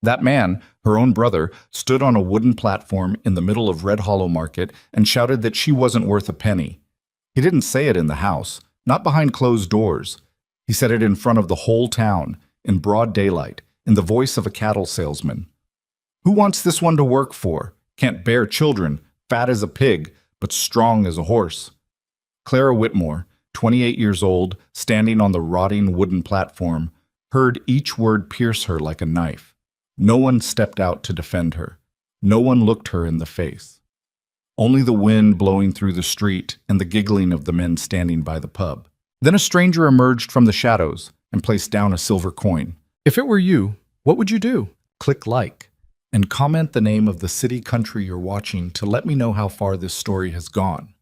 That man, her own brother, stood on a wooden platform in the middle of Red Hollow Market and shouted that she wasn't worth a penny. He didn't say it in the house, not behind closed doors. He said it in front of the whole town, in broad daylight, in the voice of a cattle salesman. Who wants this one to work for? Can't bear children, fat as a pig, but strong as a horse. Clara Whitmore, 28 years old, standing on the rotting wooden platform, heard each word pierce her like a knife. No one stepped out to defend her. No one looked her in the face. Only the wind blowing through the street and the giggling of the men standing by the pub. Then a stranger emerged from the shadows and placed down a silver coin. If it were you, what would you do? Click like and comment the name of the city country you're watching to let me know how far this story has gone.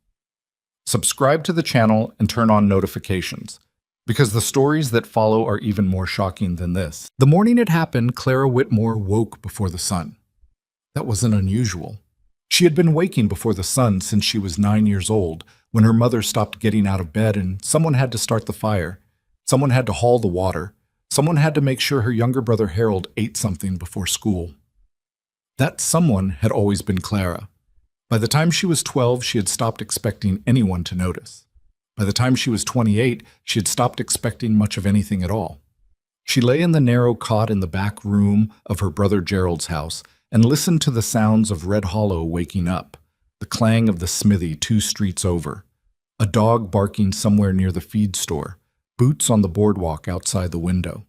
Subscribe to the channel and turn on notifications, because the stories that follow are even more shocking than this. The morning it happened, Clara Whitmore woke before the sun. That wasn't unusual. She had been waking before the sun since she was 9 years old, when her mother stopped getting out of bed and someone had to start the fire. Someone had to haul the water. Someone had to make sure her younger brother Harold ate something before school. That someone had always been Clara. By the time she was 12, she had stopped expecting anyone to notice. By the time she was 28, she had stopped expecting much of anything at all. She lay in the narrow cot in the back room of her brother Gerald's house and listened to the sounds of Red Hollow waking up, the clang of the smithy 2 streets over, a dog barking somewhere near the feed store, boots on the boardwalk outside the window.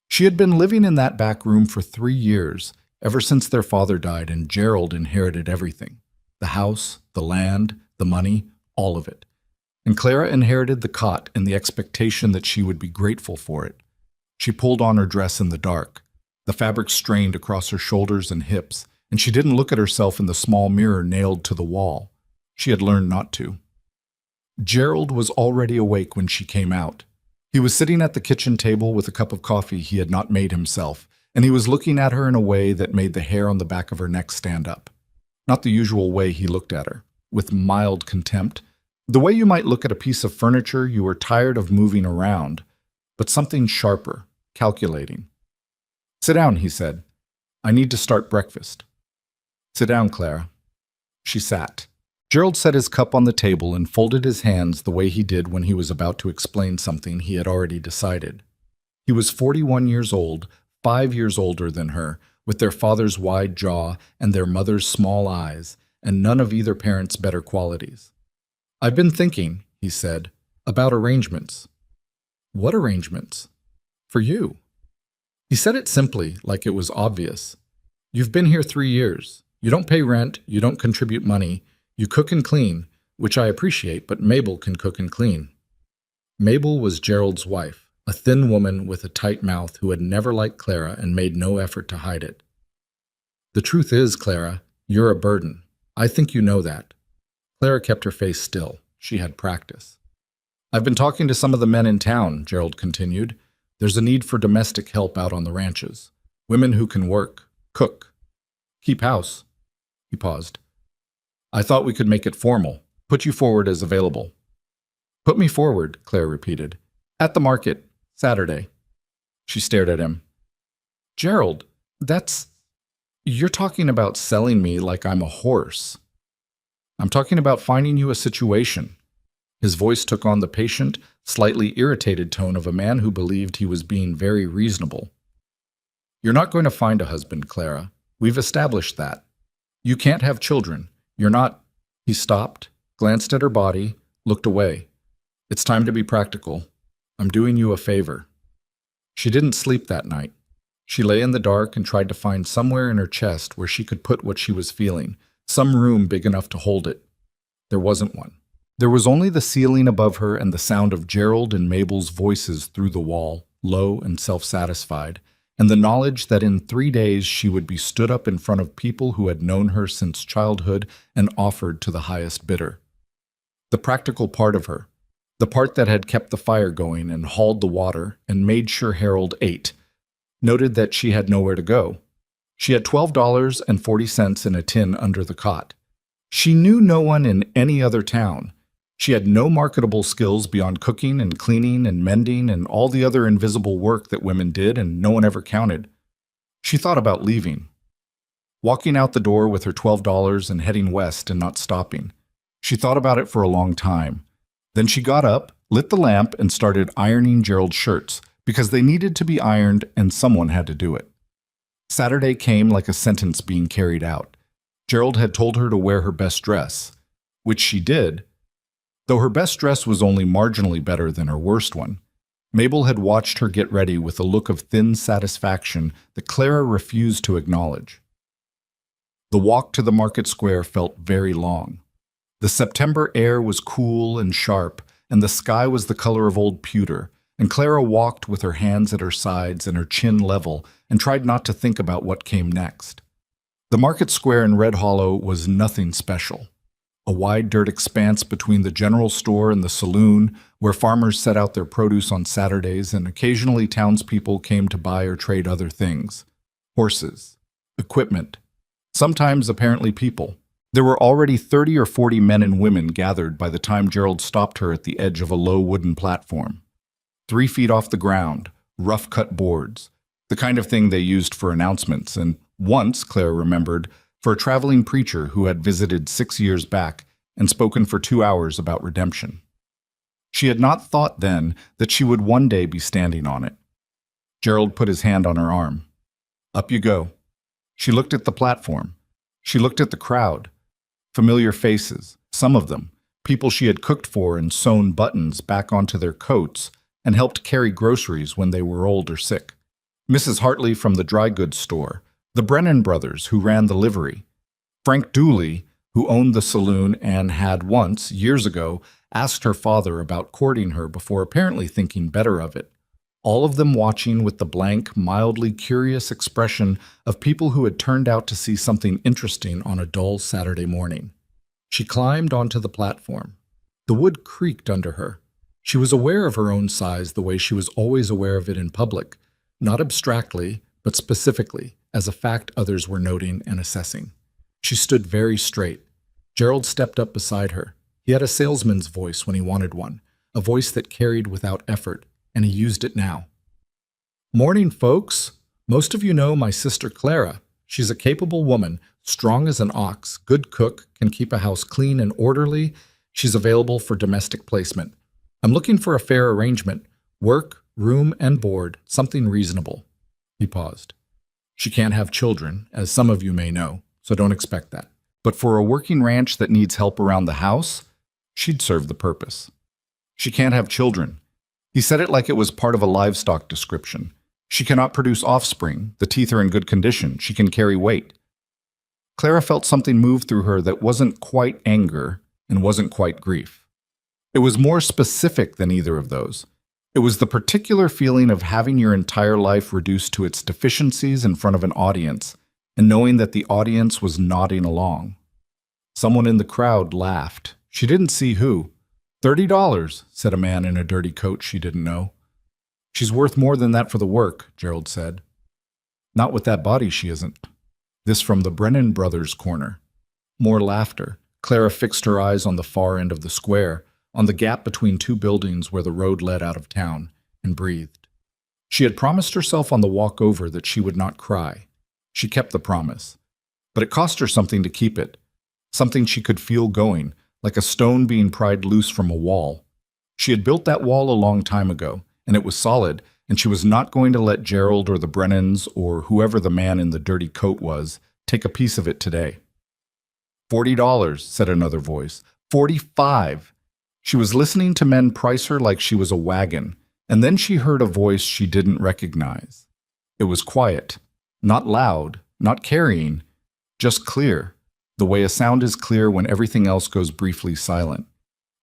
She had been living in that back room for 3 years, ever since their father died and Gerald inherited everything. The house, the land, the money, all of it. And Clara inherited the cot in the expectation that she would be grateful for it. She pulled on her dress in the dark. The fabric strained across her shoulders and hips, and she didn't look at herself in the small mirror nailed to the wall. She had learned not to. Gerald was already awake when she came out. He was sitting at the kitchen table with a cup of coffee he had not made himself, and he was looking at her in a way that made the hair on the back of her neck stand up. Not the usual way he looked at her, with mild contempt. The way you might look at a piece of furniture you were tired of moving around, but something sharper, calculating. "Sit down," he said. "I need to start breakfast." "Sit down, Clara." She sat. Gerald set his cup on the table and folded his hands the way he did when he was about to explain something he had already decided. He was 41 years old, 5 years older than her, with their father's wide jaw and their mother's small eyes, and none of either parent's better qualities. "I've been thinking," he said, "about arrangements." "What arrangements?" "For you." He said it simply, like it was obvious. "You've been here 3 years. You don't pay rent, you don't contribute money, you cook and clean, which I appreciate, but Mabel can cook and clean." Mabel was Gerald's wife, a thin woman with a tight mouth who had never liked Clara and made no effort to hide it. "The truth is, Clara, you're a burden. I think you know that." Clara kept her face still. She had practice. "I've been talking to some of the men in town," Gerald continued. "There's a need for domestic help out on the ranches. Women who can work, cook, keep house." He paused. "I thought we could make it formal. Put you forward as available." "Put me forward," Claire repeated. "At the market. Saturday." She stared at him. "Gerald, you're talking about selling me like I'm a horse." "I'm talking about finding you a situation." His voice took on the patient, slightly irritated tone of a man who believed he was being very reasonable. "You're not going to find a husband, Clara. We've established that. You can't have children. You're not—" He stopped, glanced at her body, looked away. "It's time to be practical. I'm doing you a favor." She didn't sleep that night. She lay in the dark and tried to find somewhere in her chest where she could put what she was feeling, some room big enough to hold it. There wasn't one. There was only the ceiling above her and the sound of Gerald and Mabel's voices through the wall, low and self-satisfied, and the knowledge that in 3 days she would be stood up in front of people who had known her since childhood and offered to the highest bidder. The practical part of her, the part that had kept the fire going and hauled the water and made sure Harold ate, noted that she had nowhere to go. She had $12.40 in a tin under the cot. She knew no one in any other town. She had no marketable skills beyond cooking and cleaning and mending and all the other invisible work that women did and no one ever counted. She thought about leaving, walking out the door with her $12 and heading west and not stopping. She thought about it for a long time. Then she got up, lit the lamp, and started ironing Gerald's shirts because they needed to be ironed and someone had to do it. Saturday came like a sentence being carried out. Gerald had told her to wear her best dress, which she did, though her best dress was only marginally better than her worst one. Mabel had watched her get ready with a look of thin satisfaction that Clara refused to acknowledge. The walk to the market square felt very long. The September air was cool and sharp, and the sky was the color of old pewter, and Clara walked with her hands at her sides and her chin level and tried not to think about what came next. The market square in Red Hollow was nothing special. A wide dirt expanse between the general store and the saloon, where farmers set out their produce on Saturdays and occasionally townspeople came to buy or trade other things. Horses, equipment, sometimes apparently people. There were already 30 or 40 men and women gathered by the time Gerald stopped her at the edge of a low wooden platform. 3 feet off the ground, rough-cut boards, the kind of thing they used for announcements, and once, Clara remembered, for a traveling preacher who had visited 6 years back and spoken for 2 hours about redemption. She had not thought then that she would one day be standing on it. Gerald put his hand on her arm. Up you go. She looked at the platform. She looked at the crowd. Familiar faces, some of them, people she had cooked for and sewn buttons back onto their coats and helped carry groceries when they were old or sick. Mrs. Hartley from the dry goods store, the Brennan brothers who ran the livery, Frank Dooley, who owned the saloon and had once, years ago, asked her father about courting her before apparently thinking better of it. All of them watching with the blank, mildly curious expression of people who had turned out to see something interesting on a dull Saturday morning. She climbed onto the platform. The wood creaked under her. She was aware of her own size the way she was always aware of it in public, not abstractly, but specifically, as a fact others were noting and assessing. She stood very straight. Gerald stepped up beside her. He had a salesman's voice when he wanted one, a voice that carried without effort, and he used it now. Morning, folks. Most of you know my sister Clara. She's a capable woman, strong as an ox, good cook, can keep a house clean and orderly. She's available for domestic placement. I'm looking for a fair arrangement. Work, room, and board, something reasonable. He paused. She can't have children, as some of you may know, so don't expect that. But for a working ranch that needs help around the house, she'd serve the purpose. She can't have children. He said it like it was part of a livestock description. She cannot produce offspring. The teeth are in good condition. She can carry weight. Clara felt something move through her that wasn't quite anger and wasn't quite grief. It was more specific than either of those. It was the particular feeling of having your entire life reduced to its deficiencies in front of an audience and knowing that the audience was nodding along. Someone in the crowd laughed. She didn't see who. $30, said a man in a dirty coat she didn't know. She's worth more than that for the work, Gerald said. Not with that body, she isn't. This from the Brennan brothers' corner. More laughter. Clara fixed her eyes on the far end of the square, on the gap between 2 buildings where the road led out of town, and breathed. She had promised herself on the walk over that she would not cry. She kept the promise. But it cost her something to keep it, something she could feel going, like a stone being pried loose from a wall. She had built that wall a long time ago, and it was solid, and she was not going to let Gerald or the Brennans or whoever the man in the dirty coat was take a piece of it today. $40, said another voice. 45. She was listening to men price her like she was a wagon, and then she heard a voice she didn't recognize. It was quiet, not loud, not carrying, just clear, the way a sound is clear when everything else goes briefly silent.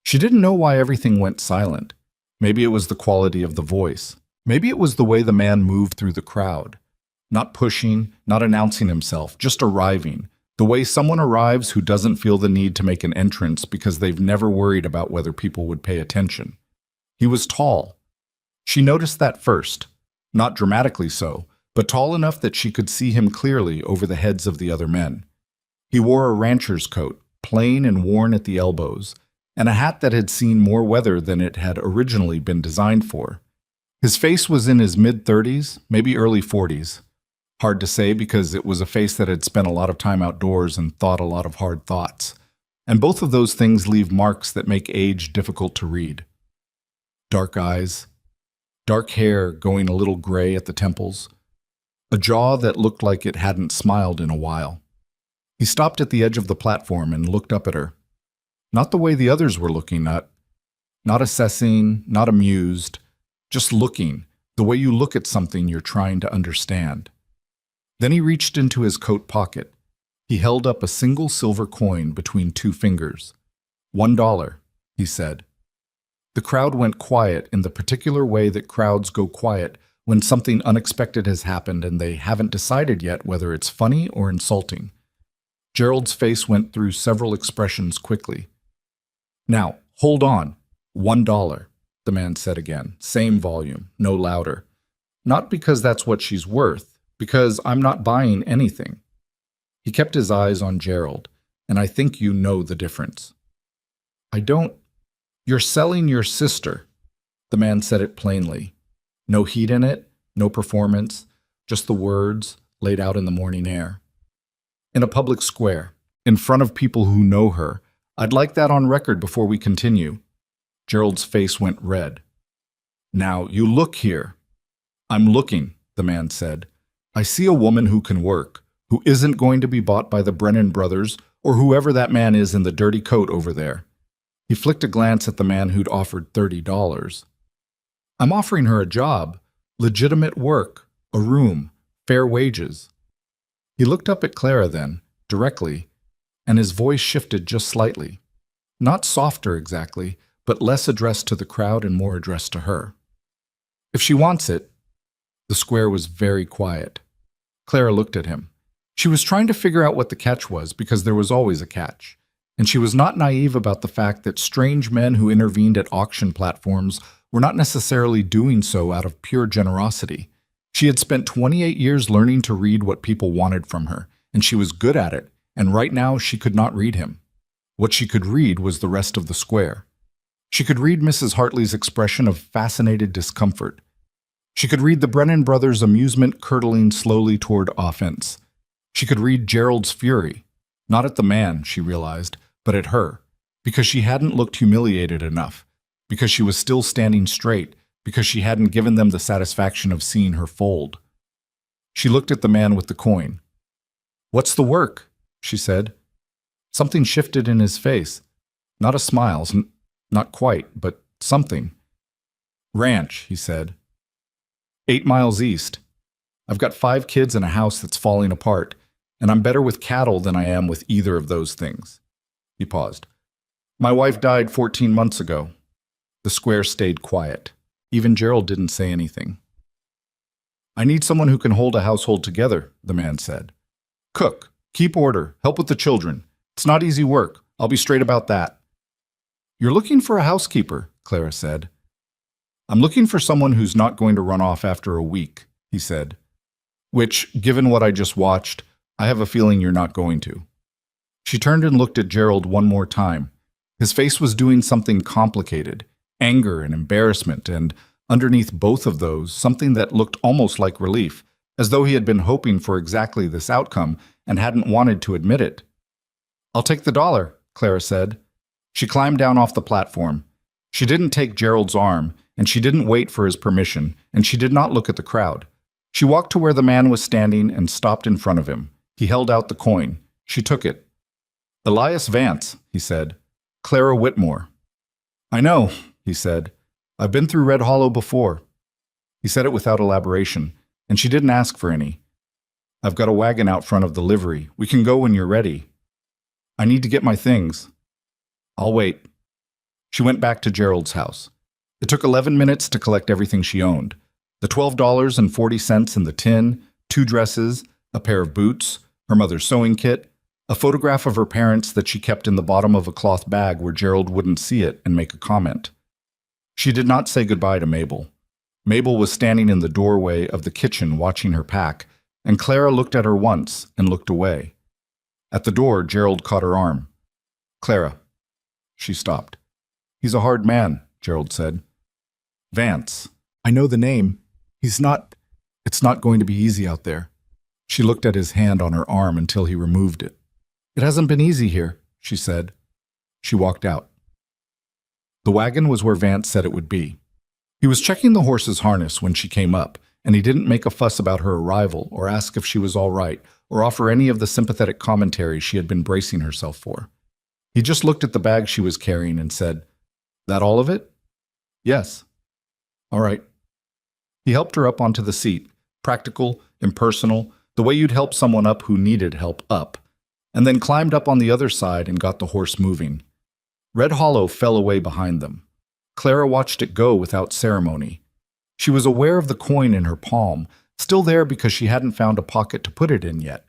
She didn't know why everything went silent. Maybe it was the quality of the voice. Maybe it was the way the man moved through the crowd. Not pushing, not announcing himself, just arriving. The way someone arrives who doesn't feel the need to make an entrance because they've never worried about whether people would pay attention. He was tall. She noticed that first. Not dramatically so, but tall enough that she could see him clearly over the heads of the other men. He wore a rancher's coat, plain and worn at the elbows, and a hat that had seen more weather than it had originally been designed for. His face was in his mid-30s, maybe early 40s. Hard to say because it was a face that had spent a lot of time outdoors and thought a lot of hard thoughts. And both of those things leave marks that make age difficult to read. Dark eyes, dark hair going a little gray at the temples, a jaw that looked like it hadn't smiled in a while. He stopped at the edge of the platform and looked up at her. Not the way the others were looking, not assessing, not amused, just looking, the way you look at something you're trying to understand. Then he reached into his coat pocket. He held up a single silver coin between two fingers. $1, he said. The crowd went quiet in the particular way that crowds go quiet when something unexpected has happened and they haven't decided yet whether it's funny or insulting. Gerald's face went through several expressions quickly. Now, hold on. $1, the man said again, same volume, no louder. Not because that's what she's worth, because I'm not buying anything. He kept his eyes on Gerald, and I think you know the difference. I don't. You're selling your sister. The man said it plainly. No heat in it, no performance, just the words laid out in the morning air. In a public square, in front of people who know her. I'd like that on record before we continue. Gerald's face went red. Now, you look here. I'm looking, the man said. I see a woman who can work, who isn't going to be bought by the Brennan brothers or whoever that man is in the dirty coat over there. He flicked a glance at the man who'd offered $30. I'm offering her a job, legitimate work, a room, fair wages. He looked up at Clara then, directly, and his voice shifted just slightly. Not softer exactly, but less addressed to the crowd and more addressed to her. If she wants it. The square was very quiet. Clara looked at him. She was trying to figure out what the catch was, because there was always a catch. And she was not naive about the fact that strange men who intervened at auction platforms were not necessarily doing so out of pure generosity. She had spent 28 years learning to read what people wanted from her, and she was good at it, and right now she could not read him. What she could read was the rest of the square. She could read Mrs. Hartley's expression of fascinated discomfort. She could read the Brennan brothers' amusement curdling slowly toward offense. She could read Gerald's fury, not at the man, she realized, but at her, because she hadn't looked humiliated enough, because she was still standing straight, because she hadn't given them the satisfaction of seeing her fold. She looked at the man with the coin. "What's the work?" she said. Something shifted in his face. Not a smile, not quite, but something. "Ranch," he said. 8 miles east. I've got 5 kids and a house that's falling apart, and I'm better with cattle than I am with either of those things. He paused. My wife died 14 months ago. The square stayed quiet. Even Gerald didn't say anything. I need someone who can hold a household together, the man said. Cook, keep order, help with the children. It's not easy work. I'll be straight about that. You're looking for a housekeeper, Clara said. I'm looking for someone who's not going to run off after a week, he said. Which, given what I just watched, I have a feeling you're not going to. She turned and looked at Gerald one more time. His face was doing something complicated, anger and embarrassment, and underneath both of those, something that looked almost like relief, as though he had been hoping for exactly this outcome and hadn't wanted to admit it. I'll take the $1, Clara said. She climbed down off the platform. She didn't take Gerald's arm, and she didn't wait for his permission, and she did not look at the crowd. She walked to where the man was standing and stopped in front of him. He held out the coin. She took it. Elias Vance, he said. Clara Whitmore. I know, he said. I've been through Red Hollow before. He said it without elaboration, and she didn't ask for any. I've got a wagon out front of the livery. We can go when you're ready. I need to get my things. I'll wait. She went back to Gerald's house. It took 11 minutes to collect everything she owned. The $12.40 in the tin, 2 dresses, a pair of boots, her mother's sewing kit, a photograph of her parents that she kept in the bottom of a cloth bag where Gerald wouldn't see it and make a comment. She did not say goodbye to Mabel. Mabel was standing in the doorway of the kitchen watching her pack, and Clara looked at her once and looked away. At the door, Gerald caught her arm. Clara. She stopped. He's a hard man, Gerald said. Vance. I know the name. It's not going to be easy out there. She looked at his hand on her arm until he removed it. "It hasn't been easy here," she said. She walked out. The wagon was where Vance said it would be. He was checking the horse's harness when she came up, and he didn't make a fuss about her arrival or ask if she was all right or offer any of the sympathetic commentary she had been bracing herself for. He just looked at the bag she was carrying and said, "That all of it?" "Yes." "All right." He helped her up onto the seat, practical, impersonal, the way you'd help someone up who needed help up, and then climbed up on the other side and got the horse moving. Red Hollow fell away behind them. Clara watched it go without ceremony. She was aware of the coin in her palm, still there because she hadn't found a pocket to put it in yet.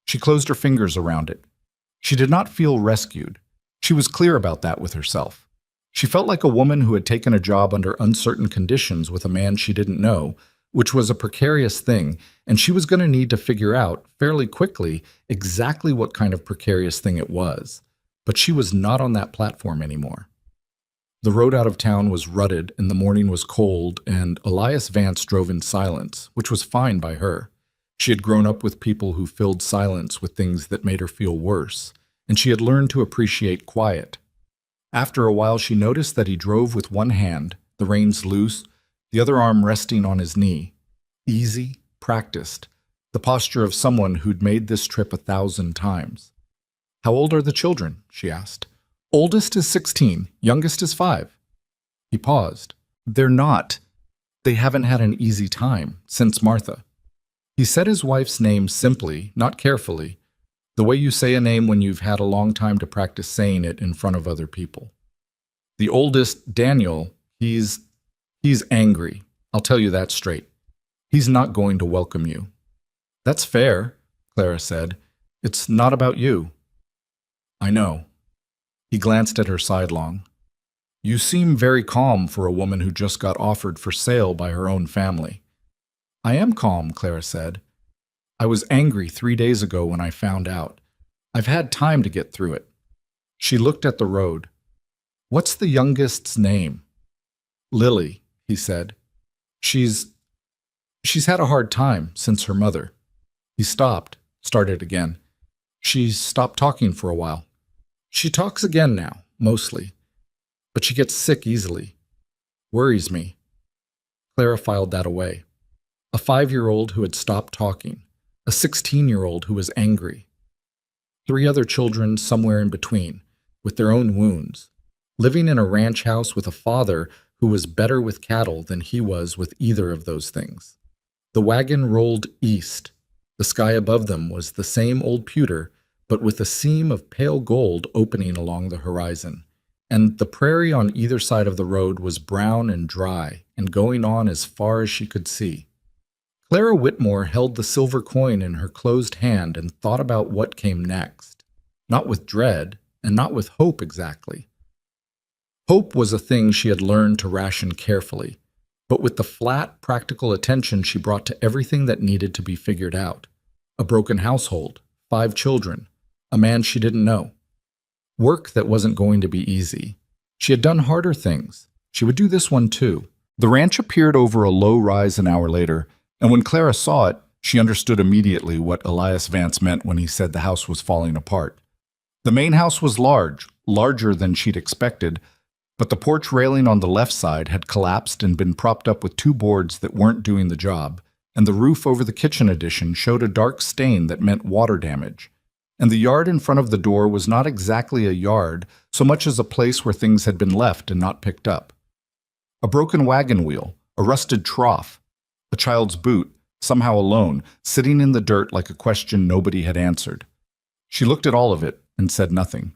She closed her fingers around it. She did not feel rescued. She was clear about that with herself. She felt like a woman who had taken a job under uncertain conditions with a man she didn't know, which was a precarious thing, and she was going to need to figure out, fairly quickly, exactly what kind of precarious thing it was. But she was not on that platform anymore. The road out of town was rutted and the morning was cold, and Elias Vance drove in silence, which was fine by her. She had grown up with people who filled silence with things that made her feel worse, and she had learned to appreciate quiet. After a while, she noticed that he drove with one hand, the reins loose, the other arm resting on his knee. Easy, practiced, the posture of someone who'd made this trip 1,000 times. "How old are the children?" she asked. "Oldest is 16, youngest is 5. He paused. "They're not. They haven't had an easy time, since Martha." He said his wife's name simply, not carefully, the way you say a name when you've had a long time to practice saying it in front of other people. "The oldest, Daniel, he's angry. I'll tell you that straight. He's not going to welcome you." "That's fair," Clara said. "It's not about you." "I know." He glanced at her sidelong. "You seem very calm for a woman who just got offered for sale by her own family." "I am calm," Clara said. "I was angry 3 days ago when I found out. I've had time to get through it." She looked at the road. "What's the youngest's name?" "Lily," he said. She's had a hard time since her mother." He stopped, started again. "She's stopped talking for a while. She talks again now, mostly. But she gets sick easily. Worries me." Clara filed that away. A 5-year-old who had stopped talking. A 16-year-old who was angry. 3 other children somewhere in between, with their own wounds. Living in a ranch house with a father who was better with cattle than he was with either of those things. The wagon rolled east. The sky above them was the same old pewter, but with a seam of pale gold opening along the horizon, and the prairie on either side of the road was brown and dry and going on as far as she could see. Clara Whitmore held the silver coin in her closed hand and thought about what came next, not with dread and not with hope exactly. Hope was a thing she had learned to ration carefully, but with the flat, practical attention she brought to everything that needed to be figured out. A broken household, 5 children, a man she didn't know. Work that wasn't going to be easy. She had done harder things. She would do this one too. The ranch appeared over a low rise an hour later, and when Clara saw it, she understood immediately what Elias Vance meant when he said the house was falling apart. The main house was large, larger than she'd expected, but the porch railing on the left side had collapsed and been propped up with 2 boards that weren't doing the job, and the roof over the kitchen addition showed a dark stain that meant water damage. And the yard in front of the door was not exactly a yard so much as a place where things had been left and not picked up. A broken wagon wheel, a rusted trough, a child's boot, somehow alone, sitting in the dirt like a question nobody had answered. She looked at all of it and said nothing.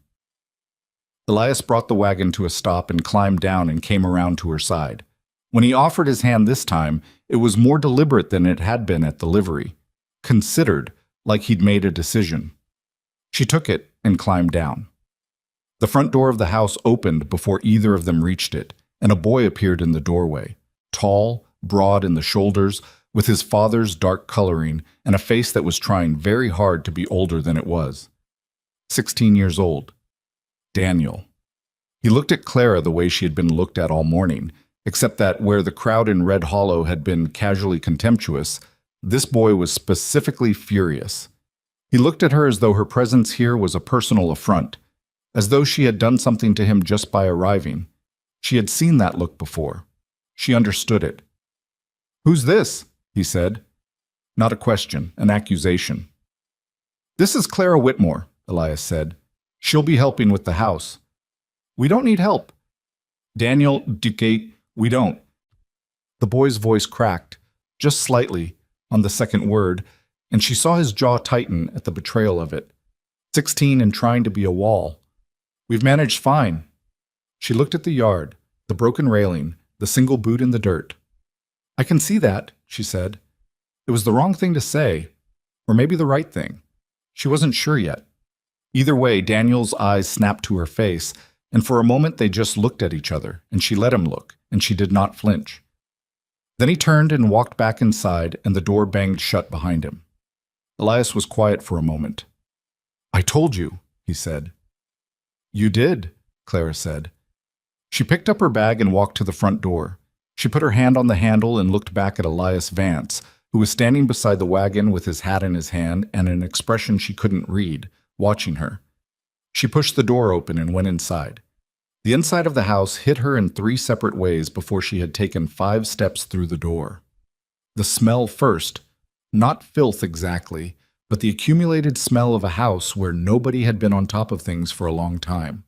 Elias brought the wagon to a stop and climbed down and came around to her side. When he offered his hand this time, it was more deliberate than it had been at the livery. Considered, like he'd made a decision. She took it and climbed down. The front door of the house opened before either of them reached it, and a boy appeared in the doorway, tall, broad in the shoulders, with his father's dark coloring and a face that was trying very hard to be older than it was. 16 years old. Daniel. He looked at Clara the way she had been looked at all morning, except that where the crowd in Red Hollow had been casually contemptuous, This boy was specifically furious. He looked at her as though her presence here was a personal affront, as though she had done something to him just by arriving. She had seen that look before. She understood it. "Who's this?" he said. Not a question, an accusation. "This is Clara Whitmore," Elias said. "She'll be helping with the house." "We don't need help." "Daniel Ducate, we don't." The boy's voice cracked, just slightly, on the second word, and she saw his jaw tighten at the betrayal of it. 16 and trying to be a wall. "We've managed fine." She looked at the yard, the broken railing, the single boot in the dirt. "I can see that," she said. It was the wrong thing to say, or maybe the right thing. She wasn't sure yet. Either way, Daniel's eyes snapped to her face, and for a moment they just looked at each other, and she let him look, and she did not flinch. Then he turned and walked back inside, and the door banged shut behind him. Elias was quiet for a moment. "I told you," he said. "You did," Clara said. She picked up her bag and walked to the front door. She put her hand on the handle and looked back at Elias Vance, who was standing beside the wagon with his hat in his hand and an expression she couldn't read, watching her. She pushed the door open and went inside. The inside of the house hit her in 3 separate ways before she had taken 5 steps through the door. The smell first, not filth exactly, but the accumulated smell of a house where nobody had been on top of things for a long time.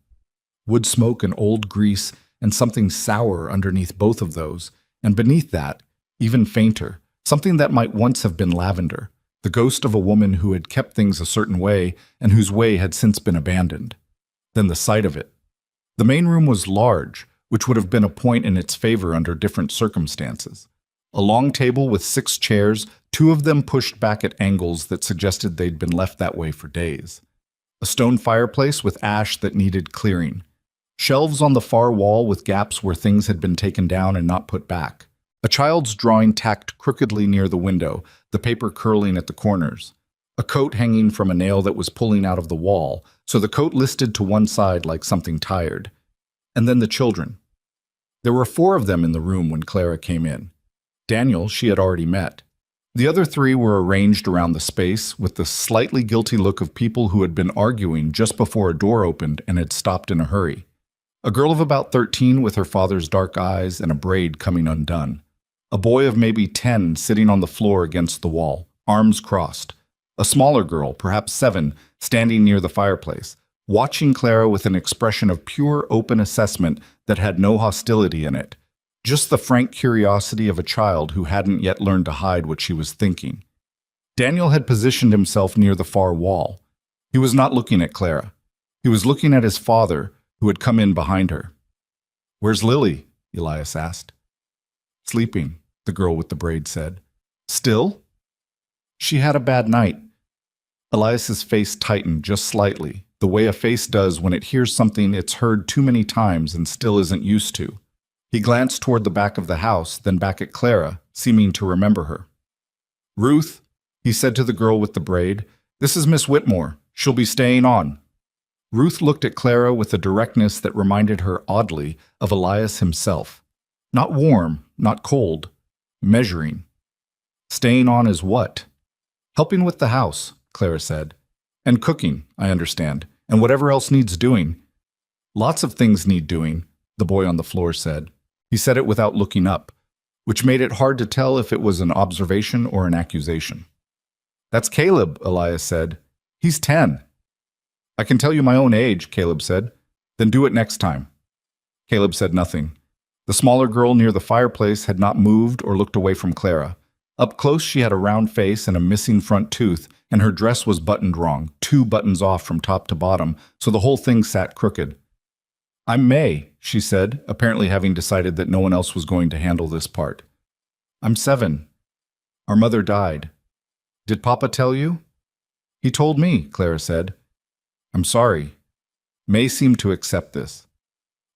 Wood smoke and old grease and something sour underneath both of those, and beneath that, even fainter, something that might once have been lavender, the ghost of a woman who had kept things a certain way and whose way had since been abandoned. Then the sight of it. The main room was large, which would have been a point in its favor under different circumstances. A long table with 6 chairs, 2 of them pushed back at angles that suggested they'd been left that way for days. A stone fireplace with ash that needed clearing. Shelves on the far wall with gaps where things had been taken down and not put back. A child's drawing tacked crookedly near the window, the paper curling at the corners. A coat hanging from a nail that was pulling out of the wall, so the coat listed to one side like something tired. And then the children. There were 4 of them in the room when Clara came in. Daniel she had already met. The other 3 were arranged around the space with the slightly guilty look of people who had been arguing just before a door opened and had stopped in a hurry. A girl of about 13 with her father's dark eyes and a braid coming undone. A boy of maybe 10 sitting on the floor against the wall, arms crossed. A smaller girl, perhaps 7, standing near the fireplace, watching Clara with an expression of pure open assessment that had no hostility in it. Just the frank curiosity of a child who hadn't yet learned to hide what she was thinking. Daniel had positioned himself near the far wall. He was not looking at Clara. He was looking at his father, who had come in behind her. "Where's Lily?" Elias asked. "Sleeping," the girl with the braid said. "Still?" "She had a bad night." Elias's face tightened just slightly, the way a face does when it hears something it's heard too many times and still isn't used to. He glanced toward the back of the house, then back at Clara, seeming to remember her. "Ruth," he said to the girl with the braid, "this is Miss Whitmore. She'll be staying on." Ruth looked at Clara with a directness that reminded her oddly of Elias himself. Not warm, not cold, measuring. "Staying on as what?" "Helping with the house," Clara said. "And cooking, I understand, and whatever else needs doing." "Lots of things need doing," the boy on the floor said. He said it without looking up, which made it hard to tell if it was an observation or an accusation. "That's Caleb," Elias said. "He's 10. "I can tell you my own age," Caleb said. "Then do it next time." Caleb said nothing. The smaller girl near the fireplace had not moved or looked away from Clara. Up close she had a round face and a missing front tooth, and her dress was buttoned wrong, 2 buttons off from top to bottom, so the whole thing sat crooked. "I'm May," she said, apparently having decided that no one else was going to handle this part. "I'm 7. Our mother died." "Did Papa tell you?" "He told me," Clara said. "I'm sorry." May seemed to accept this.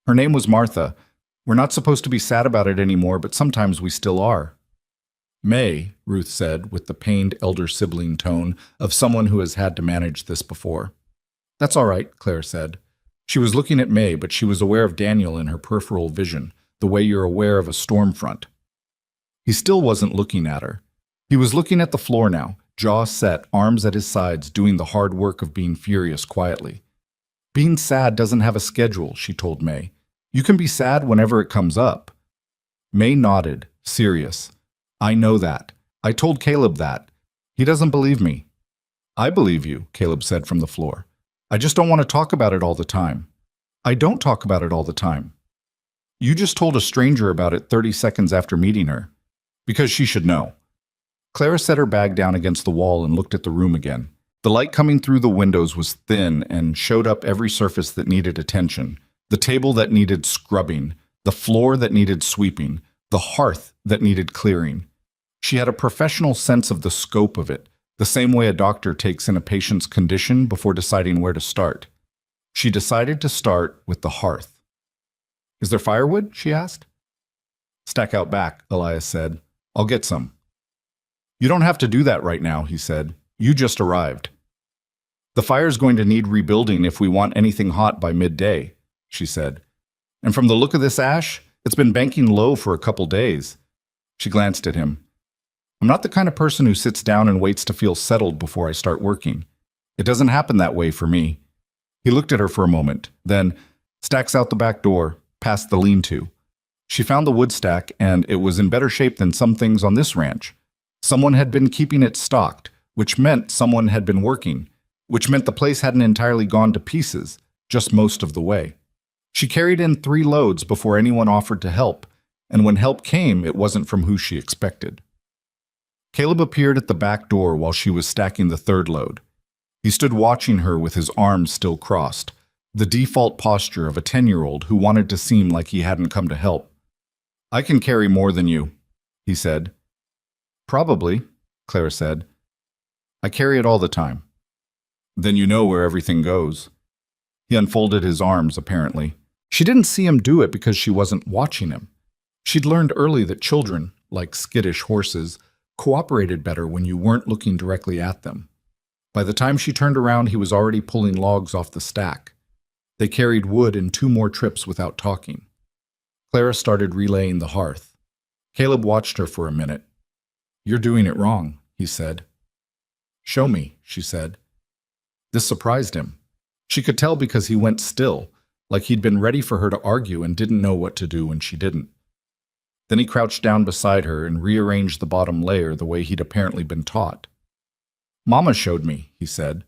Her name was Martha. We're not supposed to be sad about it anymore, but sometimes we still are. "May," Ruth said, with the pained elder sibling tone of someone who has had to manage this before. "That's all right," Claire said. She was looking at May, but she was aware of Daniel in her peripheral vision, the way you're aware of a storm front. He still wasn't looking at her. He was looking at the floor now, jaw set, arms at his sides, doing the hard work of being furious quietly. Being sad doesn't have a schedule, she told May. You can be sad whenever it comes up. May nodded, serious. I know that. I told Caleb that. He doesn't believe me. I believe you, Caleb said from the floor. I just don't want to talk about it all the time. I don't talk about it all the time. You just told a stranger about it 30 seconds after meeting her. Because she should know. Clara set her bag down against the wall and looked at the room again. The light coming through the windows was thin and showed up every surface that needed attention. The table that needed scrubbing, the floor that needed sweeping, the hearth that needed clearing. She had a professional sense of the scope of it, the same way a doctor takes in a patient's condition before deciding where to start. She decided to start with the hearth. Is there firewood? She asked. Stack out back, Elias said. I'll get some. You don't have to do that right now, he said. You just arrived. The fire's going to need rebuilding if we want anything hot by midday, she said. And from the look of this ash, it's been banking low for a couple days. She glanced at him. I'm not the kind of person who sits down and waits to feel settled before I start working. It doesn't happen that way for me. He looked at her for a moment, then stacks out the back door, past the lean-to. She found the wood stack, and it was in better shape than some things on this ranch. Someone had been keeping it stocked, which meant someone had been working, which meant the place hadn't entirely gone to pieces, just most of the way. She carried in 3 loads before anyone offered to help, and when help came, it wasn't from who she expected. Caleb appeared at the back door while she was stacking the 3rd load. He stood watching her with his arms still crossed, the default posture of a 10-year-old who wanted to seem like he hadn't come to help. I can carry more than you, he said. Probably, Clara said. I carry it all the time. Then you know where everything goes. He unfolded his arms, apparently. She didn't see him do it because she wasn't watching him. She'd learned early that children, like skittish horses, cooperated better when you weren't looking directly at them. By the time she turned around, he was already pulling logs off the stack. They carried wood in 2 more trips without talking. Clara started relaying the hearth. Caleb watched her for a minute. You're doing it wrong, he said. Show me, she said. This surprised him. She could tell because he went still, like he'd been ready for her to argue and didn't know what to do when she didn't. Then he crouched down beside her and rearranged the bottom layer the way he'd apparently been taught. Mama showed me, he said.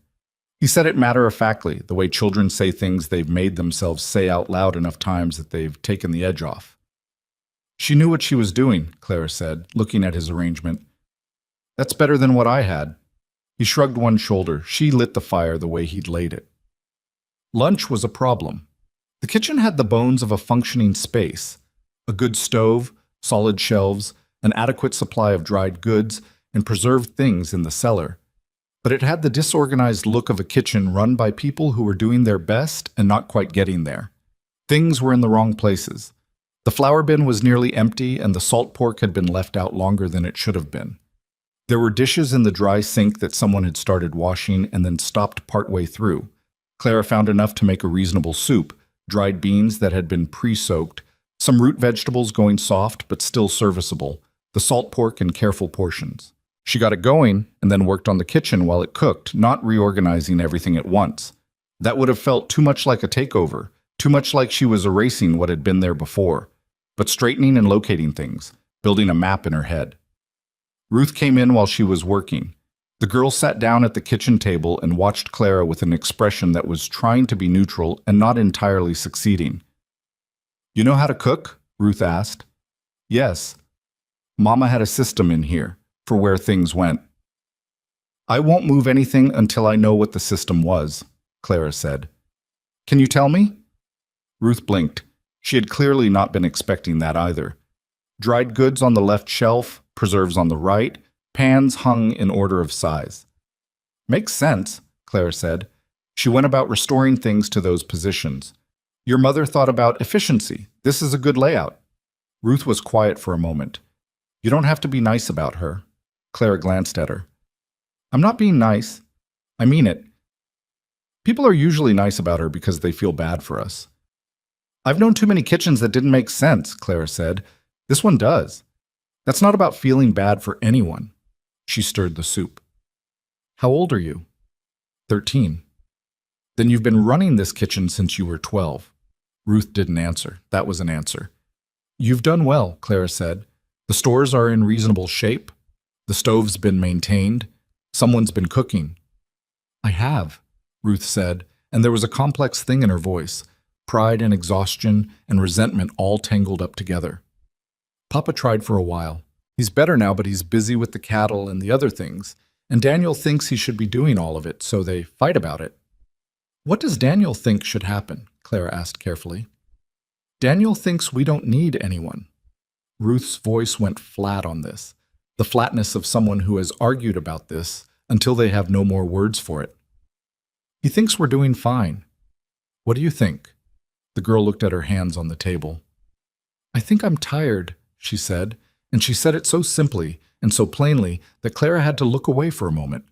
He said it matter-of-factly, the way children say things they've made themselves say out loud enough times that they've taken the edge off. She knew what she was doing, Clara said, looking at his arrangement. That's better than what I had. He shrugged one shoulder. She lit the fire the way he'd laid it. Lunch was a problem. The kitchen had the bones of a functioning space. A good stove, solid shelves, an adequate supply of dried goods, and preserved things in the cellar. But it had the disorganized look of a kitchen run by people who were doing their best and not quite getting there. Things were in the wrong places. The flour bin was nearly empty, and the salt pork had been left out longer than it should have been. There were dishes in the dry sink that someone had started washing and then stopped partway through. Clara found enough to make a reasonable soup, dried beans that had been pre-soaked, some root vegetables going soft but still serviceable, the salt pork in careful portions. She got it going and then worked on the kitchen while it cooked, not reorganizing everything at once. That would have felt too much like a takeover, too much like she was erasing what had been there before, but straightening and locating things, building a map in her head. Ruth came in while she was working. The girl sat down at the kitchen table and watched Clara with an expression that was trying to be neutral and not entirely succeeding. You know how to cook? Ruth asked. Yes. Mama had a system in here for where things went. I won't move anything until I know what the system was, Clara said. Can you tell me? Ruth blinked. She had clearly not been expecting that either. Dried goods on the left shelf, preserves on the right, pans hung in order of size. Makes sense, Clara said. She went about restoring things to those positions. Your mother thought about efficiency. This is a good layout. Ruth was quiet for a moment. You don't have to be nice about her. Clara glanced at her. I'm not being nice. I mean it. People are usually nice about her because they feel bad for us. I've known too many kitchens that didn't make sense, Clara said. This one does. That's not about feeling bad for anyone. She stirred the soup. How old are you? 13. Then you've been running this kitchen since you were 12. Ruth didn't answer. That was an answer. You've done well, Clara said. The stores are in reasonable shape. The stove's been maintained. Someone's been cooking. I have, Ruth said, and there was a complex thing in her voice, pride and exhaustion and resentment all tangled up together. Papa tried for a while. He's better now, but he's busy with the cattle and the other things, and Daniel thinks he should be doing all of it, so they fight about it. What does Daniel think should happen? Clara asked carefully. Daniel thinks we don't need anyone. Ruth's voice went flat on this, the flatness of someone who has argued about this until they have no more words for it. He thinks we're doing fine. What do you think? The girl looked at her hands on the table. I think I'm tired, she said, and she said it so simply and so plainly that Clara had to look away for a moment,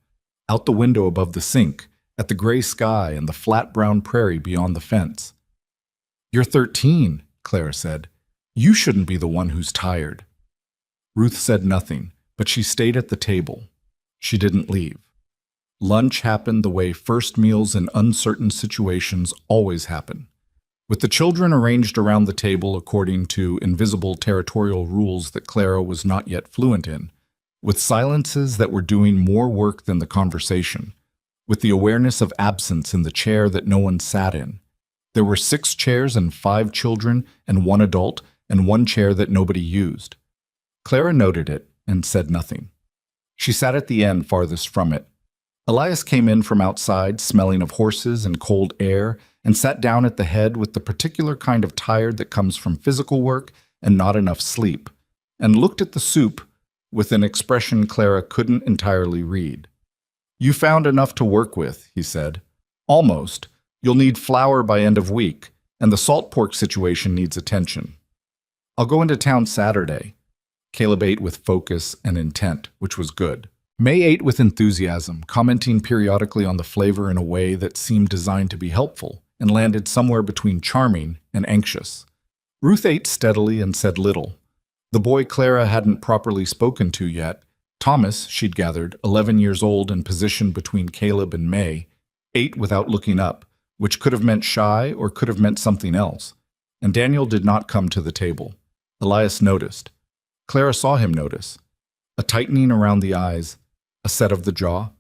out the window above the sink, at the gray sky and the flat brown prairie beyond the fence. You're 13, Clara said. You shouldn't be the one who's tired. Ruth said nothing, but she stayed at the table. She didn't leave. Lunch happened the way first meals in uncertain situations always happen, with the children arranged around the table according to invisible territorial rules that Clara was not yet fluent in, with silences that were doing more work than the conversation, with the awareness of absence in the chair that no one sat in. There were 6 chairs and 5 children and 1 adult and 1 chair that nobody used. Clara noted it and said nothing. She sat at the end farthest from it. Elias came in from outside, smelling of horses and cold air, and sat down at the head with the particular kind of tired that comes from physical work and not enough sleep, and looked at the soup with an expression Clara couldn't entirely read. You found enough to work with, he said. Almost. You'll need flour by end of week, and the salt pork situation needs attention. I'll go into town Saturday. Caleb ate with focus and intent, which was good. May ate with enthusiasm, commenting periodically on the flavor in a way that seemed designed to be helpful, and landed somewhere between charming and anxious. Ruth ate steadily and said little. The boy Clara hadn't properly spoken to yet, Thomas, she'd gathered, 11 years old and positioned between Caleb and May, ate without looking up, which could have meant shy or could have meant something else. And Daniel did not come to the table. Elias noticed. Clara saw him notice. A tightening around the eyes, a set of the jaw,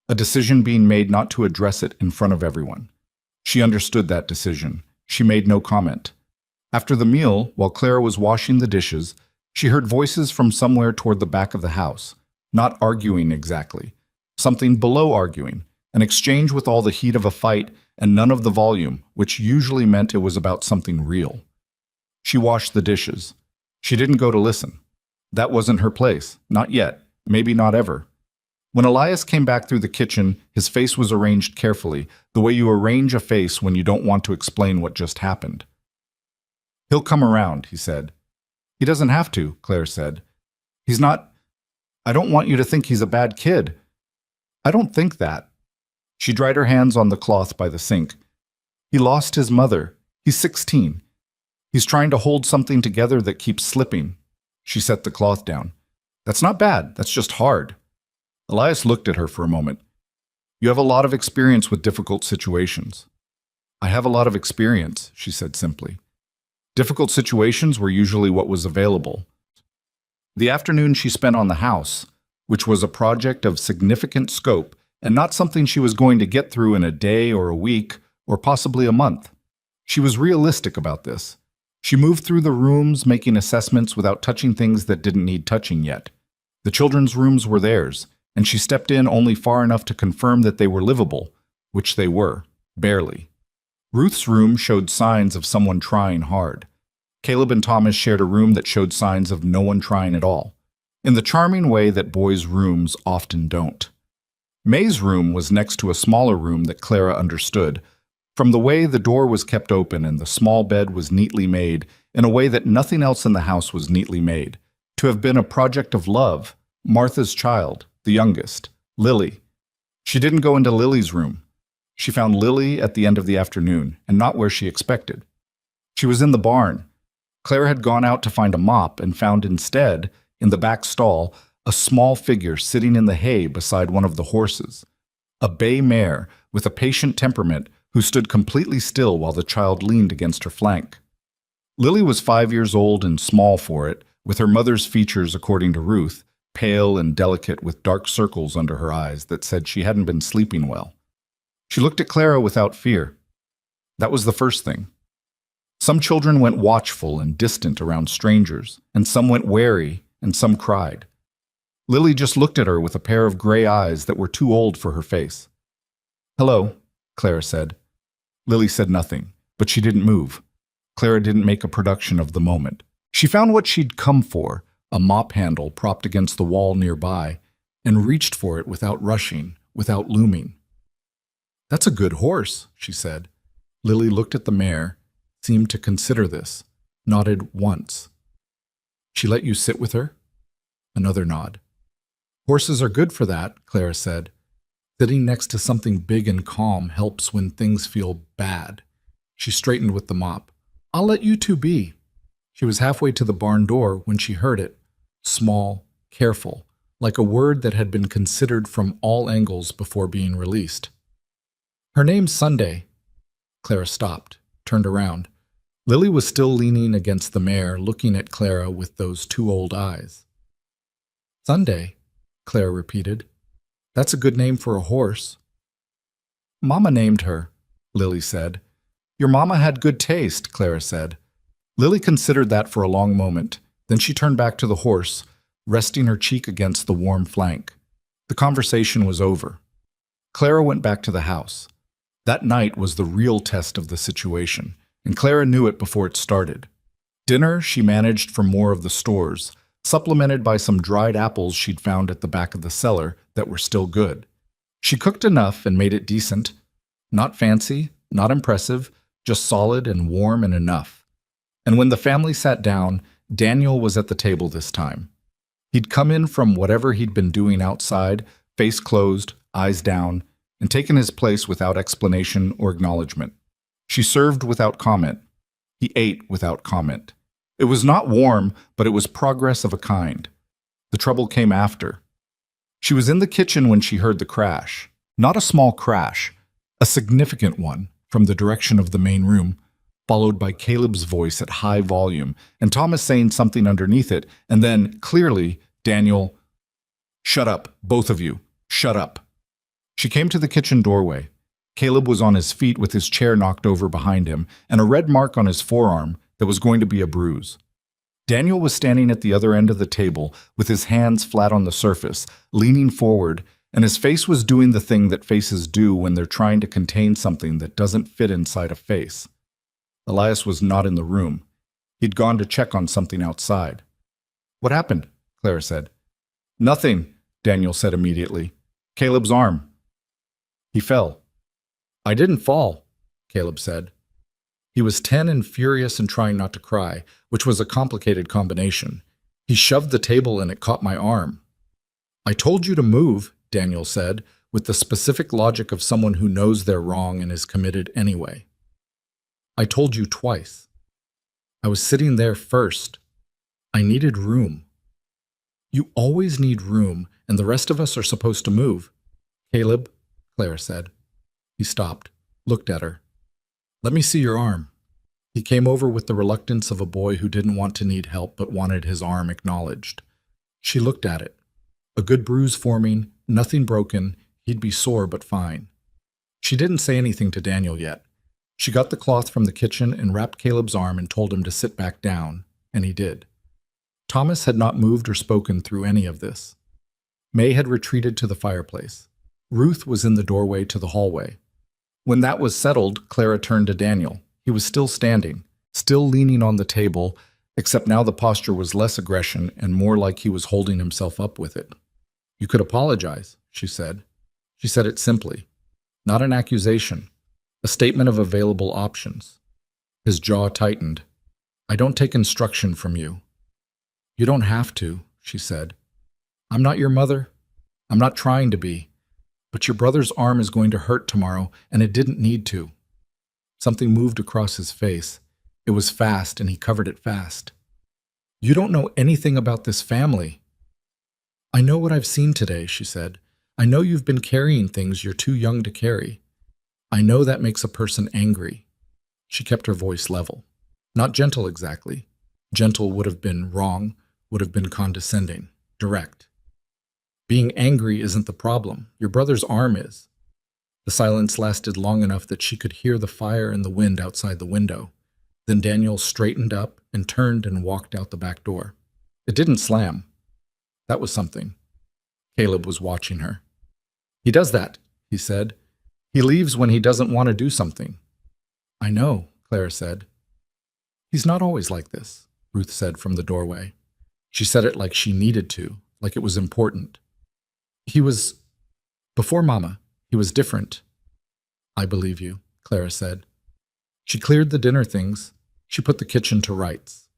a decision being made not to address it in front of everyone. She understood that decision. She made no comment. After the meal, while Clara was washing the dishes, she heard voices from somewhere toward the back of the house, not arguing exactly, something below arguing, an exchange with all the heat of a fight and none of the volume, which usually meant it was about something real. She washed the dishes. She didn't go to listen. That wasn't her place, not yet, maybe not ever. When Elias came back through the kitchen, his face was arranged carefully, the way you arrange a face when you don't want to explain what just happened. He'll come around, he said. He doesn't have to, Claire said. He's not. I don't want you to think he's a bad kid. I don't think that. She dried her hands on the cloth by the sink. He lost his mother. He's 16. He's trying to hold something together that keeps slipping. She set the cloth down. That's not bad. That's just hard. Elias looked at her for a moment. You have a lot of experience with difficult situations. I have a lot of experience, she said simply. Difficult situations were usually what was available. The afternoon she spent on the house, which was a project of significant scope and not something she was going to get through in a day or a week or possibly a month. She was realistic about this. She moved through the rooms, making assessments without touching things that didn't need touching yet. The children's rooms were theirs, and she stepped in only far enough to confirm that they were livable, which they were, barely. Ruth's room showed signs of someone trying hard. Caleb and Thomas shared a room that showed signs of no one trying at all, in the charming way that boys' rooms often don't. May's room was next to a smaller room that Clara understood, from the way the door was kept open and the small bed was neatly made in a way that nothing else in the house was neatly made, to have been a project of love, Martha's child, the youngest, Lily. She didn't go into Lily's room. She found Lily at the end of the afternoon, and not where she expected. She was in the barn. Claire had gone out to find a mop and found instead, in the back stall, a small figure sitting in the hay beside one of the horses, a bay mare with a patient temperament who stood completely still while the child leaned against her flank. Lily was 5 years old and small for it, with her mother's features, according to Ruth, pale and delicate with dark circles under her eyes that said she hadn't been sleeping well. She looked at Clara without fear. That was the first thing. Some children went watchful and distant around strangers, and some went wary, and some cried. Lily just looked at her with a pair of gray eyes that were too old for her face. "Hello," Clara said. Lily said nothing, but she didn't move. Clara didn't make a production of the moment. She found what she'd come for, a mop handle propped against the wall nearby, and reached for it without rushing, without looming. "That's a good horse," she said. Lily looked at the mare, seemed to consider this, nodded once. "She let you sit with her?" Another nod. "Horses are good for that," Clara said. "Sitting next to something big and calm helps when things feel bad." She straightened with the mop. "I'll let you two be." She was halfway to the barn door when she heard it, small, careful, like a word that had been considered from all angles before being released. "Her name's Sunday." Clara stopped, turned around. Lily was still leaning against the mare, looking at Clara with those two old eyes. "Sunday," Clara repeated. "That's a good name for a horse." "Mama named her," Lily said. "Your mama had good taste," Clara said. Lily considered that for a long moment. Then she turned back to the horse, resting her cheek against the warm flank. The conversation was over. Clara went back to the house. That night was the real test of the situation, and Clara knew it before it started. Dinner she managed from more of the stores, supplemented by some dried apples she'd found at the back of the cellar that were still good. She cooked enough and made it decent. Not fancy, not impressive, just solid and warm and enough. And when the family sat down, Daniel was at the table this time. He'd come in from whatever he'd been doing outside, face closed, eyes down, and taken his place without explanation or acknowledgement. She served without comment. He ate without comment. It was not warm, but it was progress of a kind. The trouble came after. She was in the kitchen when she heard the crash. Not a small crash, a significant one from the direction of the main room, followed by Caleb's voice at high volume and Thomas saying something underneath it, and then, clearly, Daniel, "Shut up, both of you, shut up." She came to the kitchen doorway. Caleb was on his feet with his chair knocked over behind him and a red mark on his forearm that was going to be a bruise. Daniel was standing at the other end of the table with his hands flat on the surface, leaning forward, and his face was doing the thing that faces do when they're trying to contain something that doesn't fit inside a face. Elias was not in the room. He'd gone to check on something outside. "What happened?" Clara said. "Nothing," Daniel said immediately. "Caleb's arm. He fell." "I didn't fall," Caleb said. He was 10 and furious and trying not to cry, which was a complicated combination. He shoved the table and it caught my arm. "I told you to move," Daniel said, with the specific logic of someone who knows they're wrong and is committed anyway. "I told you twice. I was sitting there first. I needed room." "You always need room, and the rest of us are supposed to move." "Caleb," Clara said. He stopped, looked at her. "Let me see your arm." He came over with the reluctance of a boy who didn't want to need help but wanted his arm acknowledged. She looked at it. A good bruise forming, nothing broken, he'd be sore but fine. She didn't say anything to Daniel yet. She got the cloth from the kitchen and wrapped Caleb's arm and told him to sit back down, and he did. Thomas had not moved or spoken through any of this. May had retreated to the fireplace. Ruth was in the doorway to the hallway. When that was settled, Clara turned to Daniel. He was still standing, still leaning on the table, except now the posture was less aggression and more like he was holding himself up with it. "You could apologize," she said. She said it simply. Not an accusation, a statement of available options. His jaw tightened. "I don't take instruction from you." "You don't have to," she said. "I'm not your mother. I'm not trying to be. But your brother's arm is going to hurt tomorrow, and it didn't need to." Something moved across his face. It was fast, and he covered it fast. "You don't know anything about this family." I know what I've seen today, she said. I know you've been carrying things you're too young to carry. I know that makes a person angry. She kept her voice level. Not gentle exactly. Gentle would have been wrong, would have been condescending, direct. Being angry isn't the problem. Your brother's arm is. The silence lasted long enough that she could hear the fire and the wind outside the window. Then Daniel straightened up and turned and walked out the back door. It didn't slam. That was something. Caleb was watching her. He does that, he said. He leaves when he doesn't want to do something. I know, Clara said. He's not always like this, Ruth said from the doorway. She said it like she needed to, like it was important. Before Mama, he was different. I believe you, Clara said. She cleared the dinner things. She put the kitchen to rights.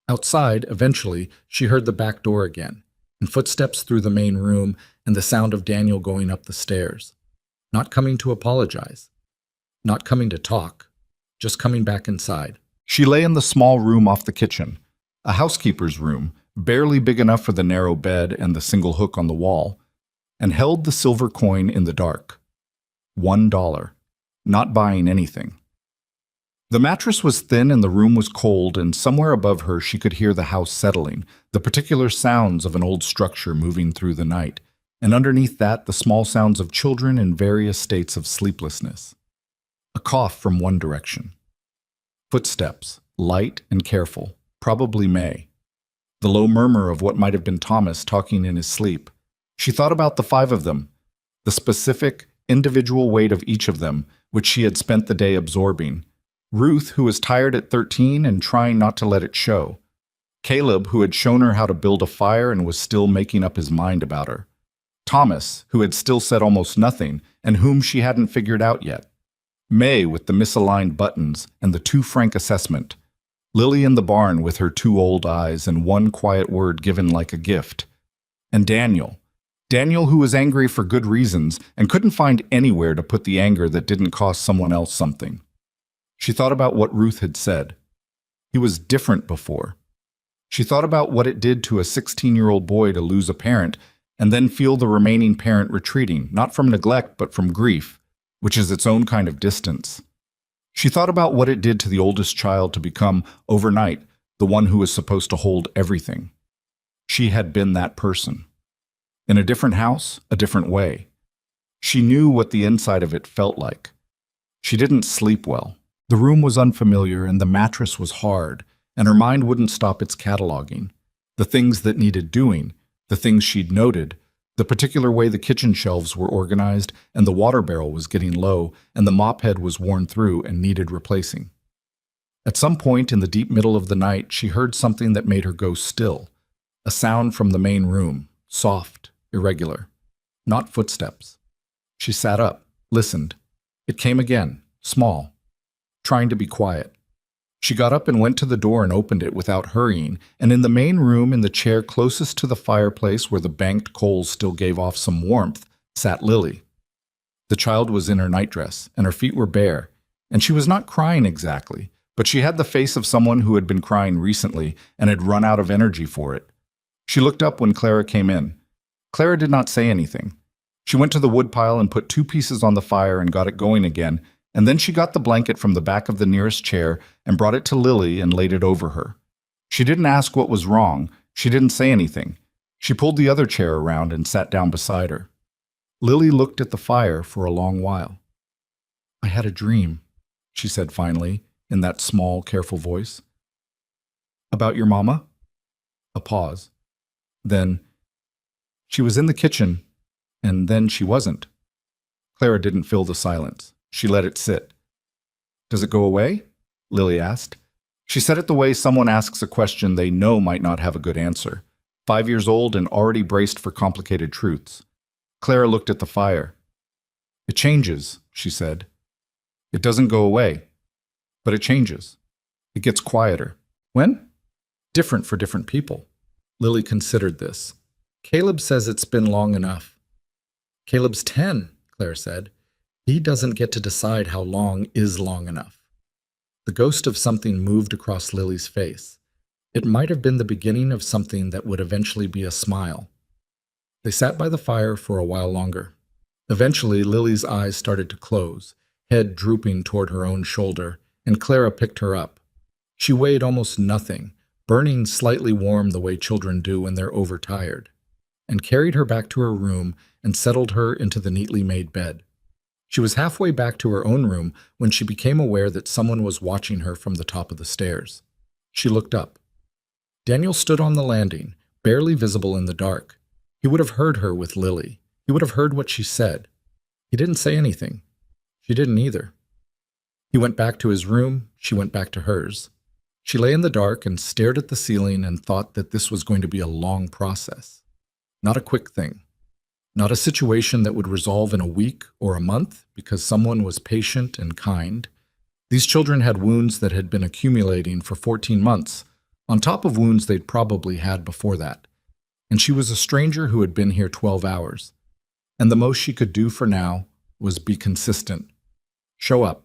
Outside, eventually, she heard the back door again, and footsteps through the main room and the sound of Daniel going up the stairs. Not coming to apologize. Not coming to talk. Just coming back inside. She lay in the small room off the kitchen, a housekeeper's room, barely big enough for the narrow bed and the single hook on the wall, and held the silver coin in the dark. $1. Not buying anything. The mattress was thin and the room was cold, and somewhere above her she could hear the house settling, the particular sounds of an old structure moving through the night, and underneath that the small sounds of children in various states of sleeplessness. A cough from one direction. Footsteps, light and careful, probably May. The low murmur of what might have been Thomas talking in his sleep. She thought about the 5 of them, the specific, individual weight of each of them, which she had spent the day absorbing. Ruth, who was tired at 13 and trying not to let it show. Caleb, who had shown her how to build a fire and was still making up his mind about her. Thomas, who had still said almost nothing and whom she hadn't figured out yet. May with the misaligned buttons and the too frank assessment. Lily in the barn with her 2 old eyes and one quiet word given like a gift. And Daniel. Daniel, who was angry for good reasons and couldn't find anywhere to put the anger that didn't cost someone else something. She thought about what Ruth had said. He was different before. She thought about what it did to a 16-year-old boy to lose a parent and then feel the remaining parent retreating, not from neglect but from grief, which is its own kind of distance. She thought about what it did to the oldest child to become, overnight, the one who was supposed to hold everything. She had been that person. In a different house, a different way. She knew what the inside of it felt like. She didn't sleep well. The room was unfamiliar and the mattress was hard, and her mind wouldn't stop its cataloging. The things that needed doing, the things she'd noted, the particular way the kitchen shelves were organized, and the water barrel was getting low, and the mop head was worn through and needed replacing. At some point in the deep middle of the night, she heard something that made her go still. A sound from the main room, soft, irregular. Not footsteps. She sat up, listened. It came again, small, trying to be quiet. She got up and went to the door and opened it without hurrying, and in the main room, in the chair closest to the fireplace where the banked coals still gave off some warmth, sat Lily. The child was in her nightdress, and her feet were bare, and she was not crying exactly, but she had the face of someone who had been crying recently and had run out of energy for it. She looked up when Clara came in. Clara did not say anything. She went to the woodpile and put 2 pieces on the fire and got it going again, and then she got the blanket from the back of the nearest chair and brought it to Lily and laid it over her. She didn't ask what was wrong. She didn't say anything. She pulled the other chair around and sat down beside her. Lily looked at the fire for a long while. I had a dream, she said finally, in that small, careful voice. About your mama? A pause. Then, she was in the kitchen, and then she wasn't. Clara didn't fill the silence. She let it sit. Does it go away? Lily asked. She said it the way someone asks a question they know might not have a good answer. 5 years old and already braced for complicated truths. Clara looked at the fire. It changes, she said. It doesn't go away, but it changes. It gets quieter. When? Different for different people. Lily considered this. Caleb says it's been long enough. Caleb's 10, Claire said. He doesn't get to decide how long is long enough. The ghost of something moved across Lily's face. It might have been the beginning of something that would eventually be a smile. They sat by the fire for a while longer. Eventually, Lily's eyes started to close, head drooping toward her own shoulder, and Clara picked her up. She weighed almost nothing, burning slightly warm the way children do when they're overtired, and carried her back to her room and settled her into the neatly made bed. She was halfway back to her own room when she became aware that someone was watching her from the top of the stairs. She looked up. Daniel stood on the landing, barely visible in the dark. He would have heard her with Lily. He would have heard what she said. He didn't say anything. She didn't either. He went back to his room. She went back to hers. She lay in the dark and stared at the ceiling and thought that this was going to be a long process. Not a quick thing. Not a situation that would resolve in a week or a month because someone was patient and kind. These children had wounds that had been accumulating for 14 months, on top of wounds they'd probably had before that. And she was a stranger who had been here 12 hours. And the most she could do for now was be consistent. Show up.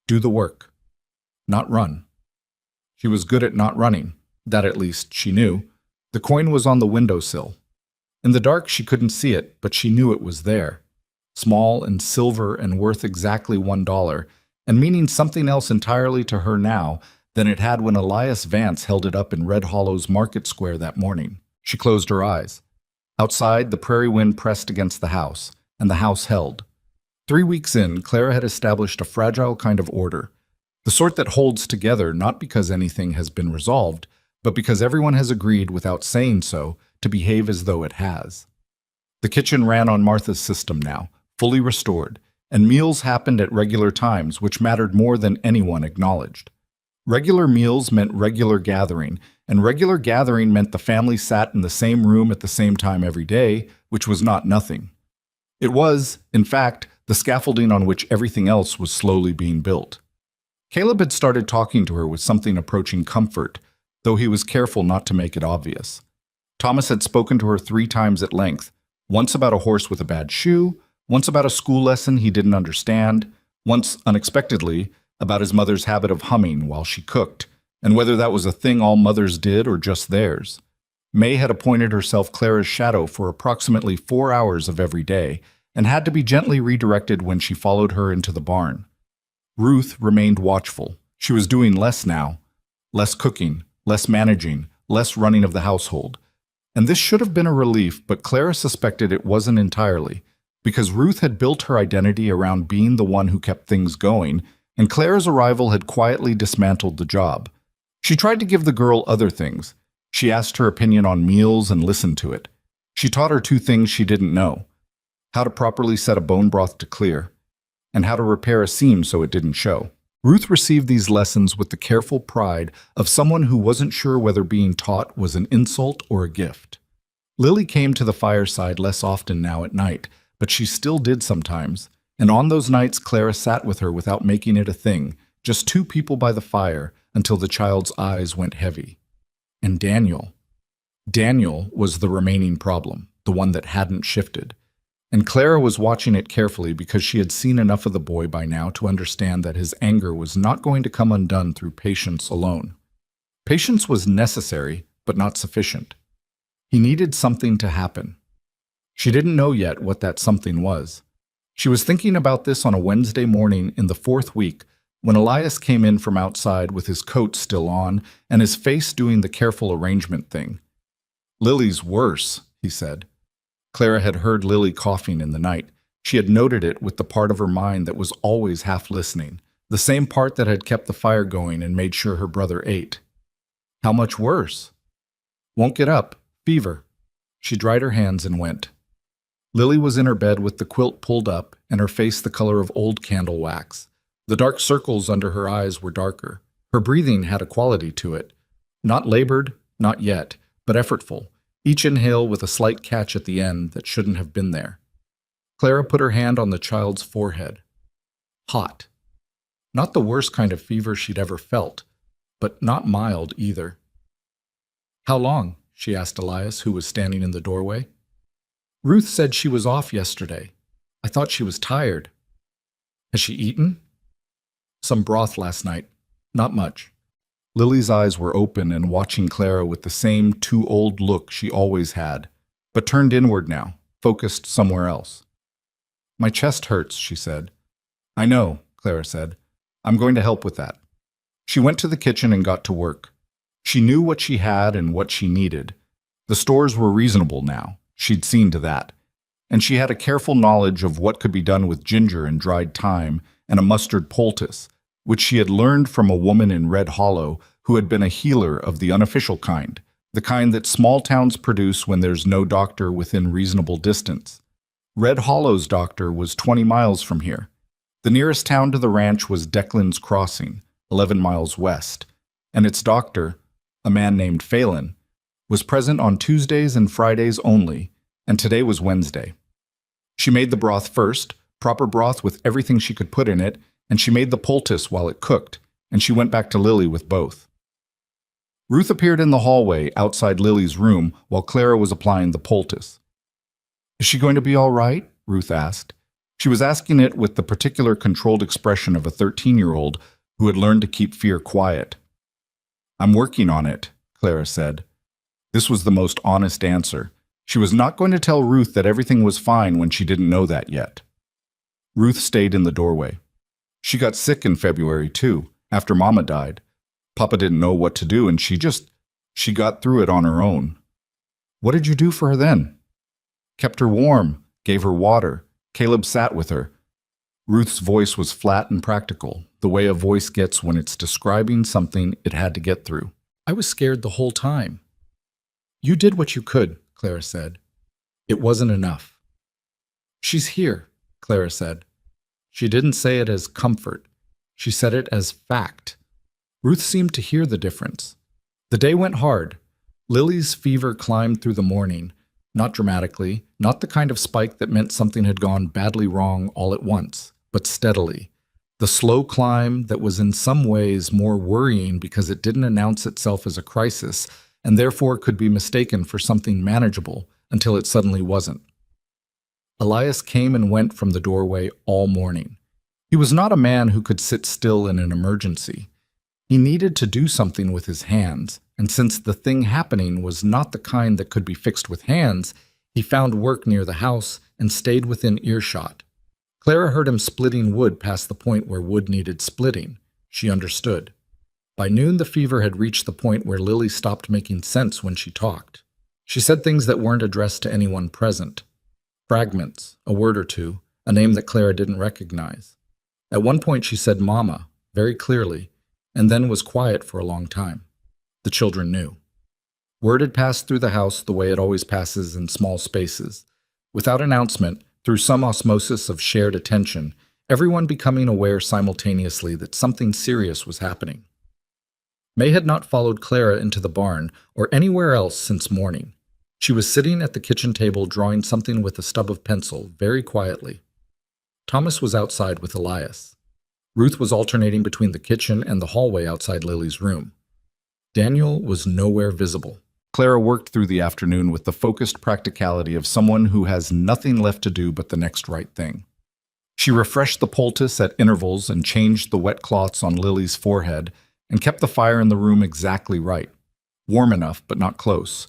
Do the work. Not run. She was good at not running. That at least she knew. The coin was on the windowsill. In the dark she couldn't see it, but she knew it was there. Small and silver and worth exactly $1, and meaning something else entirely to her now than it had when Elias Vance held it up in Red Hollow's market square that morning. She closed her eyes. Outside, the prairie wind pressed against the house, and the house held. 3 weeks in, Clara had established a fragile kind of order, the sort that holds together not because anything has been resolved, but because everyone has agreed without saying so to behave as though it has. The kitchen ran on Martha's system now, fully restored, and meals happened at regular times, which mattered more than anyone acknowledged. Regular meals meant regular gathering, and regular gathering meant the family sat in the same room at the same time every day, which was not nothing. It was, in fact, the scaffolding on which everything else was slowly being built. Caleb had started talking to her with something approaching comfort, though he was careful not to make it obvious. Thomas had spoken to her 3 times at length, once about a horse with a bad shoe, once about a school lesson he didn't understand, once, unexpectedly, about his mother's habit of humming while she cooked, and whether that was a thing all mothers did or just theirs. May had appointed herself Clara's shadow for approximately 4 hours of every day, and had to be gently redirected when she followed her into the barn. Ruth remained watchful. She was doing less now, less cooking, less managing, less running of the household. And this should have been a relief, but Clara suspected it wasn't entirely, because Ruth had built her identity around being the one who kept things going, and Clara's arrival had quietly dismantled the job. She tried to give the girl other things. She asked her opinion on meals and listened to it. She taught her 2 things she didn't know: how to properly set a bone broth to clear, and how to repair a seam so it didn't show. Ruth received these lessons with the careful pride of someone who wasn't sure whether being taught was an insult or a gift. Lily came to the fireside less often now at night, but she still did sometimes, and on those nights Clara sat with her without making it a thing, just 2 people by the fire, until the child's eyes went heavy. And Daniel. Daniel was the remaining problem, the one that hadn't shifted. And Clara was watching it carefully because she had seen enough of the boy by now to understand that his anger was not going to come undone through patience alone. Patience was necessary, but not sufficient. He needed something to happen. She didn't know yet what that something was. She was thinking about this on a Wednesday morning in the 4th week when Elias came in from outside with his coat still on and his face doing the careful arrangement thing. "Lily's worse," he said. Clara had heard Lily coughing in the night. She had noted it with the part of her mind that was always half listening, the same part that had kept the fire going and made sure her brother ate. "How much worse?" "Won't get up. Fever." She dried her hands and went. Lily was in her bed with the quilt pulled up and her face the color of old candle wax. The dark circles under her eyes were darker. Her breathing had a quality to it. Not labored, not yet, but effortful. Each inhale with a slight catch at the end that shouldn't have been there. Clara put her hand on the child's forehead. Hot. Not the worst kind of fever she'd ever felt, but not mild either. "How long?" she asked Elias, who was standing in the doorway. "Ruth said she was off yesterday. I thought she was tired." "Has she eaten?" "Some broth last night. Not much." Lily's eyes were open and watching Clara with the same too-old look she always had. but turned inward now, focused somewhere else. My chest hurts, she said. I know, Clara said. I'm going to help with that. She went to the kitchen and got to work. She knew what she had and what she needed. The stores were reasonable now. She'd seen to that. And she had a careful knowledge of what could be done with ginger and dried thyme and a mustard poultice, which she had learned from a woman in Red Hollow who had been a healer of the unofficial kind, the kind that small towns produce when there's no doctor within reasonable distance. Red Hollow's doctor was 20 miles from here. The nearest town to the ranch was Declan's Crossing, 11 miles west, and its doctor, a man named Phelan, was present on Tuesdays and Fridays only, and today was Wednesday. She made the broth first, proper broth with everything she could put in it, and she made the poultice while it cooked, and she went back to Lily with both. Ruth appeared in the hallway outside Lily's room while Clara was applying the poultice. Is she going to be all right? Ruth asked. She was asking it with the particular controlled expression of a 13-year-old who had learned to keep fear quiet. I'm working on it, Clara said. This was the most honest answer. She was not going to tell Ruth that everything was fine when she didn't know that yet. Ruth stayed in the doorway. She got sick in February, too, after Mama died. Papa didn't know what to do, and she got through it on her own. What did you do for her then? Kept her warm, gave her water. Caleb sat with her. Ruth's voice was flat and practical, the way a voice gets when it's describing something it had to get through. I was scared the whole time. You did what you could, Clara said. It wasn't enough. She's here, Clara said. She didn't say it as comfort. She said it as fact. Ruth seemed to hear the difference. The day went hard. Lily's fever climbed through the morning, not dramatically, not the kind of spike that meant something had gone badly wrong all at once, but steadily. The slow climb that was in some ways more worrying because it didn't announce itself as a crisis and therefore could be mistaken for something manageable until it suddenly wasn't. Elias came and went from the doorway all morning. He was not a man who could sit still in an emergency. He needed to do something with his hands, and since the thing happening was not the kind that could be fixed with hands, he found work near the house and stayed within earshot. Clara heard him splitting wood past the point where wood needed splitting. She understood. By noon, the fever had reached the point where Lily stopped making sense when she talked. She said things that weren't addressed to anyone present. Fragments, a word or two, a name that Clara didn't recognize. At one point she said Mama, very clearly, and then was quiet for a long time. The children knew. Word had passed through the house the way it always passes in small spaces. Without announcement, through some osmosis of shared attention, everyone becoming aware simultaneously that something serious was happening. May had not followed Clara into the barn or anywhere else since morning. She was sitting at the kitchen table drawing something with a stub of pencil, very quietly. Thomas was outside with Elias. Ruth was alternating between the kitchen and the hallway outside Lily's room. Daniel was nowhere visible. Clara worked through the afternoon with the focused practicality of someone who has nothing left to do but the next right thing. She refreshed the poultice at intervals and changed the wet cloths on Lily's forehead and kept the fire in the room exactly right, warm enough but not close,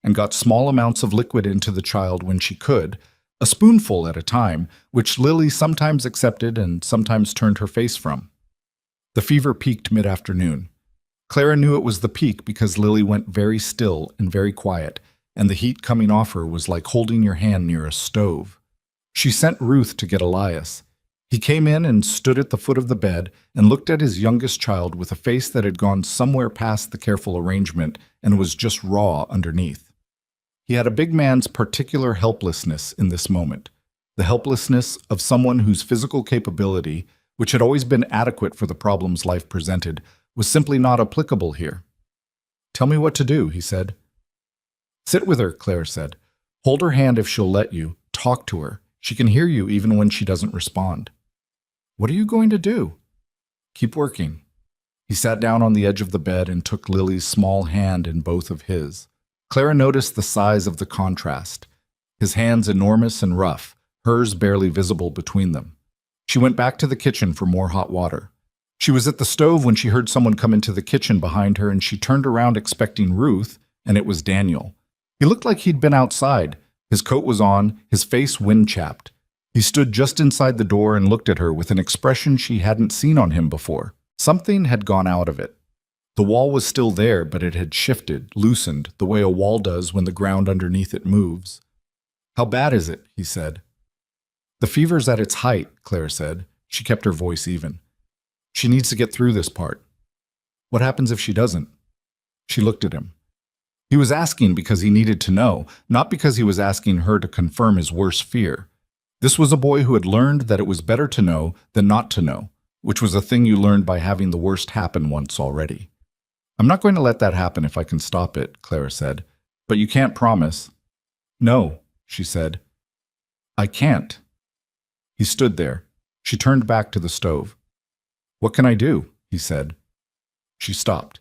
and got small amounts of liquid into the child when she could, a spoonful at a time, which Lily sometimes accepted and sometimes turned her face from. The fever peaked mid-afternoon. Clara knew it was the peak because Lily went very still and very quiet, and the heat coming off her was like holding your hand near a stove. She sent Ruth to get Elias. He came in and stood at the foot of the bed and looked at his youngest child with a face that had gone somewhere past the careful arrangement and was just raw underneath. He had a big man's particular helplessness in this moment, the helplessness of someone whose physical capability, which had always been adequate for the problems life presented, was simply not applicable here. Tell me what to do, he said. Sit with her, Claire said. Hold her hand if she'll let you. Talk to her. She can hear you even when she doesn't respond. What are you going to do? Keep working. He sat down on the edge of the bed and took Lily's small hand in both of his. Clara noticed the size of the contrast. His hands enormous and rough, hers barely visible between them. She went back to the kitchen for more hot water. She was at the stove when she heard someone come into the kitchen behind her, and she turned around expecting Ruth, and it was Daniel. He looked like he'd been outside. His coat was on, his face wind-chapped. He stood just inside the door and looked at her with an expression she hadn't seen on him before. Something had gone out of it. The wall was still there, but it had shifted, loosened, the way a wall does when the ground underneath it moves. "How bad is it?" he said. "The fever's at its height," Claire said. She kept her voice even. "She needs to get through this part." "What happens if she doesn't?" She looked at him. He was asking because he needed to know, not because he was asking her to confirm his worst fear. This was a boy who had learned that it was better to know than not to know, which was a thing you learned by having the worst happen once already. "I'm not going to let that happen if I can stop it," Clara said. "But you can't promise." "No," she said. "I can't." He stood there. She turned back to the stove. "What can I do?" he said. She stopped.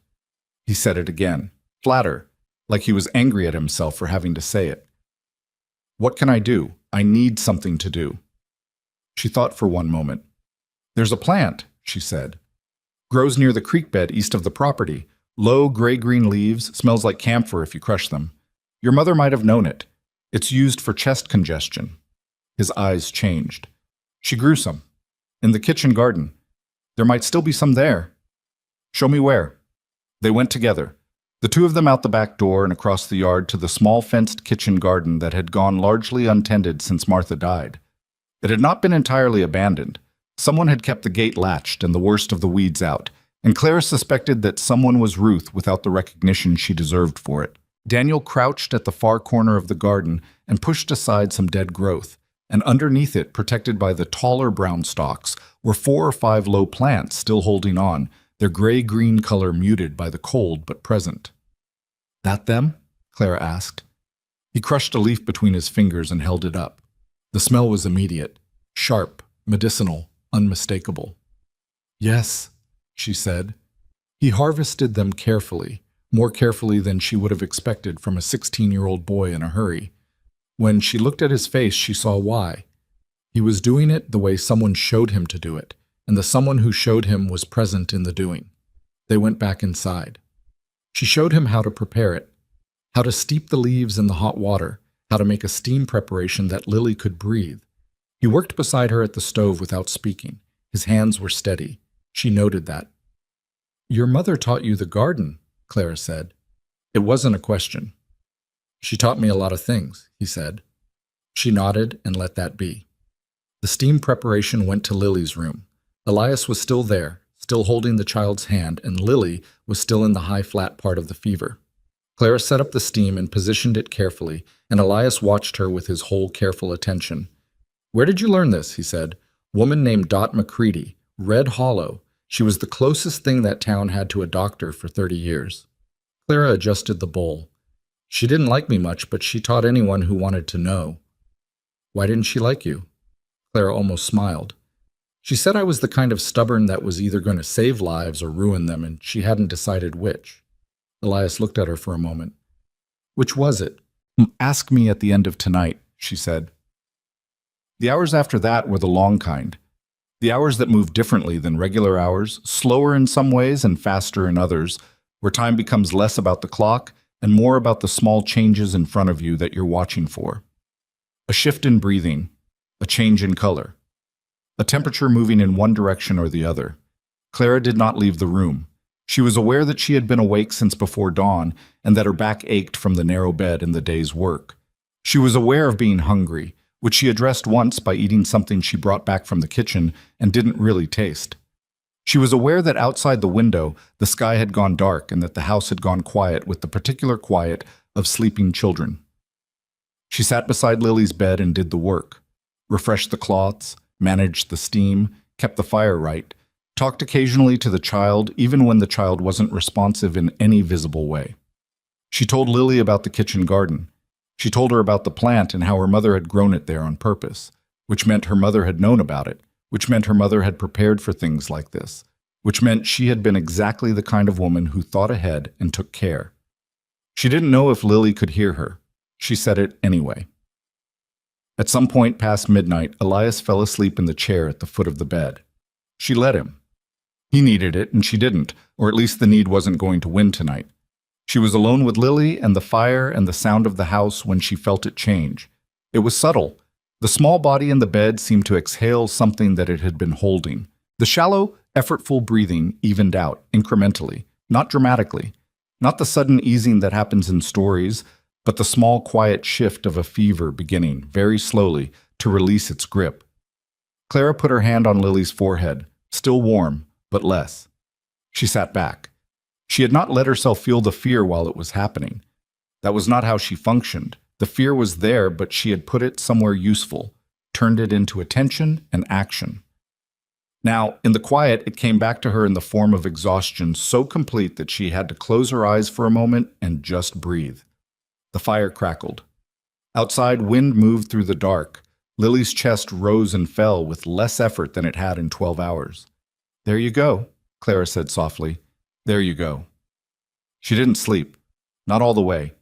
He said it again, flatter, like he was angry at himself for having to say it. "What can I do? I need something to do." She thought for one moment. "There's a plant," she said. "Grows near the creek bed east of the property. Low gray-green leaves, smells like camphor if you crush them. Your mother might have known it. It's used for chest congestion." His eyes changed. "She grew some. In the kitchen garden. There might still be some there." "Show me where." They went together, the two of them out the back door and across the yard to the small fenced kitchen garden that had gone largely untended since Martha died. It had not been entirely abandoned. Someone had kept the gate latched and the worst of the weeds out, and Clara suspected that someone was Ruth without the recognition she deserved for it. Daniel crouched at the far corner of the garden and pushed aside some dead growth, and underneath it, protected by the taller brown stalks, were 4 or 5 low plants still holding on, their gray-green color muted by the cold but present. "That them?" Clara asked. He crushed a leaf between his fingers and held it up. The smell was immediate, sharp, medicinal, unmistakable. "Yes," she said. He harvested them carefully, more carefully than she would have expected from a 16-year-old boy in a hurry. When she looked at his face, she saw why. He was doing it the way someone showed him to do it, and the someone who showed him was present in the doing. They went back inside. She showed him how to prepare it, how to steep the leaves in the hot water, how to make a steam preparation that Lily could breathe. He worked beside her at the stove without speaking. His hands were steady. She noted that. "Your mother taught you the garden," Clara said. It wasn't a question. "She taught me a lot of things," he said. She nodded and let that be. The steam preparation went to Lily's room. Elias was still there, still holding the child's hand, and Lily was still in the high flat part of the fever. Clara set up the steam and positioned it carefully, and Elias watched her with his whole careful attention. "Where did you learn this?" he said. "Woman named Dot McCready, Red Hollow. She was the closest thing that town had to a doctor for 30 years. Clara adjusted the bowl. "She didn't like me much, but she taught anyone who wanted to know." "Why didn't she like you?" Clara almost smiled. "She said I was the kind of stubborn that was either going to save lives or ruin them, and she hadn't decided which." Elias looked at her for a moment. "Which was it?" "Ask me at the end of tonight," she said. The hours after that were the long kind. The hours that move differently than regular hours, slower in some ways and faster in others, where time becomes less about the clock and more about the small changes in front of you that you're watching for. A shift in breathing, a change in color, a temperature moving in one direction or the other. Clara did not leave the room. She was aware that she had been awake since before dawn and that her back ached from the narrow bed and the day's work. She was aware of being hungry, which she addressed once by eating something she brought back from the kitchen and didn't really taste. She was aware that outside the window, the sky had gone dark and that the house had gone quiet with the particular quiet of sleeping children. She sat beside Lily's bed and did the work, refreshed the cloths, managed the steam, kept the fire right, talked occasionally to the child even when the child wasn't responsive in any visible way. She told Lily about the kitchen garden. She told her about the plant and how her mother had grown it there on purpose, which meant her mother had known about it, which meant her mother had prepared for things like this, which meant she had been exactly the kind of woman who thought ahead and took care. She didn't know if Lily could hear her. She said it anyway. At some point past midnight, Elias fell asleep in the chair at the foot of the bed. She let him. He needed it, and she didn't, or at least the need wasn't going to win tonight. She was alone with Lily and the fire and the sound of the house when she felt it change. It was subtle. The small body in the bed seemed to exhale something that it had been holding. The shallow, effortful breathing evened out, incrementally, not dramatically. Not the sudden easing that happens in stories, but the small, quiet shift of a fever beginning, very slowly, to release its grip. Clara put her hand on Lily's forehead, still warm, but less. She sat back. She had not let herself feel the fear while it was happening. That was not how she functioned. The fear was there, but she had put it somewhere useful, turned it into attention and action. Now, in the quiet, it came back to her in the form of exhaustion so complete that she had to close her eyes for a moment and just breathe. The fire crackled. Outside, wind moved through the dark. Lily's chest rose and fell with less effort than it had in 12 hours. "There you go," Clara said softly. "There you go." She didn't sleep. Not all the way.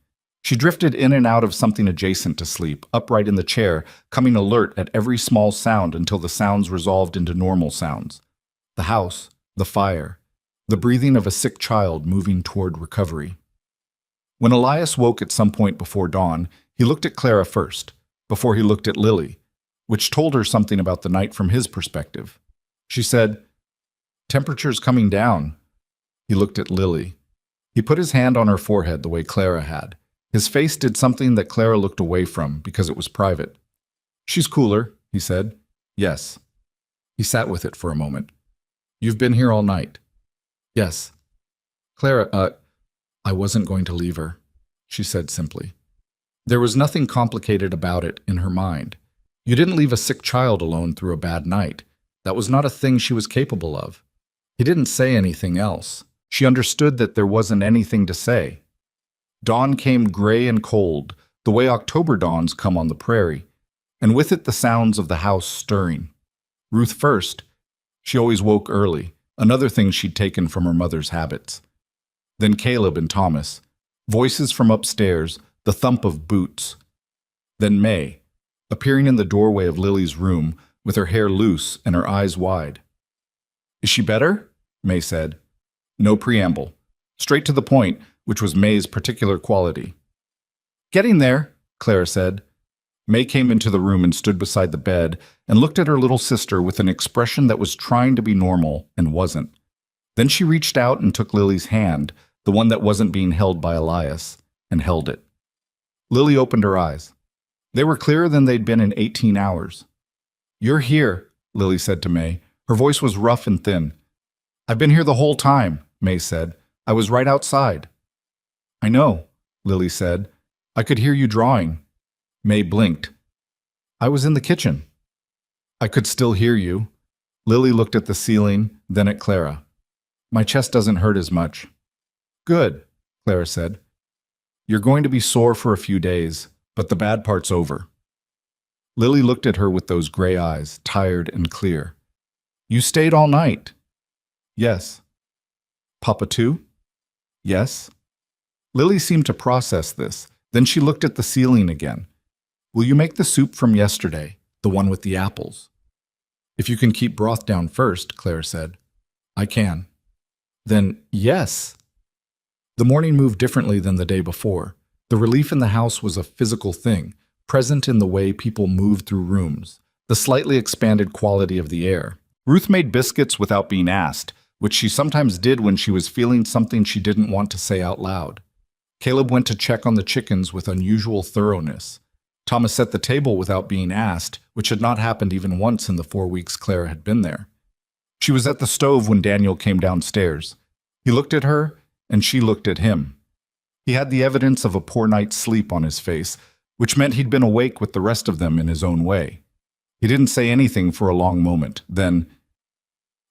She drifted in and out of something adjacent to sleep, upright in the chair, coming alert at every small sound until the sounds resolved into normal sounds. The house, the fire, the breathing of a sick child moving toward recovery. When Elias woke at some point before dawn, he looked at Clara first, before he looked at Lily, which told her something about the night from his perspective. She said, "Temperature's coming down." He looked at Lily. He put his hand on her forehead the way Clara had. His face did something that Clara looked away from because it was private. "She's cooler," he said. "Yes." He sat with it for a moment. "You've been here all night." "Yes." "Clara, I wasn't going to leave her," she said simply. There was nothing complicated about it in her mind. You didn't leave a sick child alone through a bad night. That was not a thing she was capable of. He didn't say anything else. She understood that there wasn't anything to say. Dawn came gray and cold, the way October dawns come on the prairie, and with it the sounds of the house stirring. Ruth first. She always woke early, another thing she'd taken from her mother's habits. Then Caleb and Thomas. Voices from upstairs, the thump of boots. Then May, appearing in the doorway of Lily's room, with her hair loose and her eyes wide. "Is she better?" May said. No preamble. Straight to the point, which was May's particular quality. "Getting there," Clara said. May came into the room and stood beside the bed and looked at her little sister with an expression that was trying to be normal and wasn't. Then she reached out and took Lily's hand, the one that wasn't being held by Elias, and held it. Lily opened her eyes. They were clearer than they'd been in 18 hours. "You're here," Lily said to May. Her voice was rough and thin. "I've been here the whole time," May said. "I was right outside." "I know," Lily said. "I could hear you drawing." May blinked. "I was in the kitchen." "I could still hear you." Lily looked at the ceiling, then at Clara. "My chest doesn't hurt as much." "Good," Clara said. "You're going to be sore for a few days, but the bad part's over." Lily looked at her with those gray eyes, tired and clear. "You stayed all night." "Yes." "Papa too?" "Yes." Lily seemed to process this. Then she looked at the ceiling again. "Will you make the soup from yesterday, the one with the apples?" "If you can keep broth down first," Claire said. "I can." "Then, yes." The morning moved differently than the day before. The relief in the house was a physical thing, present in the way people moved through rooms, the slightly expanded quality of the air. Ruth made biscuits without being asked, which she sometimes did when she was feeling something she didn't want to say out loud. Caleb went to check on the chickens with unusual thoroughness. Thomas set the table without being asked, which had not happened even once in the 4 weeks Clara had been there. She was at the stove when Daniel came downstairs. He looked at her, and she looked at him. He had the evidence of a poor night's sleep on his face, which meant he'd been awake with the rest of them in his own way. He didn't say anything for a long moment. Then,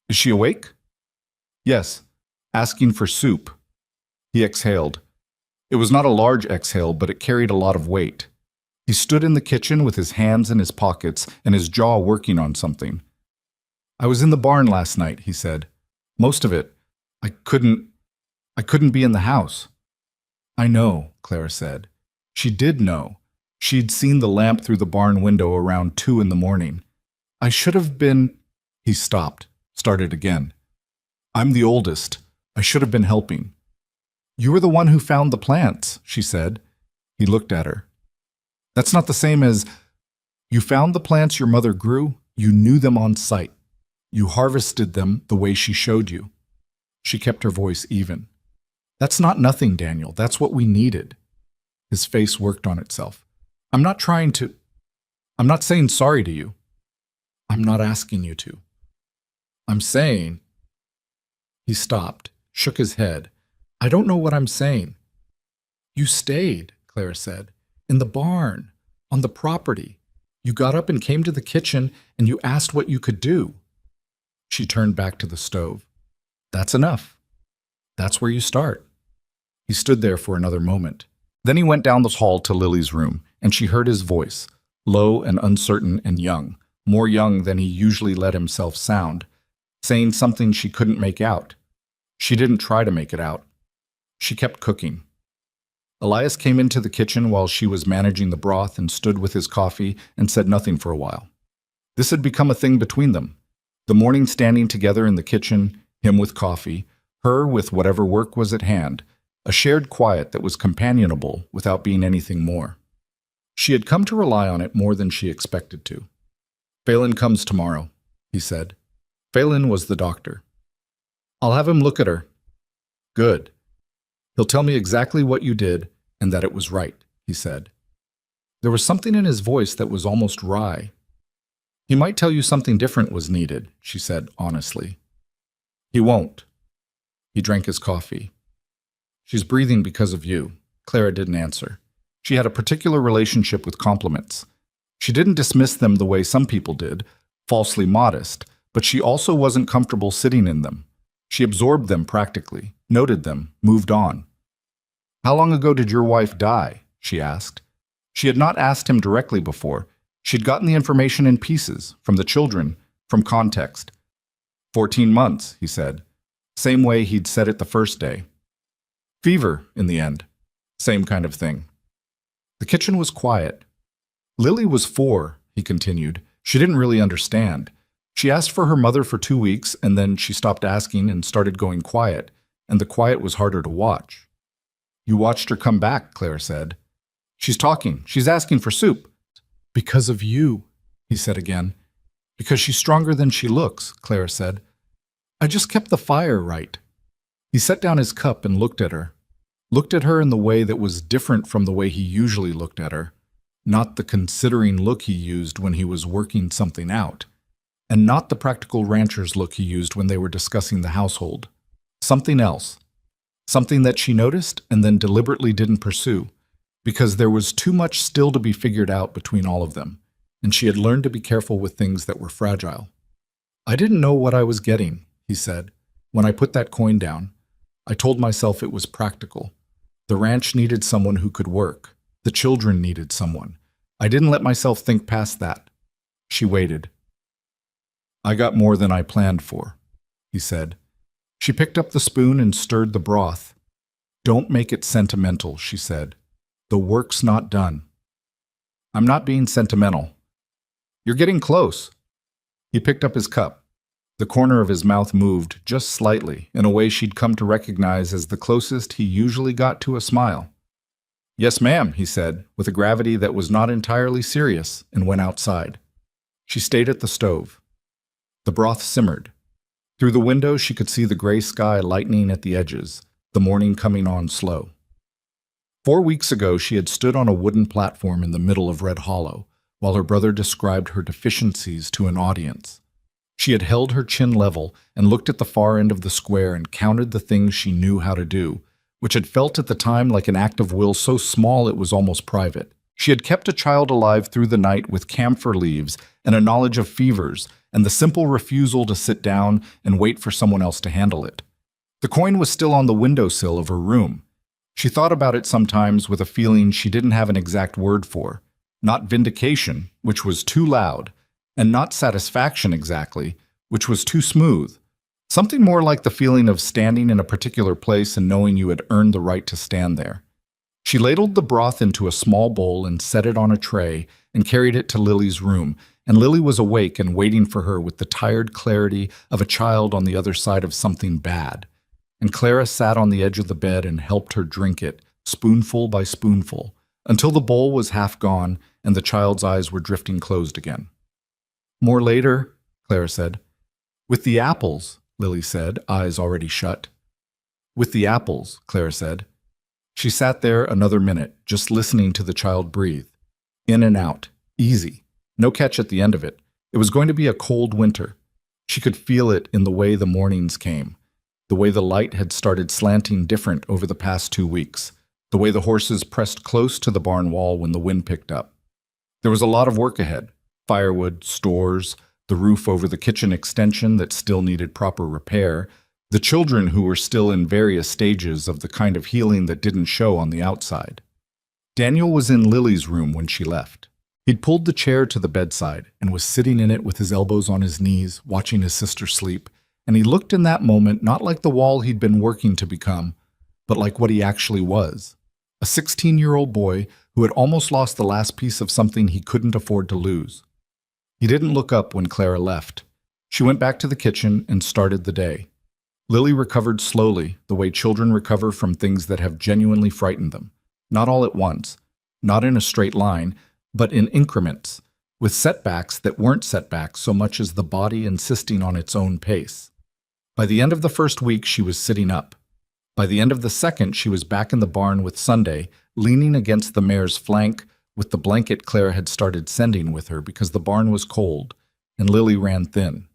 "Is she awake?" "Yes, asking for soup." He exhaled. It was not a large exhale, but it carried a lot of weight. He stood in the kitchen with his hands in his pockets and his jaw working on something. "I was in the barn last night," he said. "Most of it. I couldn't be in the house." "I know," Clara said. She did know. She'd seen the lamp through the barn window around 2 in the morning. "I should have been—" He stopped, started again. "I'm the oldest. I should have been helping." You were the one who found the plants, she said. He looked at her. That's not the same as, you found the plants your mother grew, you knew them on sight. You harvested them the way she showed you. She kept her voice even. That's not nothing, Daniel. That's what we needed. His face worked on itself. I'm not saying sorry to you. I'm not asking you to. I'm saying... He stopped, shook his head. I don't know what I'm saying. You stayed, Clara said, in the barn, on the property. You got up and came to the kitchen and you asked what you could do. She turned back to the stove. That's enough. That's where you start. He stood there for another moment. Then he went down the hall to Lily's room, and she heard his voice, low and uncertain and young, more young than he usually let himself sound, saying something she couldn't make out. She didn't try to make it out. She kept cooking. Elias came into the kitchen while she was managing the broth and stood with his coffee and said nothing for a while. This had become a thing between them. The morning standing together in the kitchen, him with coffee, her with whatever work was at hand, a shared quiet that was companionable without being anything more. She had come to rely on it more than she expected to. Phelan comes tomorrow, he said. Phelan was the doctor. I'll have him look at her. Good. He'll tell me exactly what you did and that it was right, he said. There was something in his voice that was almost wry. He might tell you something different was needed, she said honestly. He won't. He drank his coffee. She's breathing because of you. Clara didn't answer. She had a particular relationship with compliments. She didn't dismiss them the way some people did, falsely modest, but she also wasn't comfortable sitting in them. She absorbed them practically, noted them, moved on. How long ago did your wife die? She asked. She had not asked him directly before. She'd gotten the information in pieces, from the children, from context. 14 months, he said. Same way he'd said it the first day. Fever, in the end. Same kind of thing. The kitchen was quiet. Lily was 4, he continued. She didn't really understand. She asked for her mother for 2 weeks, and then she stopped asking and started going quiet, and the quiet was harder to watch. You watched her come back, Claire said. She's talking. She's asking for soup. Because of you, he said again. Because she's stronger than she looks, Claire said. I just kept the fire right. He set down his cup and looked at her in the way that was different from the way he usually looked at her, not the considering look he used when he was working something out, and not the practical rancher's look he used when they were discussing the household. Something else. Something that she noticed and then deliberately didn't pursue, because there was too much still to be figured out between all of them, and she had learned to be careful with things that were fragile. I didn't know what I was getting, he said. When I put that coin down, I told myself it was practical. The ranch needed someone who could work. The children needed someone. I didn't let myself think past that. She waited. I got more than I planned for, he said. She picked up the spoon and stirred the broth. Don't make it sentimental, she said. The work's not done. I'm not being sentimental. You're getting close. He picked up his cup. The corner of his mouth moved just slightly in a way she'd come to recognize as the closest he usually got to a smile. Yes, ma'am, he said, with a gravity that was not entirely serious, and went outside. She stayed at the stove. The broth simmered. Through the window she could see the gray sky lightening at the edges, the morning coming on slow. 4 weeks ago she had stood on a wooden platform in the middle of Red Hollow, while her brother described her deficiencies to an audience. She had held her chin level and looked at the far end of the square and counted the things she knew how to do, which had felt at the time like an act of will so small it was almost private. She had kept a child alive through the night with camphor leaves and a knowledge of fevers and the simple refusal to sit down and wait for someone else to handle it. The coin was still on the windowsill of her room. She thought about it sometimes with a feeling she didn't have an exact word for. Not vindication, which was too loud, and not satisfaction exactly, which was too smooth. Something more like the feeling of standing in a particular place and knowing you had earned the right to stand there. She ladled the broth into a small bowl and set it on a tray and carried it to Lily's room, and Lily was awake and waiting for her with the tired clarity of a child on the other side of something bad. and Clara sat on the edge of the bed and helped her drink it, spoonful by spoonful, until the bowl was half gone and the child's eyes were drifting closed again. "More later," Clara said. "With the apples," Lily said, eyes already shut. "With the apples," Clara said. She sat there another minute, just listening to the child breathe. In and out, easy, no catch at the end of it. It was going to be a cold winter. She could feel it in the way the mornings came, the way the light had started slanting different over the past 2 weeks, the way the horses pressed close to the barn wall when the wind picked up. There was a lot of work ahead: firewood, stores, the roof over the kitchen extension that still needed proper repair, the children who were still in various stages of the kind of healing that didn't show on the outside. Daniel was in Lily's room when she left. He'd pulled the chair to the bedside and was sitting in it with his elbows on his knees, watching his sister sleep, and he looked in that moment not like the wall he'd been working to become, but like what he actually was: a 16-year-old boy who had almost lost the last piece of something he couldn't afford to lose. He didn't look up when Clara left. She went back to the kitchen and started the day. Lily recovered slowly, the way children recover from things that have genuinely frightened them. Not all at once, not in a straight line, but in increments, with setbacks that weren't setbacks so much as the body insisting on its own pace. By the end of the first week, she was sitting up. By the end of the second, she was back in the barn with Sunday, leaning against the mare's flank with the blanket Clara had started sending with her because the barn was cold, and Lily ran thin.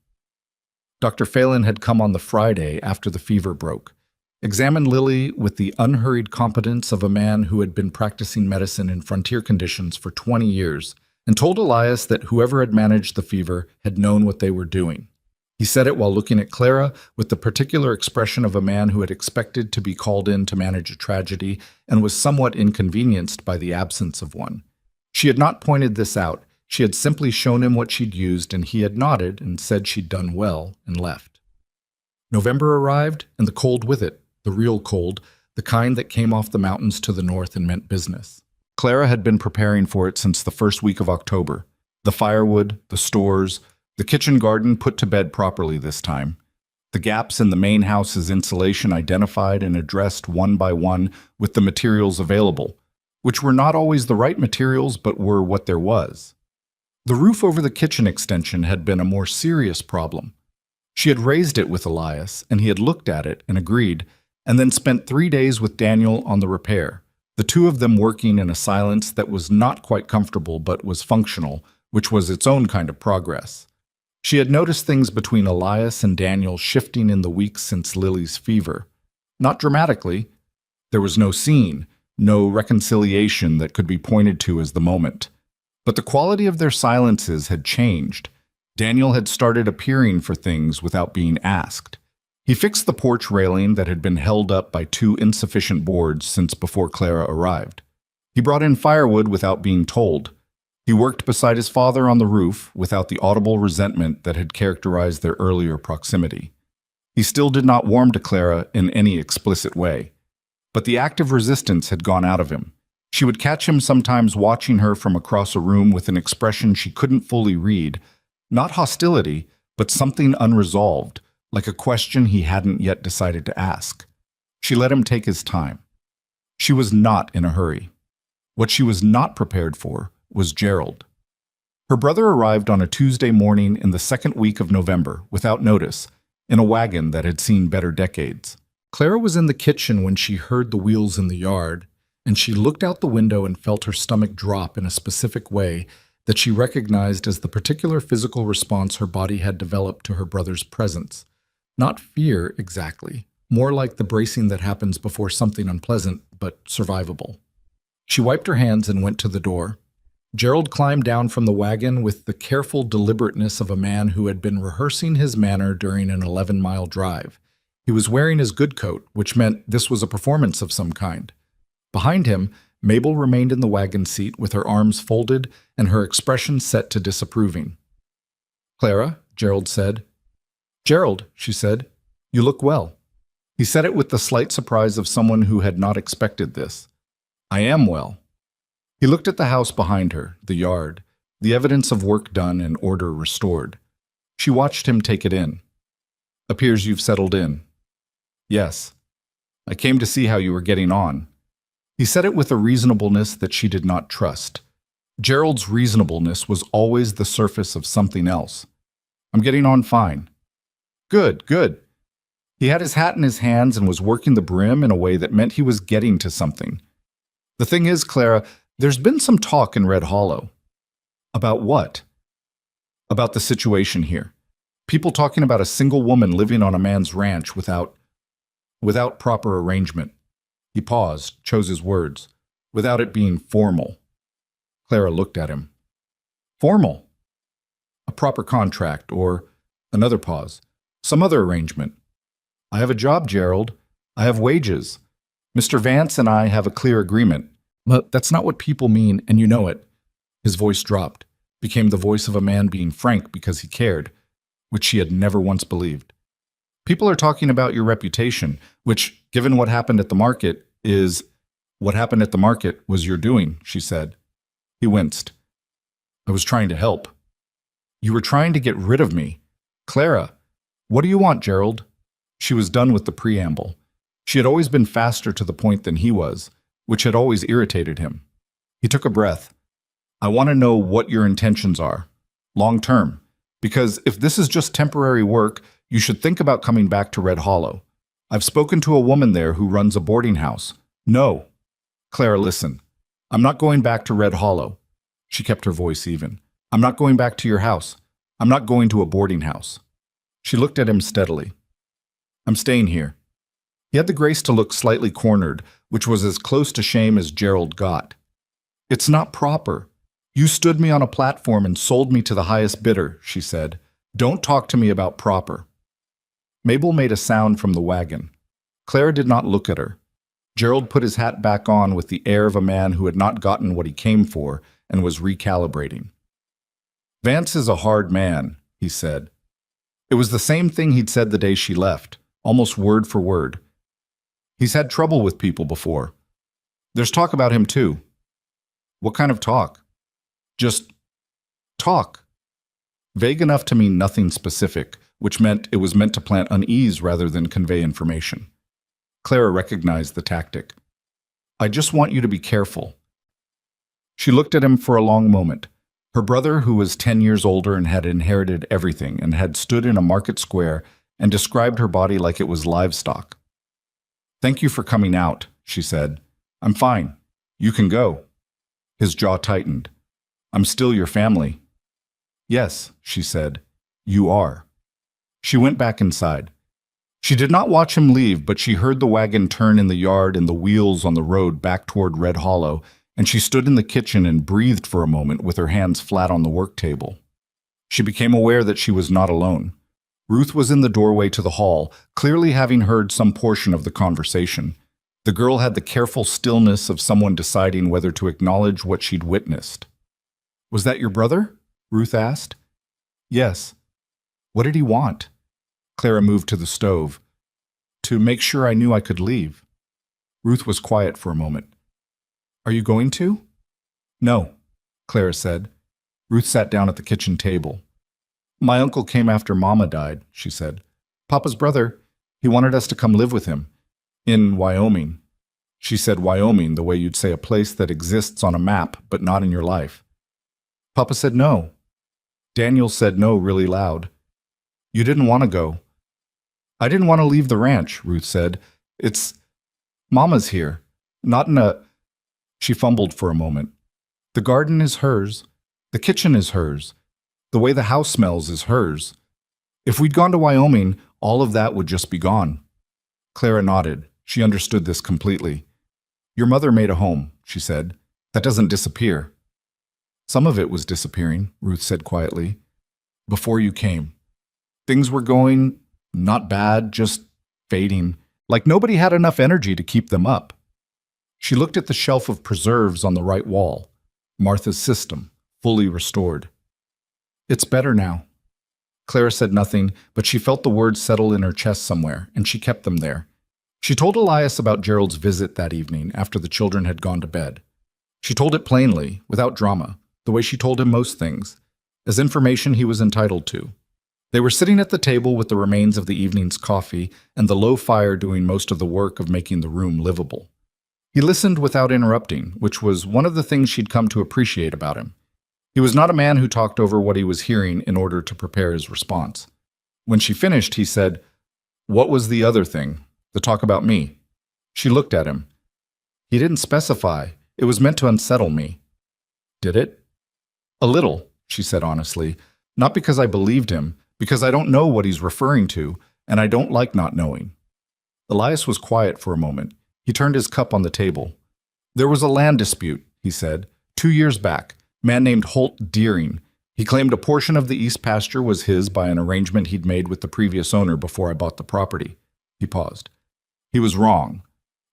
Dr. Phelan had come on the Friday after the fever broke, examined Lily with the unhurried competence of a man who had been practicing medicine in frontier conditions for 20 years, and told Elias that whoever had managed the fever had known what they were doing. He said it while looking at Clara with the particular expression of a man who had expected to be called in to manage a tragedy and was somewhat inconvenienced by the absence of one. She had not pointed this out. She had simply shown him what she'd used, and he had nodded and said she'd done well and left. November arrived, and the cold with it, the real cold, the kind that came off the mountains to the north and meant business. Clara had been preparing for it since the first week of October. The firewood, the stores, the kitchen garden put to bed properly this time. The gaps in the main house's insulation identified and addressed one by one with the materials available, which were not always the right materials but were what there was. The roof over the kitchen extension had been a more serious problem. She had raised it with Elias, and he had looked at it and agreed, and then spent 3 days with Daniel on the repair, the two of them working in a silence that was not quite comfortable but was functional, which was its own kind of progress. She had noticed things between Elias and Daniel shifting in the weeks since Lily's fever. Not dramatically. There was no scene, no reconciliation that could be pointed to as the moment. But the quality of their silences had changed. Daniel had started appearing for things without being asked. He fixed the porch railing that had been held up by 2 insufficient boards since before Clara arrived. He brought in firewood without being told. He worked beside his father on the roof without the audible resentment that had characterized their earlier proximity. He still did not warm to Clara in any explicit way. But the active resistance had gone out of him. She would catch him sometimes watching her from across a room with an expression she couldn't fully read, not hostility, but something unresolved, like a question he hadn't yet decided to ask. She let him take his time. She was not in a hurry. What she was not prepared for was Gerald. Her brother arrived on a Tuesday morning in the second week of November, without notice, in a wagon that had seen better decades. Clara was in the kitchen when she heard the wheels in the yard, and she looked out the window and felt her stomach drop in a specific way that she recognized as the particular physical response her body had developed to her brother's presence. Not fear, exactly, more like the bracing that happens before something unpleasant, but survivable. She wiped her hands and went to the door. Gerald climbed down from the wagon with the careful deliberateness of a man who had been rehearsing his manner during an 11-mile drive. He was wearing his good coat, which meant this was a performance of some kind. Behind him, Mabel remained in the wagon seat with her arms folded and her expression set to disapproving. "Clara," Gerald said. "Gerald," she said, "you look well." He said it with the slight surprise of someone who had not expected this. "I am well." He looked at the house behind her, the yard, the evidence of work done and order restored. She watched him take it in. "Appears you've settled in." Yes. I came to see how you were getting on. He said it with a reasonableness that she did not trust. Gerald's reasonableness was always the surface of something else. I'm getting on fine. Good, good. He had his hat in his hands and was working the brim in a way that meant he was getting to something. The thing is, Clara, there's been some talk in Red Hollow. About what? About the situation here. People talking about a single woman living on a man's ranch without proper arrangement. He paused, chose his words. Without it being formal. Clara looked at him. Formal? A proper contract, or another pause. Some other arrangement. I have a job, Gerald. I have wages. Mr. Vance and I have a clear agreement. But that's not what people mean, and you know it. His voice dropped, became the voice of a man being frank because he cared, which she had never once believed. People are talking about your reputation, which, given what happened at the market, what happened at the market was your doing, she said. He winced. I was trying to help. You were trying to get rid of me. Clara, what do you want, Gerald? She was done with the preamble. She had always been faster to the point than he was, which had always irritated him. He took a breath. I want to know what your intentions are, long term, because if this is just temporary work, you should think about coming back to Red Hollow. I've spoken to a woman there who runs a boarding house. No. Clara, listen. I'm not going back to Red Hollow. She kept her voice even. I'm not going back to your house. I'm not going to a boarding house. She looked at him steadily. I'm staying here. He had the grace to look slightly cornered, which was as close to shame as Gerald got. It's not proper. You stood me on a platform and sold me to the highest bidder, she said. Don't talk to me about proper. Mabel made a sound from the wagon. Clara did not look at her. Gerald put his hat back on with the air of a man who had not gotten what he came for and was recalibrating. Vance is a hard man, he said. It was the same thing he'd said the day she left, almost word for word. He's had trouble with people before. There's talk about him too. What kind of talk? Just talk. Vague enough to mean nothing specific, which meant it was meant to plant unease rather than convey information. Clara recognized the tactic. I just want you to be careful. She looked at him for a long moment. Her brother, who was 10 years older and had inherited everything and had stood in a market square and described her body like it was livestock. Thank you for coming out, she said. I'm fine. You can go. His jaw tightened. I'm still your family. Yes, she said. You are. She went back inside. She did not watch him leave, but she heard the wagon turn in the yard and the wheels on the road back toward Red Hollow, and she stood in the kitchen and breathed for a moment with her hands flat on the work table. She became aware that she was not alone. Ruth was in the doorway to the hall, clearly having heard some portion of the conversation. The girl had the careful stillness of someone deciding whether to acknowledge what she'd witnessed. Was that your brother? Ruth asked. Yes. What did he want? Clara moved to the stove. To make sure I knew I could leave. Ruth was quiet for a moment. Are you going to? No, Clara said. Ruth sat down at the kitchen table. My uncle came after Mama died, she said. Papa's brother, he wanted us to come live with him. In Wyoming. She said Wyoming the way you'd say a place that exists on a map but not in your life. Papa said no. Daniel said no really loud. You didn't want to go. I didn't want to leave the ranch, Ruth said. It's... Mama's here. Not in a... She fumbled for a moment. The garden is hers. The kitchen is hers. The way the house smells is hers. If we'd gone to Wyoming, all of that would just be gone. Clara nodded. She understood this completely. Your mother made a home, she said. That doesn't disappear. Some of it was disappearing, Ruth said quietly. Before you came. Things were going, not bad, just fading, like nobody had enough energy to keep them up. She looked at the shelf of preserves on the right wall. Martha's system, fully restored. It's better now. Clara said nothing, but she felt the words settle in her chest somewhere, and she kept them there. She told Elias about Gerald's visit that evening after the children had gone to bed. She told it plainly, without drama, the way she told him most things, as information he was entitled to. They were sitting at the table with the remains of the evening's coffee and the low fire doing most of the work of making the room livable. He listened without interrupting, which was one of the things she'd come to appreciate about him. He was not a man who talked over what he was hearing in order to prepare his response. When she finished, he said, "What was the other thing? The talk about me?" She looked at him. "He didn't specify. It was meant to unsettle me." "Did it?" "A little," she said honestly. "Not because I believed him, because I don't know what he's referring to, and I don't like not knowing." Elias was quiet for a moment. He turned his cup on the table. "There was a land dispute," he said, 2 years back. Man named Holt Deering. He claimed a portion of the east pasture was his by an arrangement he'd made with the previous owner before I bought the property." He paused. "He was wrong.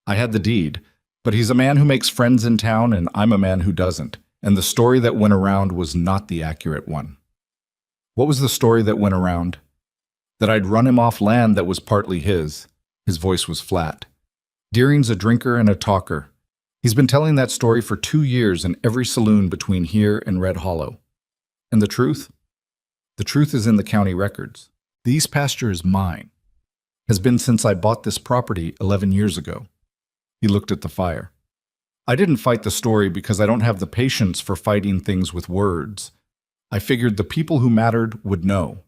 I had the deed, but he's a man who makes friends in town, and I'm a man who doesn't, and the story that went around was not the accurate one." "What was the story that went around?" "That I'd run him off land that was partly his." His voice was flat. "Deering's a drinker and a talker. He's been telling that story for 2 years in every saloon between here and Red Hollow." "And the truth?" "The truth is in the county records. The east pasture is mine. Has been since I bought this property 11 years ago." He looked at the fire. "I didn't fight the story because I don't have the patience for fighting things with words. I figured the people who mattered would know."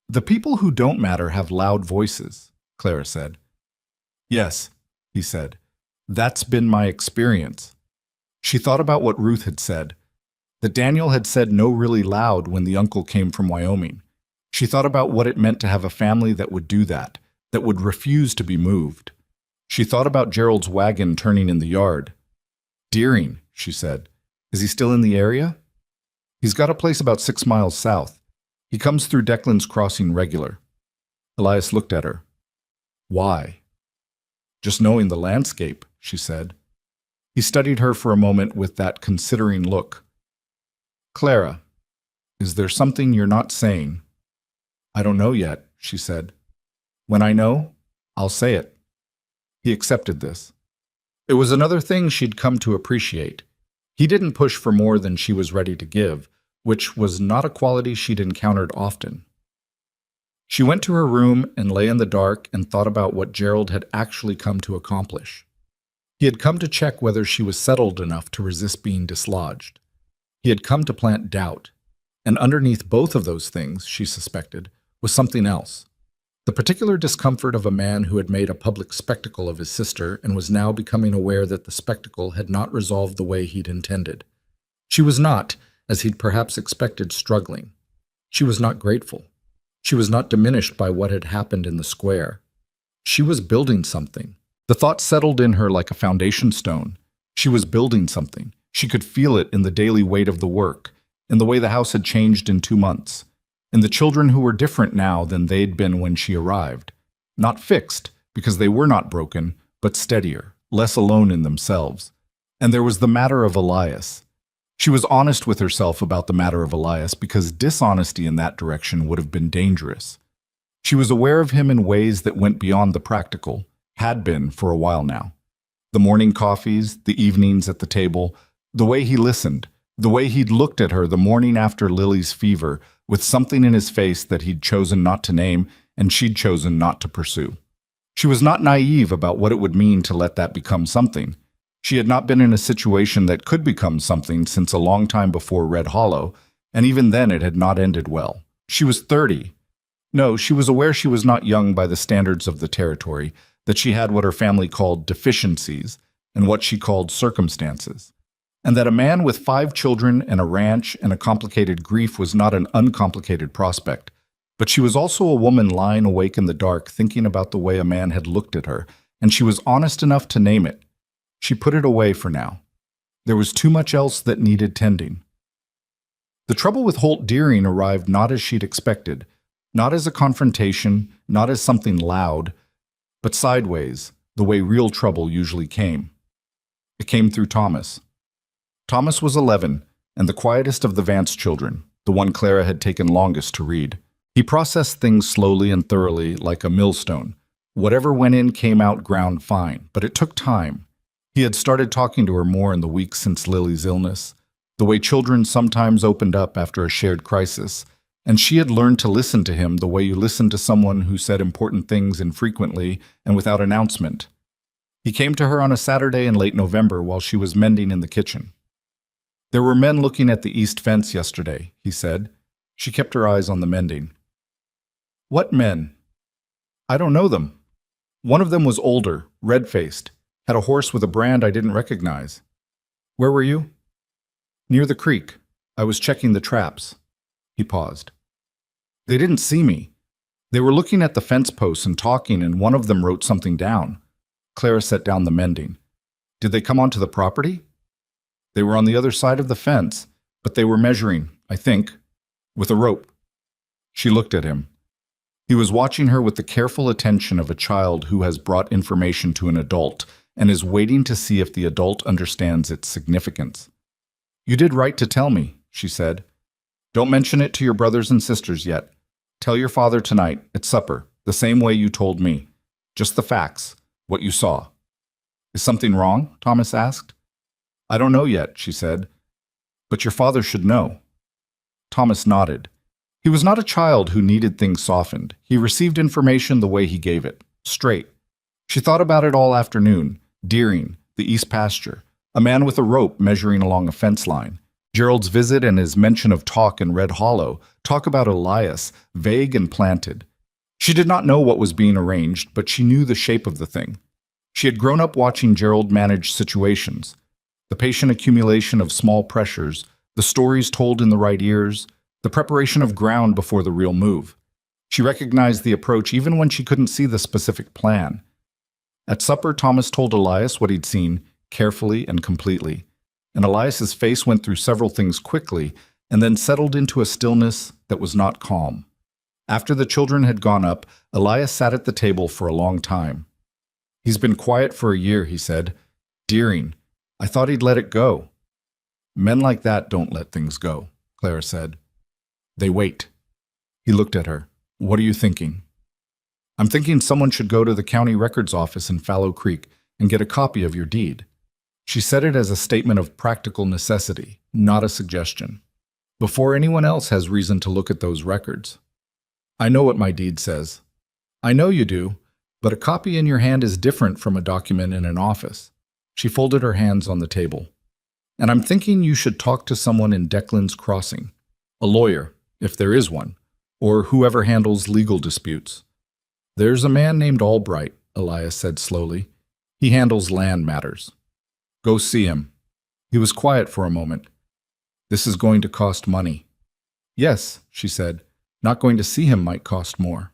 "The people who don't matter have loud voices," Clara said. "Yes," he said. "That's been my experience." She thought about what Ruth had said, that Daniel had said no really loud when the uncle came from Wyoming. She thought about what it meant to have a family that would do that would refuse to be moved. She thought about Gerald's wagon turning in the yard. "Deering," she said. "Is he still in the area?" "He's got a place about 6 miles south. He comes through Declan's Crossing regular." Elias looked at her. "Why?" "Just knowing the landscape," she said. He studied her for a moment with that considering look. "Clara, is there something you're not saying?" "I don't know yet," she said. "When I know, I'll say it." He accepted this. It was another thing she'd come to appreciate. He didn't push for more than she was ready to give, which was not a quality she'd encountered often. She went to her room and lay in the dark and thought about what Gerald had actually come to accomplish. He had come to check whether she was settled enough to resist being dislodged. He had come to plant doubt, and underneath both of those things, she suspected, was something else. The particular discomfort of a man who had made a public spectacle of his sister and was now becoming aware that the spectacle had not resolved the way he'd intended. She was not, as he'd perhaps expected, struggling. She was not grateful. She was not diminished by what had happened in the square. She was building something. The thought settled in her like a foundation stone. She was building something. She could feel it in the daily weight of the work, in the way the house had changed in 2 months, in the children who were different now than they'd been when she arrived. Not fixed, because they were not broken, but steadier, less alone in themselves. And there was the matter of Elias. She was honest with herself about the matter of Elias because dishonesty in that direction would have been dangerous. She was aware of him in ways that went beyond the practical, had been for a while now. The morning coffees, the evenings at the table, the way he listened, the way he'd looked at her the morning after Lily's fever, with something in his face that he'd chosen not to name and she'd chosen not to pursue. She was not naive about what it would mean to let that become something. She had not been in a situation that could become something since a long time before Red Hollow, and even then it had not ended well. She was 30. No, she was aware she was not young by the standards of the territory, that she had what her family called deficiencies and what she called circumstances, and that a man with 5 children and a ranch and a complicated grief was not an uncomplicated prospect. But she was also a woman lying awake in the dark thinking about the way a man had looked at her, and she was honest enough to name it. She put it away for now. There was too much else that needed tending. The trouble with Holt Deering arrived not as she'd expected, not as a confrontation, not as something loud, but sideways, the way real trouble usually came. It came through Thomas. Thomas was 11, and the quietest of the Vance children, the one Clara had taken longest to read. He processed things slowly and thoroughly, like a millstone. Whatever went in came out ground fine, but it took time. He had started talking to her more in the weeks since Lily's illness. The way children sometimes opened up after a shared crisis, And she had learned to listen to him the way you listen to someone who said important things infrequently and without announcement. He came to her on a Saturday in late November while she was mending in the kitchen. "There were men looking at the east fence yesterday," he said. She kept her eyes on the mending. "What men?" "I don't know them. One of them was older, red-faced, had a horse with a brand I didn't recognize." "Where were you?" "Near the creek. I was checking the traps." He paused. "They didn't see me. They were looking at the fence posts and talking, and one of them wrote something down." Clara set down the mending. "Did they come onto the property?" "They were on the other side of the fence, but they were measuring, I think, with a rope." She looked at him. He was watching her with the careful attention of a child who has brought information to an adult and is waiting to see if the adult understands its significance. "You did right to tell me," she said. "Don't mention it to your brothers and sisters yet. Tell your father tonight, at supper, the same way you told me. Just the facts, what you saw." "Is something wrong?" Thomas asked. "I don't know yet," she said. "But your father should know." Thomas nodded. He was not a child who needed things softened. He received information the way he gave it, straight. She thought about it all afternoon. Deering, the east pasture, a man with a rope measuring along a fence line. Gerald's visit and his mention of talk in Red Hollow, talk about Elias, vague and planted. She did not know what was being arranged, but she knew the shape of the thing. She had grown up watching Gerald manage situations. The patient accumulation of small pressures, the stories told in the right ears, the preparation of ground before the real move. She recognized the approach even when she couldn't see the specific plan. At supper, Thomas told Elias what he'd seen, carefully and completely. And Elias's face went through several things quickly and then settled into a stillness that was not calm. After the children had gone up, Elias sat at the table for a long time. "He's been quiet for a year," he said. "Deering, I thought he'd let it go." "Men like that don't let things go," Clara said. "They wait." He looked at her. "What are you thinking?" "I'm thinking someone should go to the county records office in Fallow Creek and get a copy of your deed." She said it as a statement of practical necessity, not a suggestion. "Before anyone else has reason to look at those records." "I know what my deed says." "I know you do, but a copy in your hand is different from a document in an office." She folded her hands on the table. "And I'm thinking you should talk to someone in Declan's Crossing, a lawyer, if there is one, or whoever handles legal disputes." "There's a man named Albright," Elias said slowly. "He handles land matters. Go see him." He was quiet for a moment. "This is going to cost money." "Yes," she said. "Not going to see him might cost more."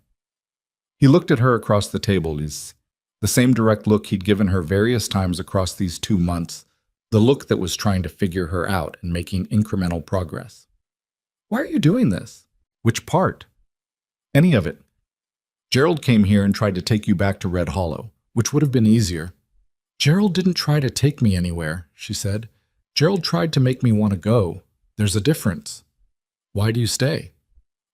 He looked at her across the table, the same direct look he'd given her various times across these 2 months, the look that was trying to figure her out and making incremental progress. "Why are you doing this?" "Which part?" "Any of it. Gerald came here and tried to take you back to Red Hollow, which would have been easier." "Gerald didn't try to take me anywhere," she said. "Gerald tried to make me want to go. There's a difference." "Why do you stay?"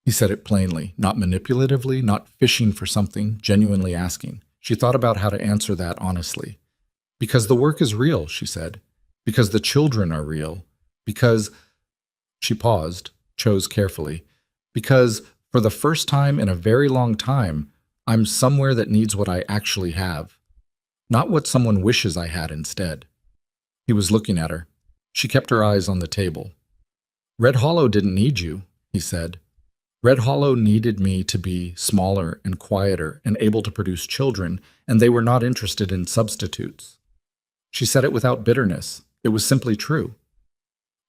He said it plainly, not manipulatively, not fishing for something, genuinely asking. She thought about how to answer that honestly. "Because the work is real," she said. "Because the children are real. Because—" She paused, chose carefully. "Because, for the first time in a very long time, I'm somewhere that needs what I actually have. Not what someone wishes I had instead." He was looking at her. She kept her eyes on the table. "Red Hollow didn't need you," he said. "Red Hollow needed me to be smaller and quieter and able to produce children, and they were not interested in substitutes." She said it without bitterness. It was simply true.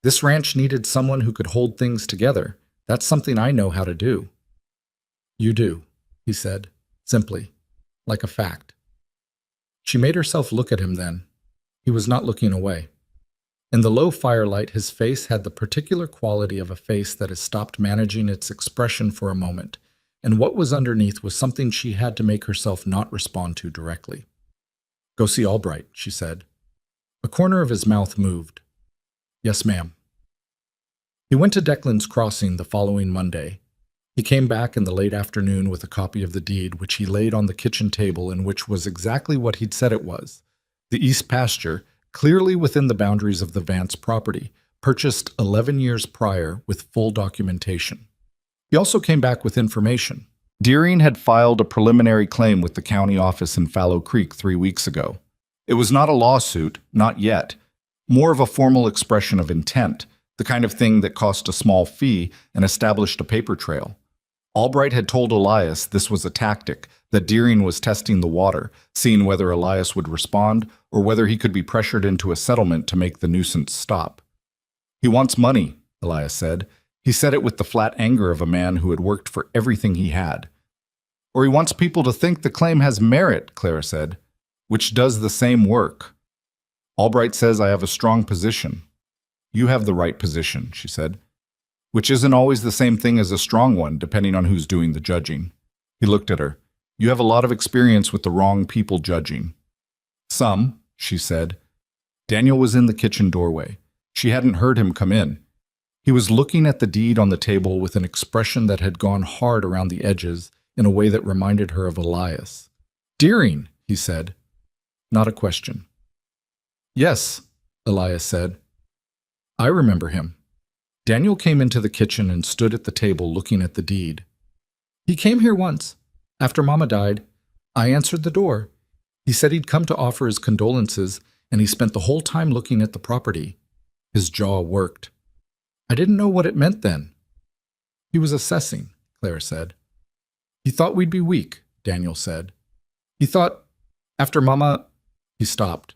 "This ranch needed someone who could hold things together. That's something I know how to do." "You do," he said, simply, like a fact. She made herself look at him then. He was not looking away. In the low firelight, his face had the particular quality of a face that has stopped managing its expression for a moment, and what was underneath was something she had to make herself not respond to directly. "Go see Albright," she said. A corner of his mouth moved. "Yes, ma'am." He went to Declan's Crossing the following Monday. He came back in the late afternoon with a copy of the deed, which he laid on the kitchen table and which was exactly what he'd said it was. The east pasture, clearly within the boundaries of the Vance property, purchased 11 years prior with full documentation. He also came back with information. Deering had filed a preliminary claim with the county office in Fallow Creek 3 weeks ago. It was not a lawsuit, not yet, more of a formal expression of intent, the kind of thing that cost a small fee and established a paper trail. Albright had told Elias this was a tactic, that Deering was testing the water, seeing whether Elias would respond or whether he could be pressured into a settlement to make the nuisance stop. "He wants money," Elias said. He said it with the flat anger of a man who had worked for everything he had. "Or he wants people to think the claim has merit," Clara said, "which does the same work. Albright says I have a strong position." "You have the right position," she said, "which isn't always the same thing as a strong one, depending on who's doing the judging." He looked at her. "You have a lot of experience with the wrong people judging." "Some," she said. Daniel was in the kitchen doorway. She hadn't heard him come in. He was looking at the deed on the table with an expression that had gone hard around the edges in a way that reminded her of Elias. "Deering," he said. Not a question. "Yes," Elias said. "I remember him." Daniel came into the kitchen and stood at the table looking at the deed. "He came here once. After Mama died, I answered the door. He said he'd come to offer his condolences, and he spent the whole time looking at the property." His jaw worked. "I didn't know what it meant then." "He was assessing," Claire said. "He thought we'd be weak," Daniel said. "He thought, after Mama—" He stopped.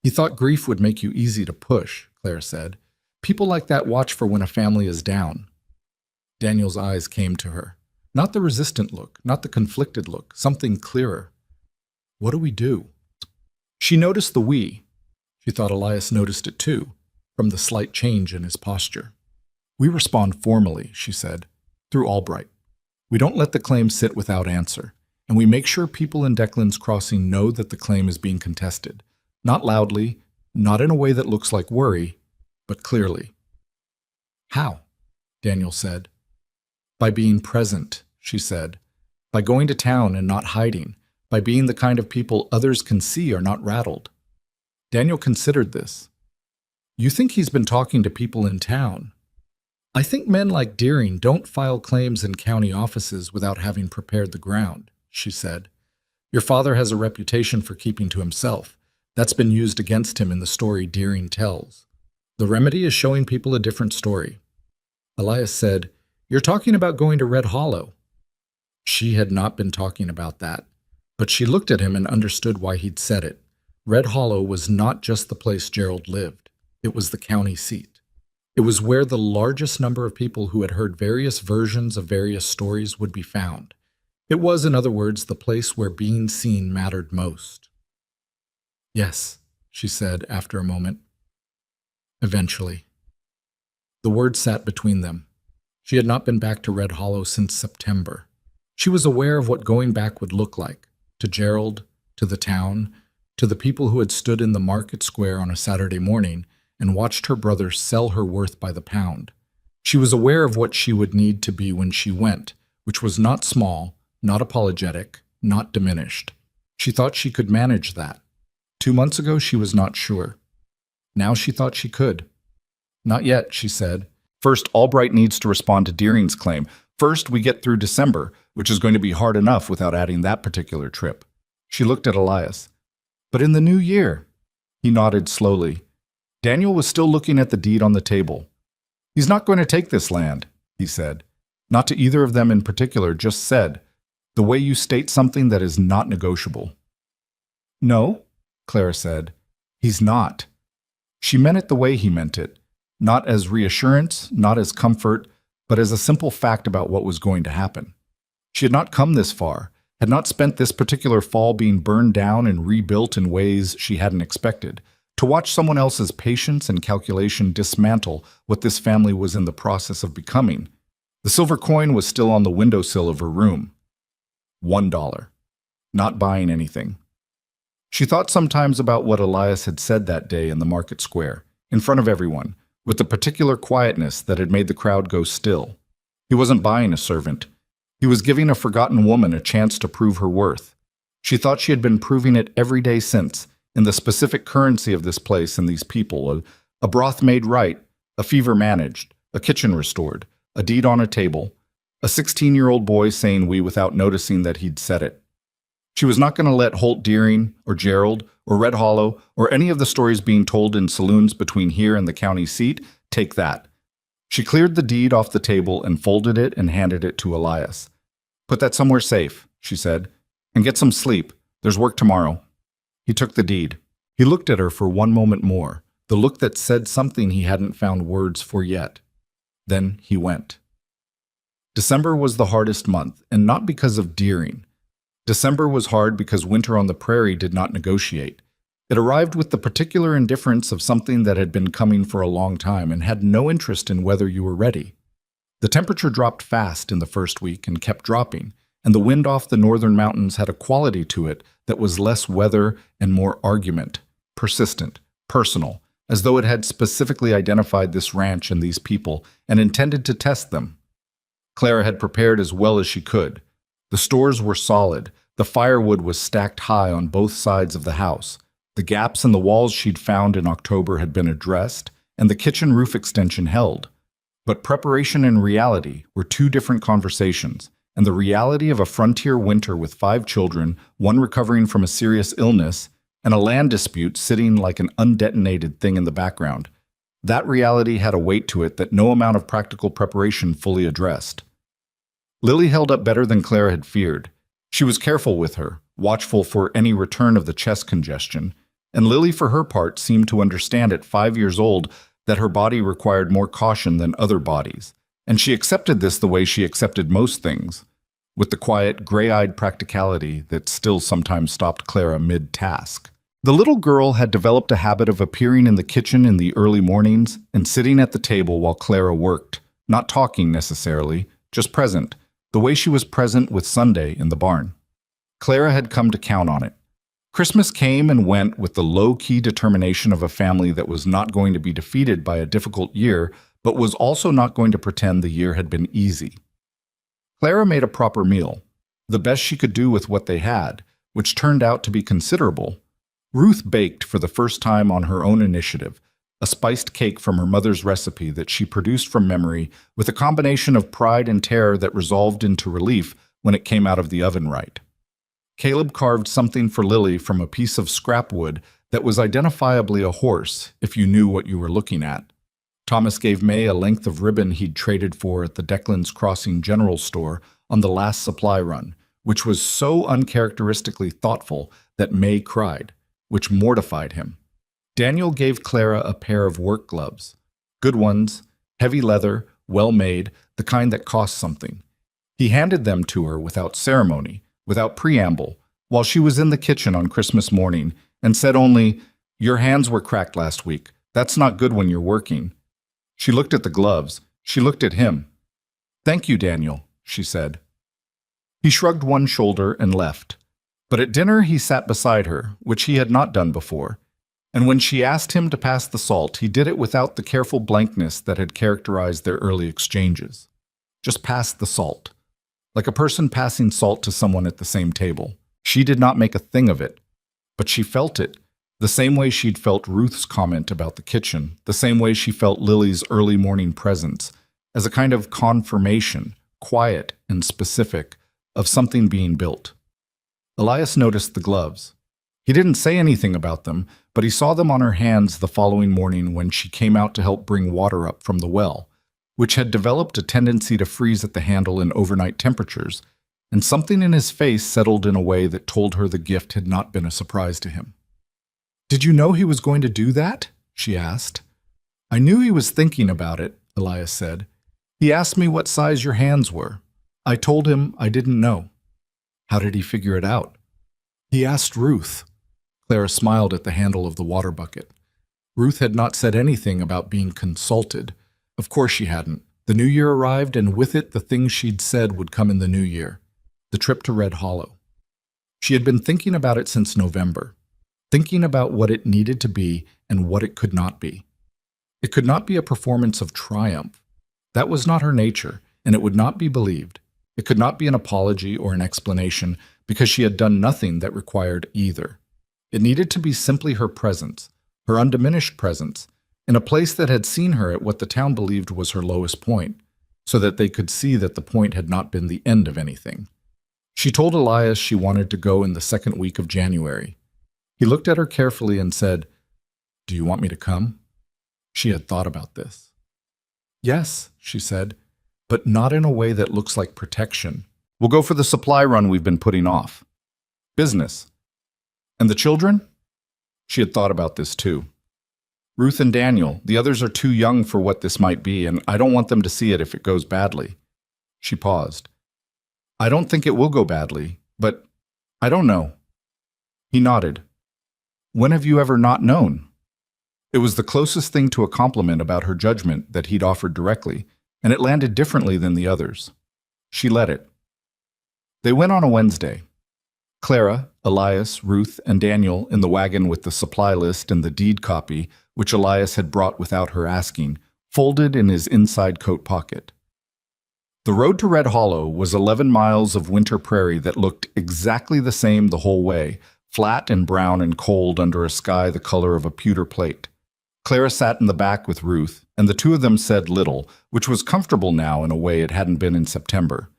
"He thought grief would make you easy to push," Claire said. "People like that watch for when a family is down." Daniel's eyes came to her. Not the resistant look, not the conflicted look, something clearer. "What do we do?" She noticed the we. She thought Elias noticed it too, from the slight change in his posture. "We respond formally," she said, "through Albright. We don't let the claim sit without answer, and we make sure people in Declan's Crossing know that the claim is being contested. Not loudly, not in a way that looks like worry, but clearly." "How?" Daniel said. "By being present," she said. "By going to town and not hiding. By being the kind of people others can see are not rattled." Daniel considered this. "You think he's been talking to people in town?" "I think men like Deering don't file claims in county offices without having prepared the ground," she said. "Your father has a reputation for keeping to himself. That's been used against him in the story Deering tells. The remedy is showing people a different story." Elias said, "You're talking about going to Red Hollow." She had not been talking about that, but she looked at him and understood why he'd said it. Red Hollow was not just the place Gerald lived. It was the county seat. It was where the largest number of people who had heard various versions of various stories would be found. It was, in other words, the place where being seen mattered most. "Yes," she said after a moment. "Eventually." The words sat between them. She had not been back to Red Hollow since September. She was aware of what going back would look like, to Gerald, to the town, to the people who had stood in the market square on a Saturday morning and watched her brother sell her worth by the pound. She was aware of what she would need to be when she went, which was not small, not apologetic, not diminished. She thought she could manage that. 2 months ago, she was not sure. Now she thought she could. "Not yet," she said. "First, Albright needs to respond to Deering's claim. First, we get through December, which is going to be hard enough without adding that particular trip." She looked at Elias. "But in the new year?" He nodded slowly. Daniel was still looking at the deed on the table. "He's not going to take this land," he said. Not to either of them in particular, just said, "the way you state something that is not negotiable." "No," Clara said. "He's not." She meant it the way he meant it, not as reassurance, not as comfort, but as a simple fact about what was going to happen. She had not come this far, had not spent this particular fall being burned down and rebuilt in ways she hadn't expected, to watch someone else's patience and calculation dismantle what this family was in the process of becoming. The silver coin was still on the windowsill of her room. $1. Not buying anything. She thought sometimes about what Elias had said that day in the market square, in front of everyone, with the particular quietness that had made the crowd go still. He wasn't buying a servant. He was giving a forgotten woman a chance to prove her worth. She thought she had been proving it every day since, in the specific currency of this place and these people, a broth made right, a fever managed, a kitchen restored, a deed on a table, A 16-year-old boy saying we without noticing that he'd said it. She was not going to let Holt Deering or Gerald or Red Hollow or any of the stories being told in saloons between here and the county seat take that. She cleared the deed off the table and folded it and handed it to Elias. "Put that somewhere safe," she said, "and get some sleep. There's work tomorrow." He took the deed. He looked at her for one moment more, the look that said something he hadn't found words for yet. Then he went. December was the hardest month, and not because of Deering. December was hard because winter on the prairie did not negotiate. It arrived with the particular indifference of something that had been coming for a long time and had no interest in whether you were ready. The temperature dropped fast in the first week and kept dropping, and the wind off the northern mountains had a quality to it that was less weather and more argument, persistent, personal, as though it had specifically identified this ranch and these people and intended to test them. Clara had prepared as well as she could. The stores were solid. The firewood was stacked high on both sides of the house. The gaps in the walls she'd found in October had been addressed, and the kitchen roof extension held. But preparation and reality were two different conversations, and the reality of a frontier winter with 5 children, one recovering from a serious illness, and a land dispute sitting like an undetonated thing in the background. That reality had a weight to it that no amount of practical preparation fully addressed. Lily held up better than Clara had feared. She was careful with her, watchful for any return of the chest congestion, and Lily, for her part, seemed to understand at 5 years old that her body required more caution than other bodies, and she accepted this the way she accepted most things, with the quiet, gray-eyed practicality that still sometimes stopped Clara mid-task. The little girl had developed a habit of appearing in the kitchen in the early mornings and sitting at the table while Clara worked, not talking necessarily, just present, the way she was present with Sunday in the barn. Clara had come to count on it. Christmas came and went with the low-key determination of a family that was not going to be defeated by a difficult year, but was also not going to pretend the year had been easy. Clara made a proper meal, the best she could do with what they had, which turned out to be considerable. Ruth baked for the first time on her own initiative, a spiced cake from her mother's recipe that she produced from memory with a combination of pride and terror that resolved into relief when it came out of the oven right. Caleb carved something for Lily from a piece of scrap wood that was identifiably a horse if you knew what you were looking at. Thomas gave May a length of ribbon he'd traded for at the Declan's Crossing General Store on the last supply run, which was so uncharacteristically thoughtful that May cried, which mortified him. Daniel gave Clara a pair of work gloves. Good ones, heavy leather, well-made, the kind that cost something. He handed them to her without ceremony, without preamble, while she was in the kitchen on Christmas morning, and said only, "Your hands were cracked last week. That's not good when you're working." She looked at the gloves. She looked at him. "Thank you, Daniel," she said. He shrugged one shoulder and left. But at dinner he sat beside her, which he had not done before. And when she asked him to pass the salt, he did it without the careful blankness that had characterized their early exchanges. Just passed the salt. Like a person passing salt to someone at the same table. She did not make a thing of it, but she felt it, the same way she'd felt Ruth's comment about the kitchen, the same way she felt Lily's early morning presence, as a kind of confirmation, quiet and specific, of something being built. Elias noticed the gloves. He didn't say anything about them, but he saw them on her hands the following morning when she came out to help bring water up from the well, which had developed a tendency to freeze at the handle in overnight temperatures, and something in his face settled in a way that told her the gift had not been a surprise to him. "Did you know he was going to do that?" she asked. "I knew he was thinking about it," Elias said. "He asked me what size your hands were. I told him I didn't know." "How did he figure it out?" "He asked Ruth." Clara smiled at the handle of the water bucket. Ruth had not said anything about being consulted. Of course she hadn't. The new year arrived, and with it the things she'd said would come in the new year. The trip to Red Hollow. She had been thinking about it since November. Thinking about what it needed to be and what it could not be. It could not be a performance of triumph. That was not her nature, and it would not be believed. It could not be an apology or an explanation, because she had done nothing that required either. It needed to be simply her presence, her undiminished presence, in a place that had seen her at what the town believed was her lowest point, so that they could see that the point had not been the end of anything. She told Elias she wanted to go in the second week of January. He looked at her carefully and said, "Do you want me to come?" She had thought about this. "Yes," she said, "but not in a way that looks like protection. We'll go for the supply run we've been putting off. Business. And the children?" She had thought about this too. "Ruth and Daniel, the others are too young for what this might be, and I don't want them to see it if it goes badly." She paused. "I don't think it will go badly, but I don't know." He nodded. "When have you ever not known?" It was the closest thing to a compliment about her judgment that he'd offered directly, and it landed differently than the others. She let it. They went on a Wednesday. Clara, Elias, Ruth, and Daniel in the wagon with the supply list and the deed copy, which Elias had brought without her asking, folded in his inside coat pocket. The road to Red Hollow was 11 miles of winter prairie that looked exactly the same the whole way, flat and brown and cold under a sky the color of a pewter plate. Clara sat in the back with Ruth, and the two of them said little, which was comfortable now in a way it hadn't been in September.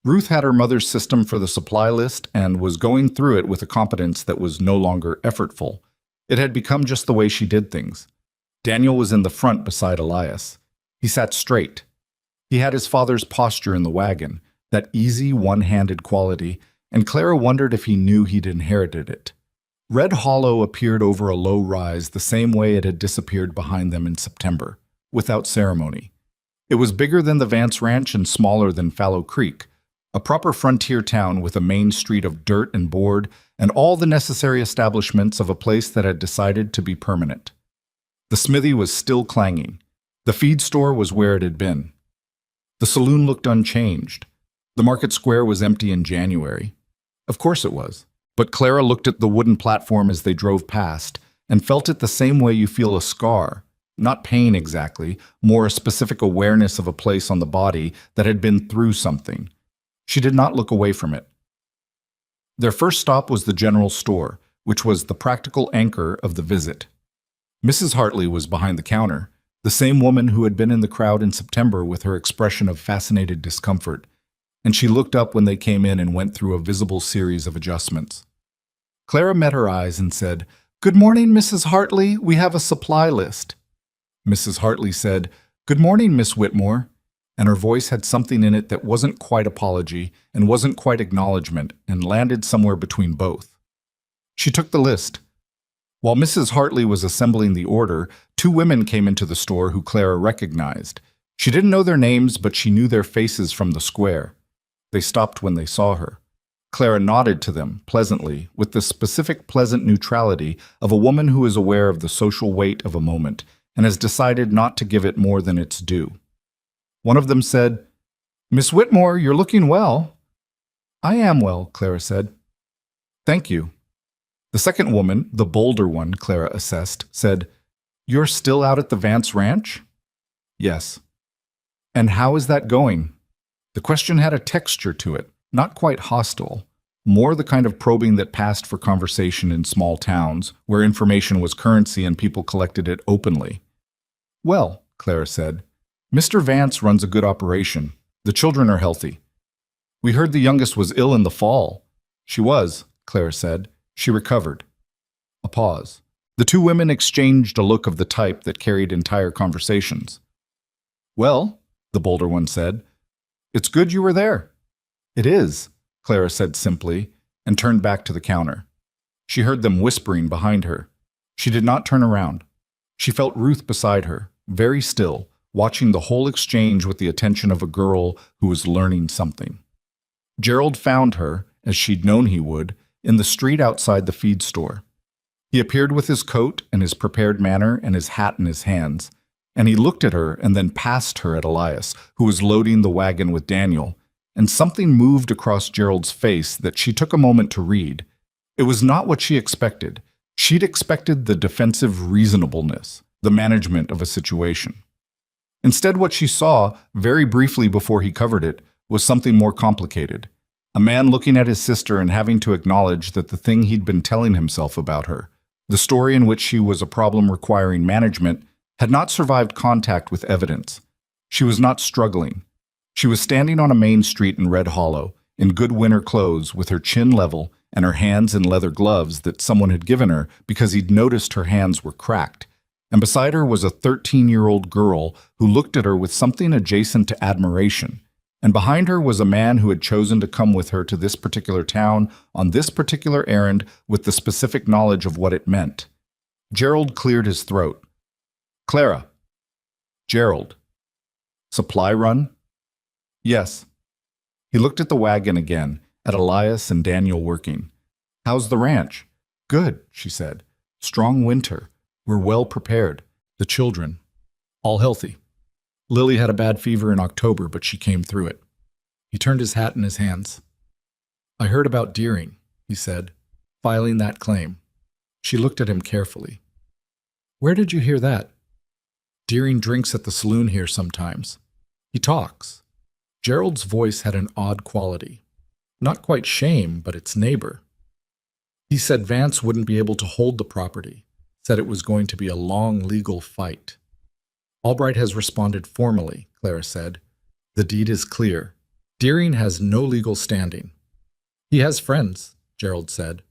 Ruth had her mother's system for the supply list and was going through it with a competence that was no longer effortful. It had become just the way she did things. Daniel was in the front beside Elias. He sat straight. He had his father's posture in the wagon, that easy, one-handed quality, and Clara wondered if he knew he'd inherited it. Red Hollow appeared over a low rise the same way it had disappeared behind them in September, without ceremony. It was bigger than the Vance Ranch and smaller than Fallow Creek, a proper frontier town with a main street of dirt and board and all the necessary establishments of a place that had decided to be permanent. The smithy was still clanging. The feed store was where it had been. The saloon looked unchanged. The market square was empty in January. Of course it was. But Clara looked at the wooden platform as they drove past and felt it the same way you feel a scar. Not pain exactly, more a specific awareness of a place on the body that had been through something. She did not look away from it. Their first stop was the general store, which was the practical anchor of the visit. Mrs. Hartley was behind the counter, the same woman who had been in the crowd in September with her expression of fascinated discomfort, and she looked up when they came in and went through a visible series of adjustments. Clara met her eyes and said, "Good morning, Mrs. Hartley. We have a supply list." Mrs. Hartley said, "Good morning, Miss Whitmore," and her voice had something in it that wasn't quite apology and wasn't quite acknowledgement and landed somewhere between both. She took the list. While Mrs. Hartley was assembling the order, two women came into the store who Clara recognized. She didn't know their names, but she knew their faces from the square. They stopped when they saw her. Clara nodded to them, pleasantly, with the specific pleasant neutrality of a woman who is aware of the social weight of a moment and has decided not to give it more than its due. One of them said, "Miss Whitmore, you're looking well." "I am well," Clara said. "Thank you." The second woman, the bolder one, Clara assessed, said, "You're still out at the Vance Ranch?" "Yes." "And how is that going?" The question had a texture to it, not quite hostile, more the kind of probing that passed for conversation in small towns, where information was currency and people collected it openly. "Well," Clara said, "Mr. Vance runs a good operation. The children are healthy. We heard the youngest was ill in the fall." "She was," Clara said. "She recovered." A pause. The two women exchanged a look of the type that carried entire conversations. "Well," the bolder one said, "it's good you were there." "It is," Clara said simply, and turned back to the counter. She heard them whispering behind her. She did not turn around. She felt Ruth beside her, very still, watching the whole exchange with the attention of a girl who was learning something. Gerald found her, as she'd known he would, in the street outside the feed store. He appeared with his coat and his prepared manner and his hat in his hands, and he looked at her and then past her at Elias, who was loading the wagon with Daniel, and something moved across Gerald's face that she took a moment to read. It was not what she expected. She'd expected the defensive reasonableness, the management of a situation. Instead, what she saw, very briefly before he covered it, was something more complicated. A man looking at his sister and having to acknowledge that the thing he'd been telling himself about her, the story in which she was a problem requiring management, had not survived contact with evidence. She was not struggling. She was standing on a main street in Red Hollow, in good winter clothes, with her chin level and her hands in leather gloves that someone had given her because he'd noticed her hands were cracked. And beside her was a 13-year-old girl who looked at her with something adjacent to admiration. And behind her was a man who had chosen to come with her to this particular town on this particular errand with the specific knowledge of what it meant. Gerald cleared his throat. Clara. Gerald. Supply run? Yes. He looked at the wagon again, at Elias and Daniel working. How's the ranch? Good, she said. Strong winter. We're well prepared. The children. All healthy. Lily had a bad fever in October, but she came through it. He turned his hat in his hands. I heard about Deering, he said, filing that claim. She looked at him carefully. Where did you hear that? Deering drinks at the saloon here sometimes. He talks. Gerald's voice had an odd quality. Not quite shame, but its neighbor. He said Vance wouldn't be able to hold the property, said it was going to be a long legal fight. Albright has responded formally, Clara said. The deed is clear. Deering has no legal standing. He has friends, Gerald said.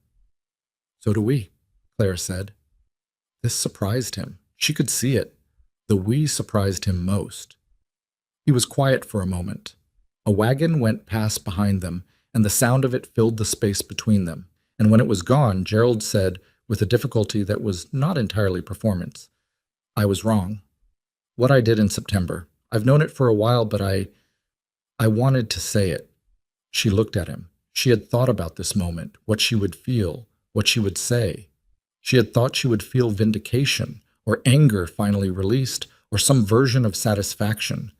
So do we, Clara said. This surprised him. She could see it. The we surprised him most. He was quiet for a moment. A wagon went past behind them, and the sound of it filled the space between them. And when it was gone, Gerald said, with a difficulty that was not entirely performance, I was wrong. What I did in September. I've known it for a while, but I wanted to say it. She looked at him. She had thought about this moment, what she would feel, what she would say. She had thought she would feel vindication, or anger finally released, or some version of satisfaction.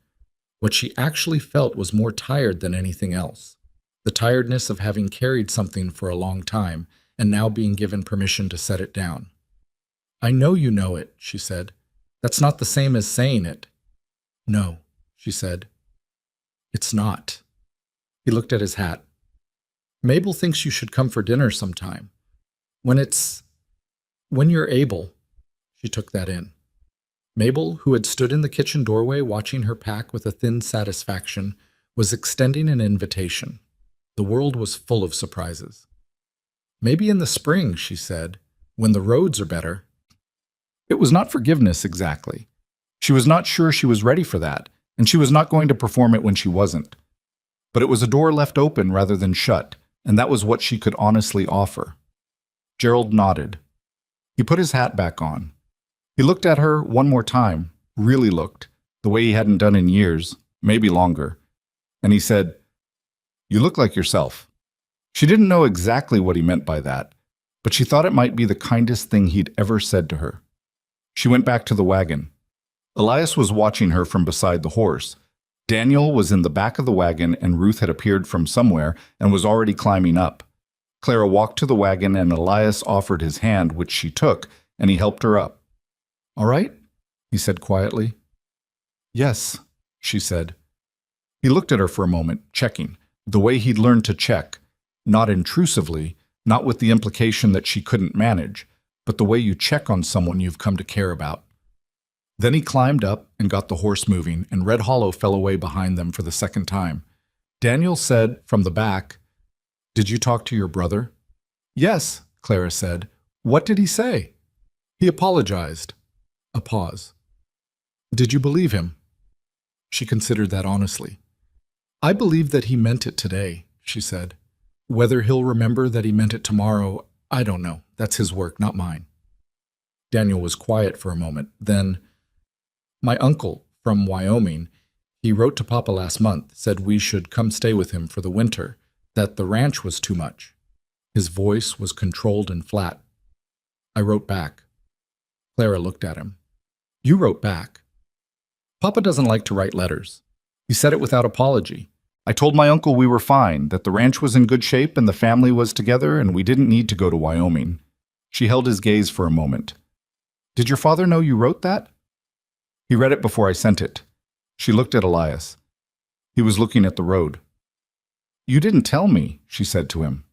What she actually felt was more tired than anything else. The tiredness of having carried something for a long time, and now being given permission to set it down. I know you know it, she said. That's not the same as saying it. No, she said. It's not. He looked at his hat. Mabel thinks you should come for dinner sometime. When you're able. She took that in. Mabel, who had stood in the kitchen doorway watching her pack with a thin satisfaction, was extending an invitation. The world was full of surprises. Maybe in the spring, she said, when the roads are better. It was not forgiveness exactly. She was not sure she was ready for that, and she was not going to perform it when she wasn't. But it was a door left open rather than shut, and that was what she could honestly offer. Gerald nodded. He put his hat back on. He looked at her one more time, really looked, the way he hadn't done in years, maybe longer. And he said, You look like yourself. She didn't know exactly what he meant by that, but she thought it might be the kindest thing he'd ever said to her. She went back to the wagon. Elias was watching her from beside the horse. Daniel was in the back of the wagon, and Ruth had appeared from somewhere and was already climbing up. Clara walked to the wagon, and Elias offered his hand, which she took, and he helped her up. All right? He said quietly. Yes, she said. He looked at her for a moment, checking, the way he'd learned to check, not intrusively, not with the implication that she couldn't manage, but the way you check on someone you've come to care about. Then he climbed up and got the horse moving, and Red Hollow fell away behind them for the second time. Daniel said from the back, Did you talk to your brother? Yes, Clara said. What did he say? He apologized. A pause. Did you believe him? She considered that honestly. I believe that he meant it today, she said. Whether he'll remember that he meant it tomorrow, I don't know. That's his work, not mine. Daniel was quiet for a moment. Then, my uncle from Wyoming, he wrote to Papa last month, said we should come stay with him for the winter, that the ranch was too much. His voice was controlled and flat. I wrote back. Clara looked at him. You wrote back. Papa doesn't like to write letters. He said it without apology. I told my uncle we were fine, that the ranch was in good shape and the family was together and we didn't need to go to Wyoming. She held his gaze for a moment. Did your father know you wrote that? He read it before I sent it. She looked at Elias. He was looking at the road. You didn't tell me, she said to him.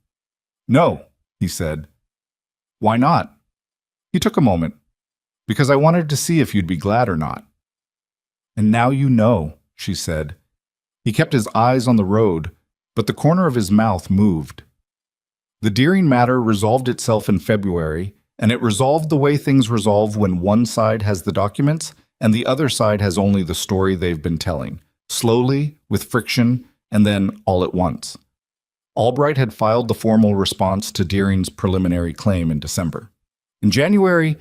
No, he said. Why not? He took a moment. Because I wanted to see if you'd be glad or not. And now you know, she said. He kept his eyes on the road, but the corner of his mouth moved. The Deering matter resolved itself in February, and it resolved the way things resolve when one side has the documents and the other side has only the story they've been telling, slowly, with friction, and then all at once. Albright had filed the formal response to Deering's preliminary claim in December. In January,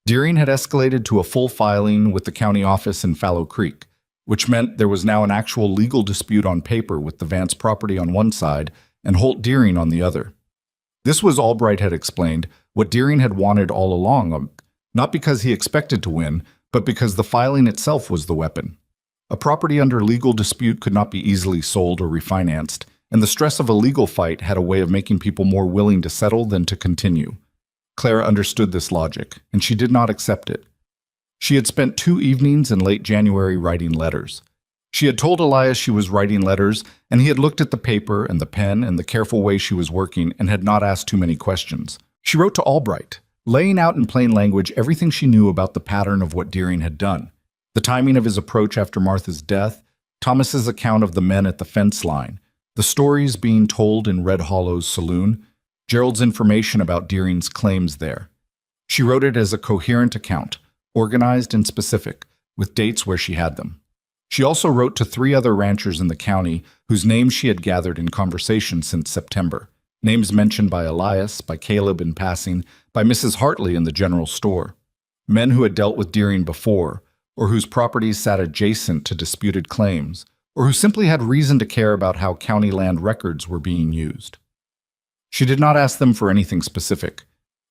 Deering had escalated to a full filing with the county office in Fallow Creek, which meant there was now an actual legal dispute on paper with the Vance property on one side and Holt Deering on the other. This was, Albright had explained, what Deering had wanted all along, not because he expected to win, but because the filing itself was the weapon. A property under legal dispute could not be easily sold or refinanced, and the stress of a legal fight had a way of making people more willing to settle than to continue. Clara understood this logic, and she did not accept it. She had spent 2 evenings in late January writing letters. She had told Elias she was writing letters, and he had looked at the paper and the pen and the careful way she was working and had not asked too many questions. She wrote to Albright, laying out in plain language everything she knew about the pattern of what Deering had done, the timing of his approach after Martha's death, Thomas's account of the men at the fence line, the stories being told in Red Hollow's saloon, Gerald's information about Deering's claims there. She wrote it as a coherent account, organized and specific, with dates where she had them. She also wrote to 3 other ranchers in the county whose names she had gathered in conversation since September, names mentioned by Elias, by Caleb in passing, by Mrs. Hartley in the general store, men who had dealt with Deering before, or whose properties sat adjacent to disputed claims, or who simply had reason to care about how county land records were being used. She did not ask them for anything specific.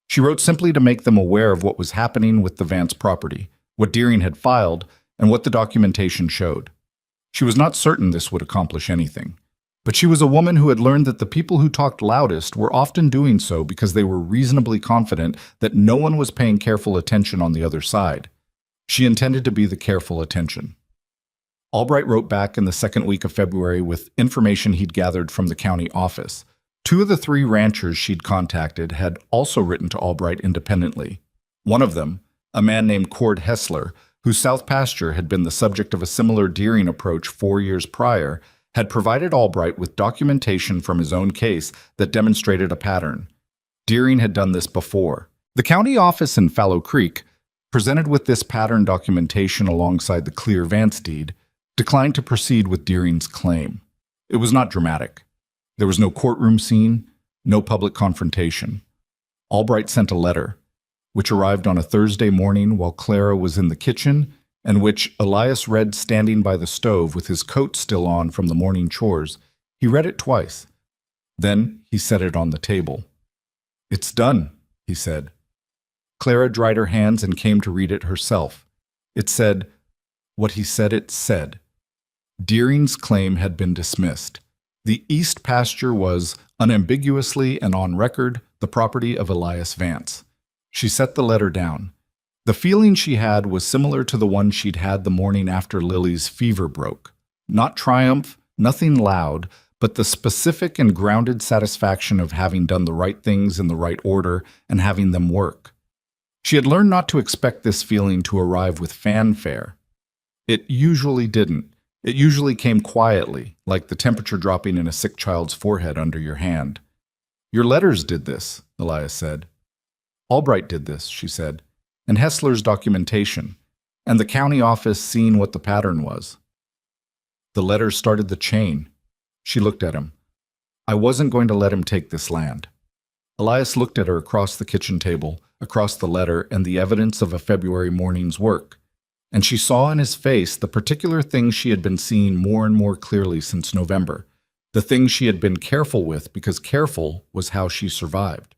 She wrote simply to make them aware of what was happening with the Vance property, what Deering had filed, and what the documentation showed. She was not certain this would accomplish anything, but she was a woman who had learned that the people who talked loudest were often doing so because they were reasonably confident that no one was paying careful attention on the other side. She intended to be the careful attention. Albright wrote back in the second week of February with information he'd gathered from the county office. 2 of the 3 ranchers she'd contacted had also written to Albright independently. One of them, a man named Cord Hessler, whose south pasture had been the subject of a similar Deering approach 4 years prior, had provided Albright with documentation from his own case that demonstrated a pattern. Deering had done this before. The county office in Fallow Creek, presented with this pattern documentation alongside the clear Vance deed, declined to proceed with Deering's claim. It was not dramatic. There was no courtroom scene, no public confrontation. Albright sent a letter, which arrived on a Thursday morning while Clara was in the kitchen, and which Elias read standing by the stove with his coat still on from the morning chores. He read it twice. Then he set it on the table. "It's done," he said. Clara dried her hands and came to read it herself. It said what he said it said. Deering's claim had been dismissed. The east pasture was, unambiguously and on record, the property of Elias Vance. She set the letter down. The feeling she had was similar to the one she'd had the morning after Lily's fever broke. Not triumph, nothing loud, but the specific and grounded satisfaction of having done the right things in the right order and having them work. She had learned not to expect this feeling to arrive with fanfare. It usually didn't. It usually came quietly, like the temperature dropping in a sick child's forehead under your hand. "Your letters did this," Elias said. "Albright did this," she said, "and Hessler's documentation, and the county office seeing what the pattern was." The letters started the chain. She looked at him. "I wasn't going to let him take this land." Elias looked at her across the kitchen table, across the letter and the evidence of a February morning's work, and she saw in his face the particular thing she had been seeing more and more clearly since November, the thing she had been careful with because careful was how she survived.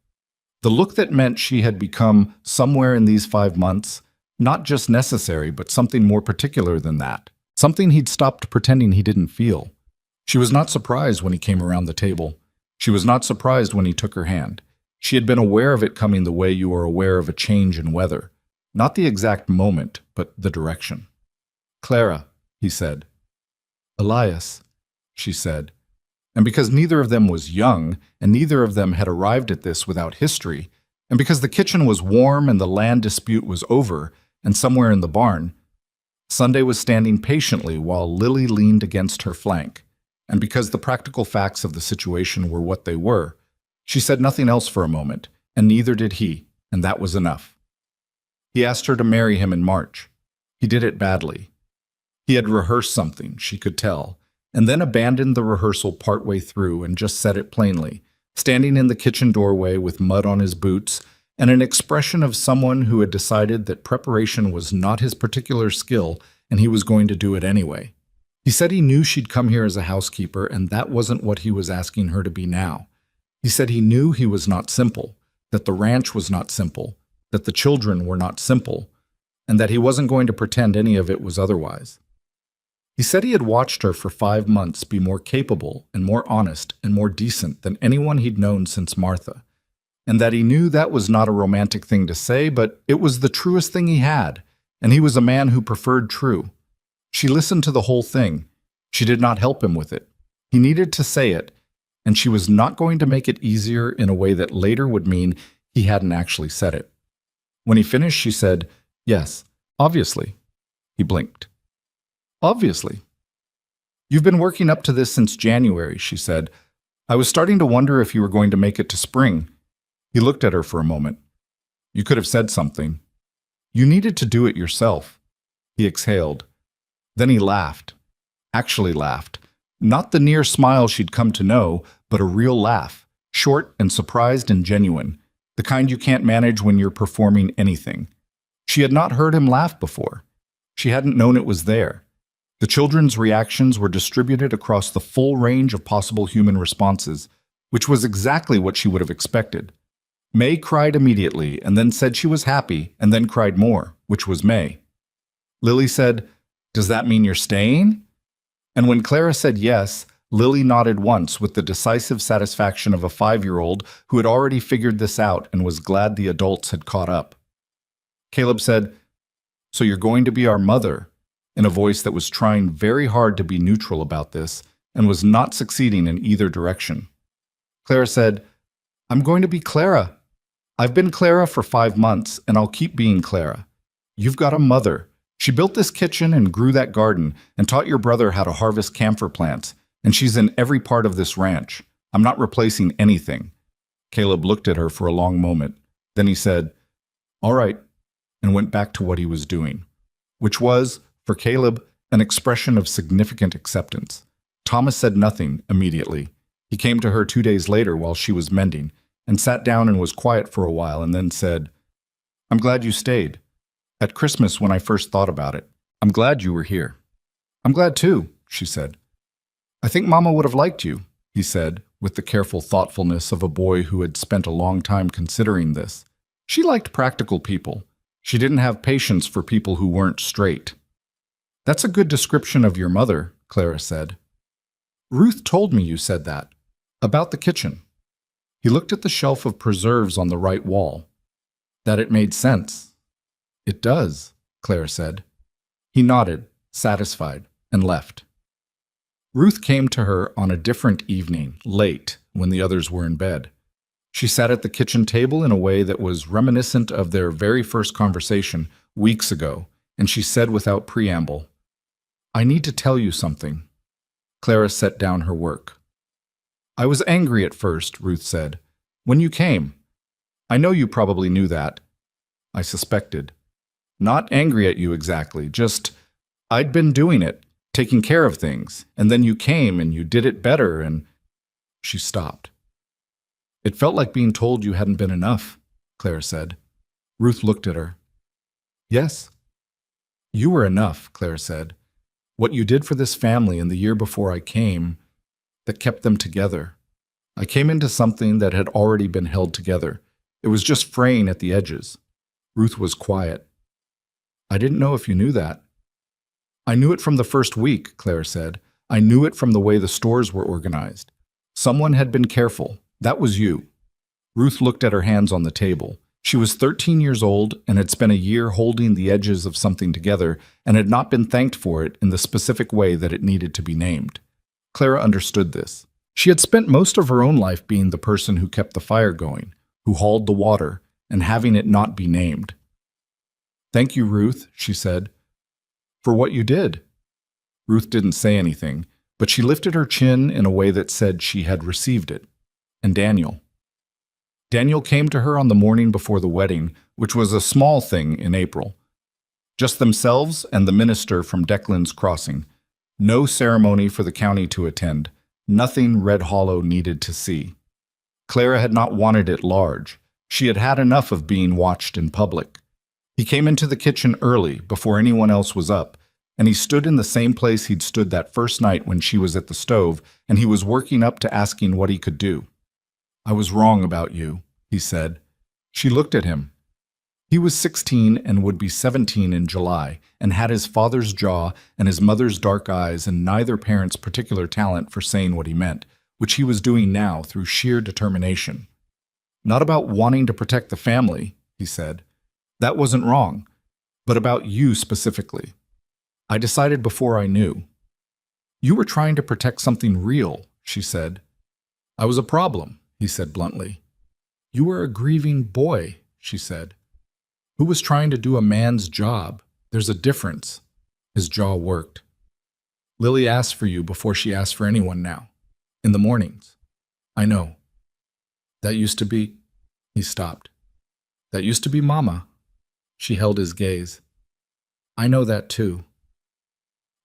The look that meant she had become, somewhere in these 5 months, not just necessary, but something more particular than that, something he'd stopped pretending he didn't feel. She was not surprised when he came around the table. She was not surprised when he took her hand. She had been aware of it coming the way you are aware of a change in weather. Not the exact moment, but the direction. "Clara," he said. "Elias," she said. And because neither of them was young, and neither of them had arrived at this without history, and because the kitchen was warm and the land dispute was over, and somewhere in the barn, Sunday was standing patiently while Lily leaned against her flank, and because the practical facts of the situation were what they were, she said nothing else for a moment, and neither did he, and that was enough. He asked her to marry him in March. He did it badly. He had rehearsed something, she could tell, and then abandoned the rehearsal partway through and just said it plainly, standing in the kitchen doorway with mud on his boots and an expression of someone who had decided that preparation was not his particular skill and he was going to do it anyway. He said he knew she'd come here as a housekeeper, and that wasn't what he was asking her to be now. He said he knew he was not simple, that the ranch was not simple, that the children were not simple, and that he wasn't going to pretend any of it was otherwise. He said he had watched her for 5 months be more capable and more honest and more decent than anyone he'd known since Martha, and that he knew that was not a romantic thing to say, but it was the truest thing he had, and he was a man who preferred true. She listened to the whole thing. She did not help him with it. He needed to say it, and she was not going to make it easier in a way that later would mean he hadn't actually said it. When he finished, she said, "Yes, obviously." He blinked. "Obviously." "You've been working up to this since January," she said. "I was starting to wonder if you were going to make it to spring." He looked at her for a moment. "You could have said something. You needed to do it yourself." He exhaled. Then he laughed. Actually laughed. Not the near smile she'd come to know, but a real laugh, short and surprised and genuine, the kind you can't manage when you're performing anything. She had not heard him laugh before. She hadn't known it was there. The children's reactions were distributed across the full range of possible human responses, which was exactly what she would have expected. May cried immediately, and then said she was happy, and then cried more, which was May. Lily said, "Does that mean you're staying?" And when Clara said yes, Lily nodded once with the decisive satisfaction of a 5-year-old who had already figured this out and was glad the adults had caught up. Caleb said, "So you're going to be our mother," in a voice that was trying very hard to be neutral about this and was not succeeding in either direction. Clara said, "I'm going to be Clara. I've been Clara for 5 months, and I'll keep being Clara. You've got a mother. She built this kitchen and grew that garden and taught your brother how to harvest camphor plants, and she's in every part of this ranch. I'm not replacing anything." Caleb looked at her for a long moment. Then he said, "All right," and went back to what he was doing, which was, for Caleb, an expression of significant acceptance. Thomas said nothing immediately. He came to her 2 days later while she was mending, and sat down and was quiet for a while, and then said, "I'm glad you stayed. At Christmas, when I first thought about it, I'm glad you were here." "I'm glad too," she said. "I think Mama would have liked you," he said, with the careful thoughtfulness of a boy who had spent a long time considering this. She liked practical people. She didn't have patience for people who weren't straight. "That's a good description of your mother," Clara said. "Ruth told me you said that. About the kitchen." He looked at the shelf of preserves on the right wall. "That it made sense." "It does," Clara said. He nodded, satisfied, and left. Ruth came to her on a different evening, late, when the others were in bed. She sat at the kitchen table in a way that was reminiscent of their very first conversation weeks ago, and she said without preamble, "I need to tell you something." Clara set down her work. "I was angry at first," Ruth said, "when you came. I know you probably knew that. I suspected. Not angry at you exactly, just I'd been doing it, taking care of things, and then you came and you did it better and—" She stopped. "It felt like being told you hadn't been enough," Claire said. Ruth looked at her. "Yes. You were enough," Claire said. "What you did for this family in the year before I came, that kept them together. I came into something that had already been held together. It was just fraying at the edges." Ruth was quiet. "I didn't know if you knew that." "I knew it from the first week," Claire said. "I knew it from the way the stores were organized. Someone had been careful. That was you." Ruth looked at her hands on the table. She was 13 years old and had spent a year holding the edges of something together and had not been thanked for it in the specific way that it needed to be named. Clara understood this. She had spent most of her own life being the person who kept the fire going, who hauled the water, and having it not be named. "Thank you, Ruth," she said, "for what you did." Ruth didn't say anything, but she lifted her chin in a way that said she had received it. And Daniel. Daniel came to her on the morning before the wedding, which was a small thing in April. Just themselves and the minister from Declan's Crossing. No ceremony for the county to attend, nothing Red Hollow needed to see. Clara had not wanted it large. She had had enough of being watched in public. He came into the kitchen early, before anyone else was up, and he stood in the same place he'd stood that first night when she was at the stove, and he was working up to asking what he could do. "I was wrong about you," he said. She looked at him. He was 16 and would be 17 in July, and had his father's jaw and his mother's dark eyes and neither parent's particular talent for saying what he meant, which he was doing now through sheer determination. "Not about wanting to protect the family," he said. "That wasn't wrong, but about you specifically. I decided before I knew." "You were trying to protect something real," she said. "I was a problem," he said bluntly. "You were a grieving boy," she said. "Who was trying to do a man's job? There's a difference." His jaw worked. "Lily asked for you before she asked for anyone now. In the mornings." "I know." "That used to be—" He stopped. "That used to be Mama." She held his gaze. "I know that too."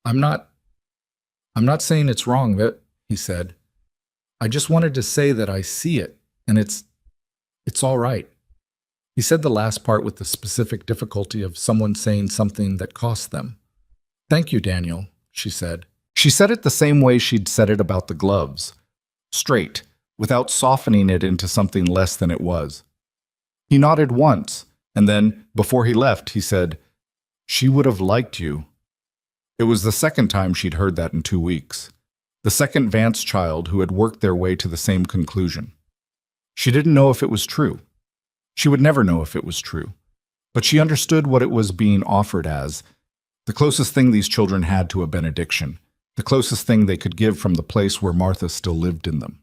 I'm not saying it's wrong, he said. "I just wanted to say that I see it, and it's all right." He said the last part with the specific difficulty of someone saying something that cost them. "Thank you, Daniel," she said. She said it the same way she'd said it about the gloves. Straight, without softening it into something less than it was. He nodded once, and then, before he left, he said, "She would have liked you." It was the second time she'd heard that in 2 weeks. The second Vance child who had worked their way to the same conclusion. She didn't know if it was true. She would never know if it was true. But she understood what it was being offered as, the closest thing these children had to a benediction, the closest thing they could give from the place where Martha still lived in them.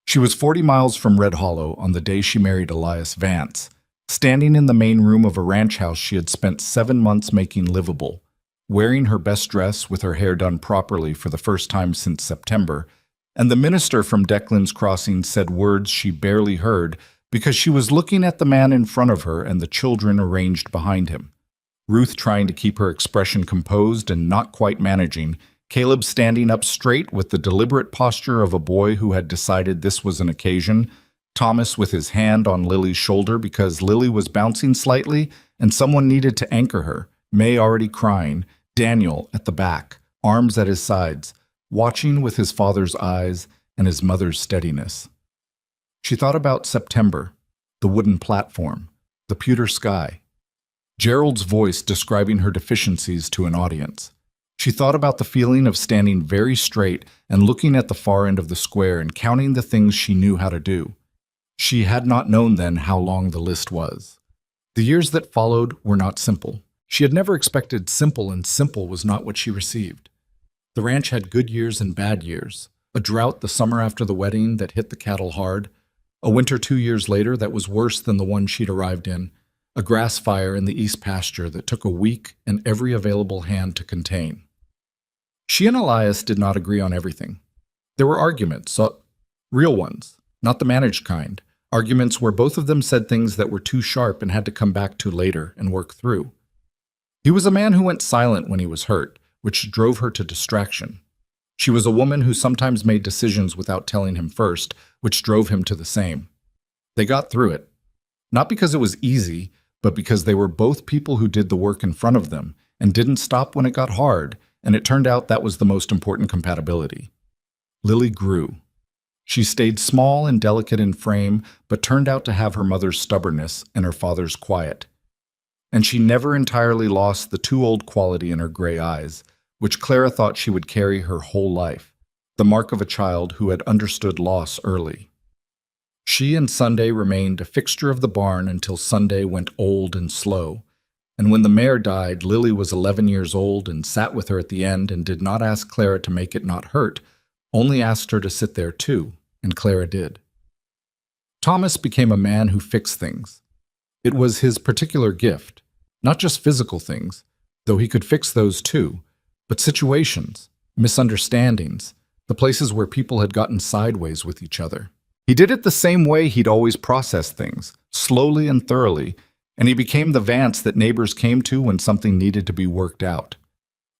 She was 40 miles from Red Hollow on the day she married Elias Vance, standing in the main room of a ranch house she had spent 7 months making livable, wearing her best dress with her hair done properly for the first time since September, and the minister from Declan's Crossing said words she barely heard because she was looking at the man in front of her and the children arranged behind him. Ruth trying to keep her expression composed and not quite managing, Caleb standing up straight with the deliberate posture of a boy who had decided this was an occasion, Thomas with his hand on Lily's shoulder because Lily was bouncing slightly and someone needed to anchor her, May already crying, Daniel at the back, arms at his sides, watching with his father's eyes and his mother's steadiness. She thought about September, the wooden platform, the pewter sky, Gerald's voice describing her deficiencies to an audience. She thought about the feeling of standing very straight and looking at the far end of the square and counting the things she knew how to do. She had not known then how long the list was. The years that followed were not simple. She had never expected simple, and simple was not what she received. The ranch had good years and bad years, a drought the summer after the wedding that hit the cattle hard, a winter 2 years later that was worse than the one she'd arrived in, a grass fire in the east pasture that took a week and every available hand to contain. She and Elias did not agree on everything. There were arguments, real ones, not the managed kind, arguments where both of them said things that were too sharp and had to come back to later and work through. He was a man who went silent when he was hurt, which drove her to distraction. She was a woman who sometimes made decisions without telling him first, which drove him to the same. They got through it. Not because it was easy, but because they were both people who did the work in front of them and didn't stop when it got hard, and it turned out that was the most important compatibility. Lily grew. She stayed small and delicate in frame, but turned out to have her mother's stubbornness and her father's quiet. And she never entirely lost the too old quality in her gray eyes, which Clara thought she would carry her whole life, the mark of a child who had understood loss early. She and Sunday remained a fixture of the barn until Sunday went old and slow, and when the mare died, Lily was 11 years old and sat with her at the end and did not ask Clara to make it not hurt, only asked her to sit there too, and Clara did. Thomas became a man who fixed things. It was his particular gift, not just physical things, though he could fix those too, but situations, misunderstandings, the places where people had gotten sideways with each other. He did it the same way he'd always processed things, slowly and thoroughly, and he became the Vance that neighbors came to when something needed to be worked out.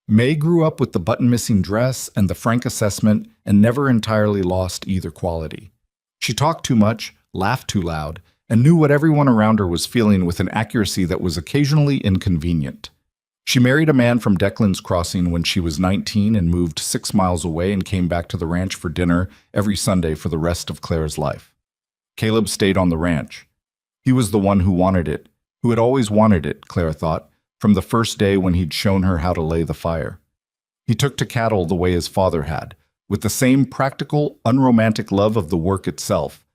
May grew up with the button-missing dress and the frank assessment and never entirely lost either quality. She talked too much, laughed too loud, and knew what everyone around her was feeling with an accuracy that was occasionally inconvenient. She married a man from Declan's Crossing when she was 19 and moved 6 miles away and came back to the ranch for dinner every Sunday for the rest of Claire's life. Caleb stayed on the ranch. He was the one who wanted it, who had always wanted it, Claire thought, from the first day when he'd shown her how to lay the fire. He took to cattle the way his father had, with the same practical, unromantic love of the work itself.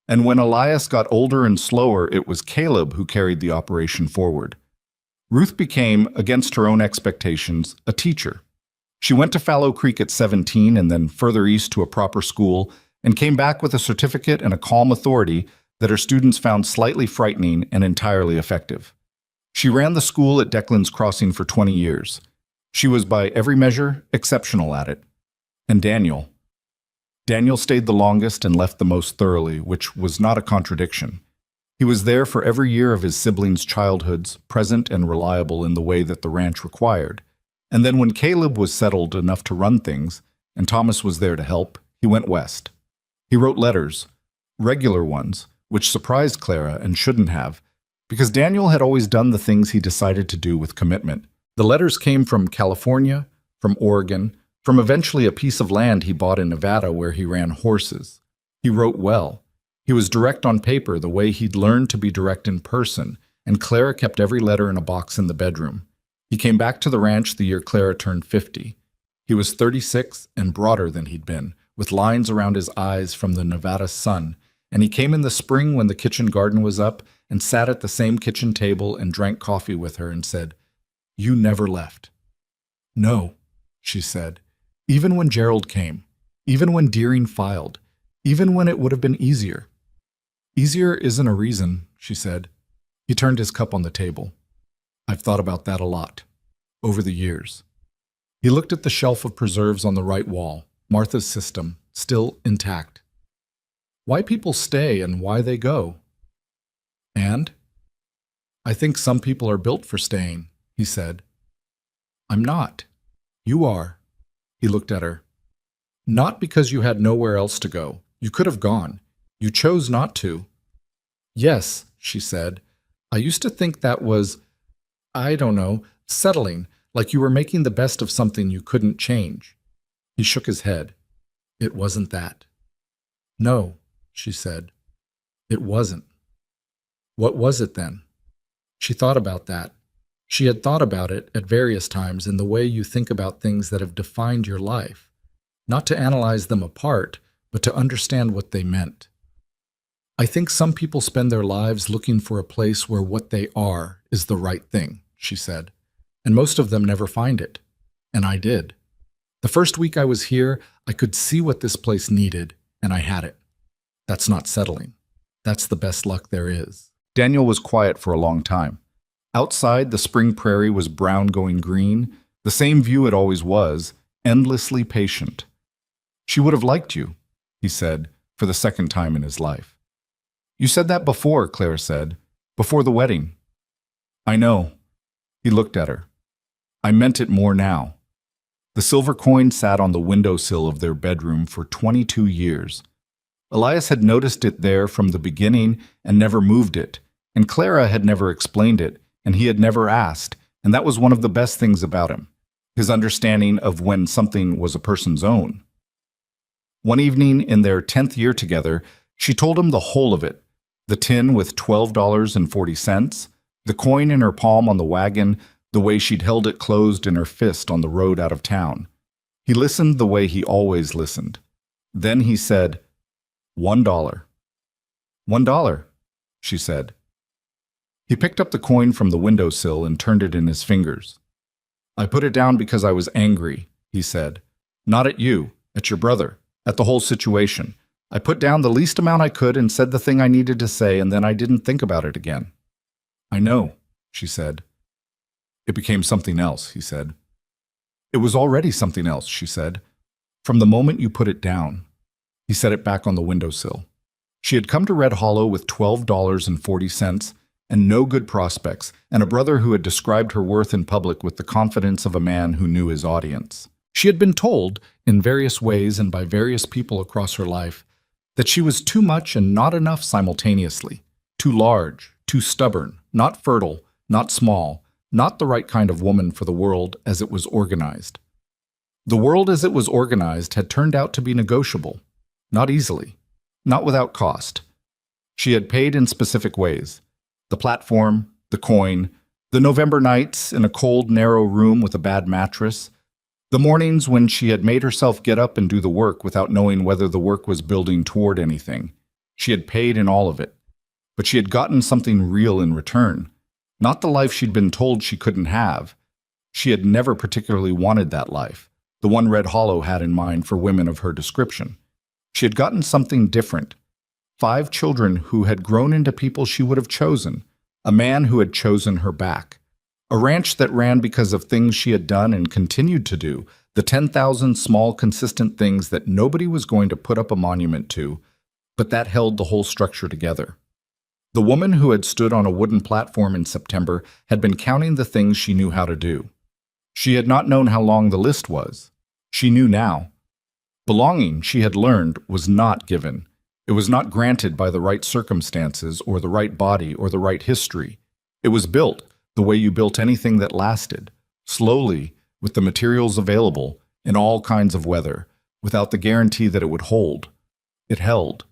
And when Elias got older and slower, it was Caleb who carried the operation forward. Ruth became, against her own expectations, a teacher. She went to Fallow Creek at 17 and then further east to a proper school and came back with a certificate and a calm authority that her students found slightly frightening and entirely effective. She ran the school at Declan's Crossing for 20 years. She was by every measure exceptional at it. And Daniel stayed the longest and left the most thoroughly, which was not a contradiction. He was there for every year of his siblings' childhoods, present and reliable in the way that the ranch required. And then when Caleb was settled enough to run things, and Thomas was there to help, he went west. He wrote letters, regular ones, which surprised Clara and shouldn't have, because Daniel had always done the things he decided to do with commitment. The letters came from California, from Oregon, from eventually a piece of land he bought in Nevada where he ran horses. He wrote well. He was direct on paper the way he'd learned to be direct in person, and Clara kept every letter in a box in the bedroom. He came back to the ranch the year Clara turned 50. He was 36 and broader than he'd been, with lines around his eyes from the Nevada sun, and he came in the spring when the kitchen garden was up and sat at the same kitchen table and drank coffee with her and said, "You never left." "No," she said, "even when Gerald came, even when Deering filed, even when it would have been easier." "Easier isn't a reason," she said. He turned his cup on the table. "I've thought about that a lot, over the years." He looked at the shelf of preserves on the right wall, Martha's system, still intact. Why people stay and why they go. And I think some people are built for staying, he said. I'm not. You are. He looked at her. Not because you had nowhere else to go. You could have gone. You chose not to. Yes, she said. I used to think that was, I don't know, settling, like you were making the best of something you couldn't change. He shook his head. It wasn't that. No, she said. It wasn't. What was it then? She thought about that. She had thought about it at various times in the way you think about things that have defined your life, not to analyze them apart, but to understand what they meant. I think some people spend their lives looking for a place where what they are is the right thing, she said, and most of them never find it. And I did. The first week I was here, I could see what this place needed, and I had it. That's not settling. That's the best luck there is. Daniel was quiet for a long time. Outside, the spring prairie was brown going green, the same view it always was, endlessly patient. She would have liked you, he said, for the second time in his life. You said that before, Claire said, before the wedding. I know. He looked at her. I meant it more now. The silver coin sat on the windowsill of their bedroom for 22 years. Elias had noticed it there from the beginning and never moved it, and Clara had never explained it, and he had never asked, and that was one of the best things about him, his understanding of when something was a person's own. One evening in their 10th year together, she told him the whole of it, the tin with $12.40, the coin in her palm on the wagon, the way she'd held it closed in her fist on the road out of town. He listened the way he always listened. Then he said, $1. $1, she said. He picked up the coin from the windowsill and turned it in his fingers. I put it down because I was angry, he said. Not at you, at your brother, at the whole situation. I put down the least amount I could and said the thing I needed to say, and then I didn't think about it again. I know, she said. It became something else, he said. It was already something else, she said. From the moment you put it down. He set it back on the windowsill. She had come to Red Hollow with $12.40 and no good prospects, and a brother who had described her worth in public with the confidence of a man who knew his audience. She had been told, in various ways and by various people across her life, that she was too much and not enough simultaneously, too large, too stubborn, not fertile, not small, not the right kind of woman for the world as it was organized. The world as it was organized had turned out to be negotiable, not easily, not without cost. She had paid in specific ways. The platform, the coin, the November nights in a cold, narrow room with a bad mattress, the mornings when she had made herself get up and do the work without knowing whether the work was building toward anything. She had paid in all of it. But she had gotten something real in return. Not the life she'd been told she couldn't have. She had never particularly wanted that life, the one Red Hollow had in mind for women of her description. She had gotten something different. 5 children who had grown into people she would have chosen, a man who had chosen her back, a ranch that ran because of things she had done and continued to do, the 10,000 small, consistent things that nobody was going to put up a monument to, but that held the whole structure together. The woman who had stood on a wooden platform in September had been counting the things she knew how to do. She had not known how long the list was. She knew now. Belonging, she had learned, was not given. It was not granted by the right circumstances or the right body or the right history. It was built the way you built anything that lasted, slowly, with the materials available, in all kinds of weather, without the guarantee that it would hold. It held.